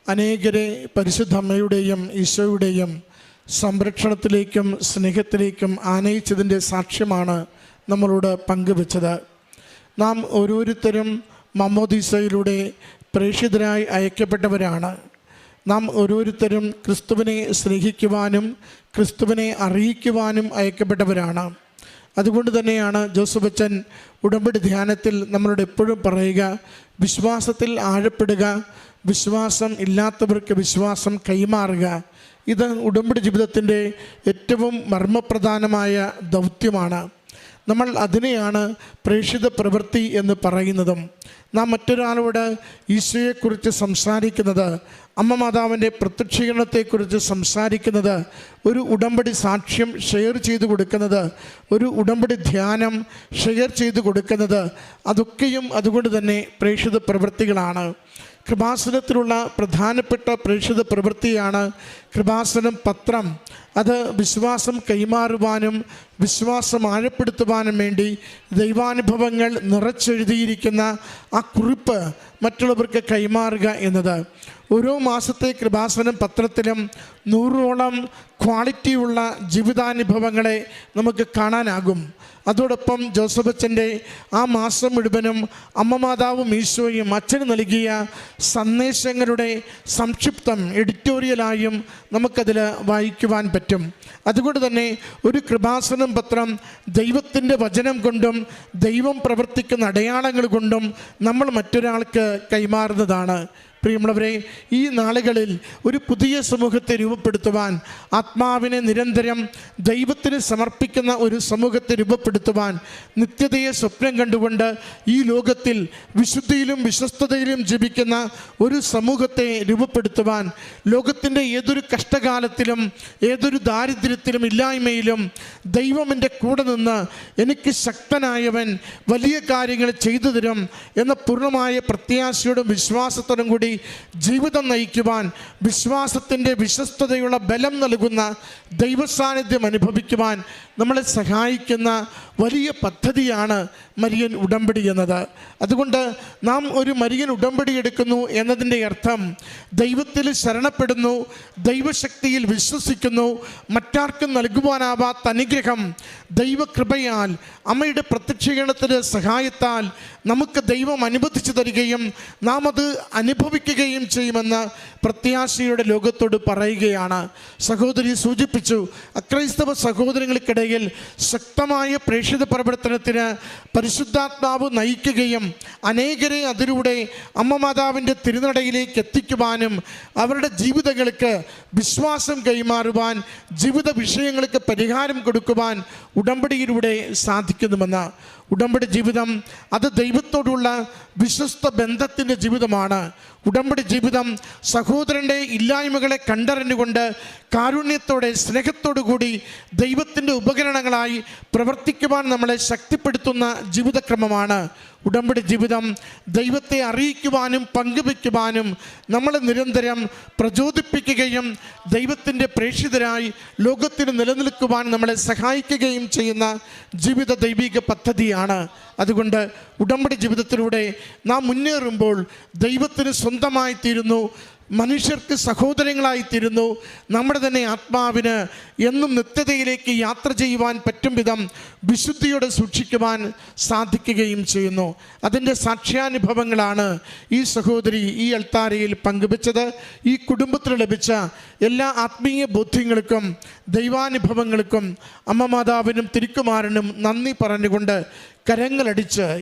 I: അനേകരെ പരിശുദ്ധ അമ്മയുടെയും ഈശോയുടെയും സംരക്ഷണത്തിലേക്കും സ്നേഹത്തിലേക്കും ആനയിച്ചതിൻ്റെ സാക്ഷ്യമാണ് നമ്മളോട് പങ്കുവെച്ചത്. നാം ഓരോരുത്തരും മമ്മോദീസയിലൂടെ പ്രേക്ഷിതരായി അയക്കപ്പെട്ടവരാണ്. നാം ഓരോരുത്തരും ക്രിസ്തുവിനെ സ്നേഹിക്കുവാനും ക്രിസ്തുവിനെ അറിയിക്കുവാനും അയക്കപ്പെട്ടവരാണ്. അതുകൊണ്ട് തന്നെയാണ് ജോസഫ് അച്ഛൻ ഉടമ്പടി ധ്യാനത്തിൽ നമ്മളോട് എപ്പോഴും പറയുക, വിശ്വാസത്തിൽ ആഴപ്പെടുക, വിശ്വാസം ഇല്ലാത്തവർക്ക് വിശ്വാസം കൈമാറുക. ഇത് ഉടമ്പടി ജീവിതത്തിൻ്റെ ഏറ്റവും മർമ്മപ്രധാനമായ ദൗത്യമാണ്. നമ്മൾ അതിനെയാണ് പ്രേക്ഷിത പ്രവൃത്തി എന്ന് പറയുന്നതും. നാം മറ്റൊരാളോട് ഈശോയെക്കുറിച്ച് സംസാരിക്കുന്നത്, അമ്മ മാതാവിൻ്റെ പ്രത്യക്ഷീകരണത്തെക്കുറിച്ച് സംസാരിക്കുന്നത്, ഒരു ഉടമ്പടി സാക്ഷ്യം ഷെയർ ചെയ്തു കൊടുക്കുന്നത്, ഒരു ഉടമ്പടി ധ്യാനം ഷെയർ ചെയ്തു കൊടുക്കുന്നത്, അതൊക്കെയും അതുകൊണ്ട് തന്നെ പ്രേക്ഷിത പ്രവൃത്തികളാണ്. കൃപാസനത്തിലുള്ള പ്രധാനപ്പെട്ട പ്രേക്ഷിത പ്രവൃത്തിയാണ് കൃപാസനം പത്രം. അത് വിശ്വാസം കൈമാറുവാനും വിശ്വാസം ആഴപ്പെടുത്തുവാനും വേണ്ടി ദൈവാനുഭവങ്ങൾ നിറച്ചെഴുതിയിരിക്കുന്ന ആ കുറിപ്പ് മറ്റുള്ളവർക്ക് കൈമാറുക എന്നത്. ഓരോ മാസത്തെ കൃപാസനം പത്രത്തിലും 100ഓളം ക്വാളിറ്റിയുള്ള ജീവിതാനുഭവങ്ങളെ നമുക്ക് കാണാനാകും. അതോടൊപ്പം ജോസഫ് അച്ഛൻ്റെ ആ മാസം മുഴുവനും അമ്മ മാതാവും ഈശോയും അച്ഛന് നൽകിയ സന്ദേശങ്ങളുടെ സംക്ഷിപ്തം എഡിറ്റോറിയലായും നമുക്കതിൽ വായിക്കുവാൻ പറ്റും. അതുകൊണ്ട് തന്നെ ഒരു കൃപാസനം പത്രം ദൈവത്തിൻ്റെ വചനം കൊണ്ടും ദൈവം പ്രവർത്തിക്കുന്ന അടയാളങ്ങൾ കൊണ്ടും നമ്മൾ മറ്റൊരാൾക്ക് കൈമാറുന്നതാണ്. പ്രിയമുള്ളവരെ, ഈ നാളുകളിൽ ഒരു പുതിയ സമൂഹത്തെ രൂപപ്പെടുത്തുവാൻ, ആത്മാവിനെ നിരന്തരം ദൈവത്തിന് സമർപ്പിക്കുന്ന ഒരു സമൂഹത്തെ രൂപപ്പെടുത്തുവാൻ, നിത്യതയെ സ്വപ്നം കണ്ടുകൊണ്ട് ഈ ലോകത്തിൽ വിശുദ്ധിയിലും വിശ്വസ്തതയിലും ജീവിക്കുന്ന ഒരു സമൂഹത്തെ രൂപപ്പെടുത്തുവാൻ, ലോകത്തിൻ്റെ ഏതൊരു കഷ്ടകാലത്തിലും ഏതൊരു ദാരിദ്ര്യത്തിലും ഇല്ലായ്മയിലും ദൈവം എൻ്റെ കൂടെ നിന്ന് എനിക്ക് ശക്തനായവൻ വലിയ കാര്യങ്ങൾ ചെയ്തു തരും എന്ന പൂർണ്ണമായ പ്രത്യാശയോടും വിശ്വാസത്തോടും കൂടി ജീവിതം നയിക്കുവാൻ, വിശ്വാസത്തിൻ്റെ വിശ്വസ്തതയുള്ള ബലം നൽകുന്ന ദൈവസാന്നിധ്യം അനുഭവിക്കുവാൻ നമ്മളെ സഹായിക്കുന്ന വലിയ പദ്ധതിയാണ് മരിയൻ ഉടമ്പടി എന്നത്. അതുകൊണ്ട് നാം ഒരു മരിയൻ ഉടമ്പടി എടുക്കുന്നു എന്നതിൻ്റെ അർത്ഥം ദൈവത്തിൽ ശരണപ്പെടുന്നു, ദൈവശക്തിയിൽ വിശ്വസിക്കുന്നു, മറ്റാർക്കും നൽകുവാനാവാത്ത അനുഗ്രഹം ദൈവകൃപയാൽ അമ്മയുടെ പ്രത്യക്ഷീകരണത്തിൻ്റെ സഹായത്താൽ നമുക്ക് ദൈവം അനുവദിച്ചു തരികയും നാം അത് അനുഭവിക്കുകയും ചെയ്യുമെന്ന് പ്രത്യാശയുടെ ലോകത്തോട് പറയുകയാണ്. സഹോദരി സൂചിപ്പിച്ചു, അക്രൈസ്തവ സഹോദരങ്ങൾക്കിടയിൽ ശക്തമായ പ്രേക്ഷിത പ്രവർത്തനത്തിന് പരിശുദ്ധാത്മാവ് നയിക്കുകയും അനേകരെ അതിലൂടെ അമ്മ മാതാവിൻ്റെ തിരുനടയിലേക്ക് എത്തിക്കുവാനും അവരുടെ ജീവിതങ്ങൾക്ക് വിശ്വാസം കൈമാറുവാൻ, ജീവിത വിഷയങ്ങൾക്ക് പരിഹാരം കൊടുക്കുവാൻ ഉടമ്പടിയിലൂടെ സാധിക്കുന്നുവെന്ന്. ഉടമ്പടി ജീവിതം അത് ദൈവത്തോടുള്ള വിശ്വസ്ത ബന്ധത്തിൻ്റെ ജീവിതമാണ്. ഉടമ്പടി ജീവിതം സഹോദരൻ്റെ ഇല്ലായ്മകളെ കണ്ടറിഞ്ഞുകൊണ്ട് കാരുണ്യത്തോടെ സ്നേഹത്തോടു കൂടി ദൈവത്തിൻ്റെ ഉപകരണങ്ങളായി പ്രവർത്തിക്കുവാൻ നമ്മളെ ശക്തിപ്പെടുത്തുന്ന ജീവിതക്രമമാണ്. ഉടമ്പടി ജീവിതം ദൈവത്തെ അറിയിക്കുവാനും പങ്കുവയ്ക്കുവാനും നമ്മളെ നിരന്തരം പ്രചോദിപ്പിക്കുകയും ദൈവത്തിൻ്റെ പ്രേക്ഷിതരായി ലോകത്തിന് നിലനിൽക്കുവാൻ നമ്മളെ സഹായിക്കുകയും ചെയ്യുന്ന ജീവിത ദൈവിക പദ്ധതിയാണ്. അതുകൊണ്ട് ഉടമ്പടി ജീവിതത്തിലൂടെ നാം മുന്നേറുമ്പോൾ ദൈവത്തിന് സ്വന്തമായി തീരുന്നു, മനുഷ്യർക്ക് സഹോദരങ്ങളായിത്തീരുന്നു. നമ്മുടെ തന്നെ ആത്മാവിന് എന്നും നിത്യതയിലേക്ക് യാത്ര ചെയ്യുവാൻ പറ്റും വിധം വിശുദ്ധിയോടെ സൂക്ഷിക്കുവാൻ സാധിക്കുകയും ചെയ്യുന്നു. അതിൻ്റെ സാക്ഷ്യാനുഭവങ്ങളാണ് ഈ സഹോദരി ഈ അൾത്താരയിൽ പങ്കുവച്ചത്. ഈ കുടുംബത്തിന് ലഭിച്ച എല്ലാ ആത്മീയ ബോധ്യങ്ങൾക്കും ദൈവാനുഭവങ്ങൾക്കും അമ്മ മാതാവിനും തിരുക്കുമാരനും നന്ദി പറഞ്ഞുകൊണ്ട് കരങ്ങളടിച്ച്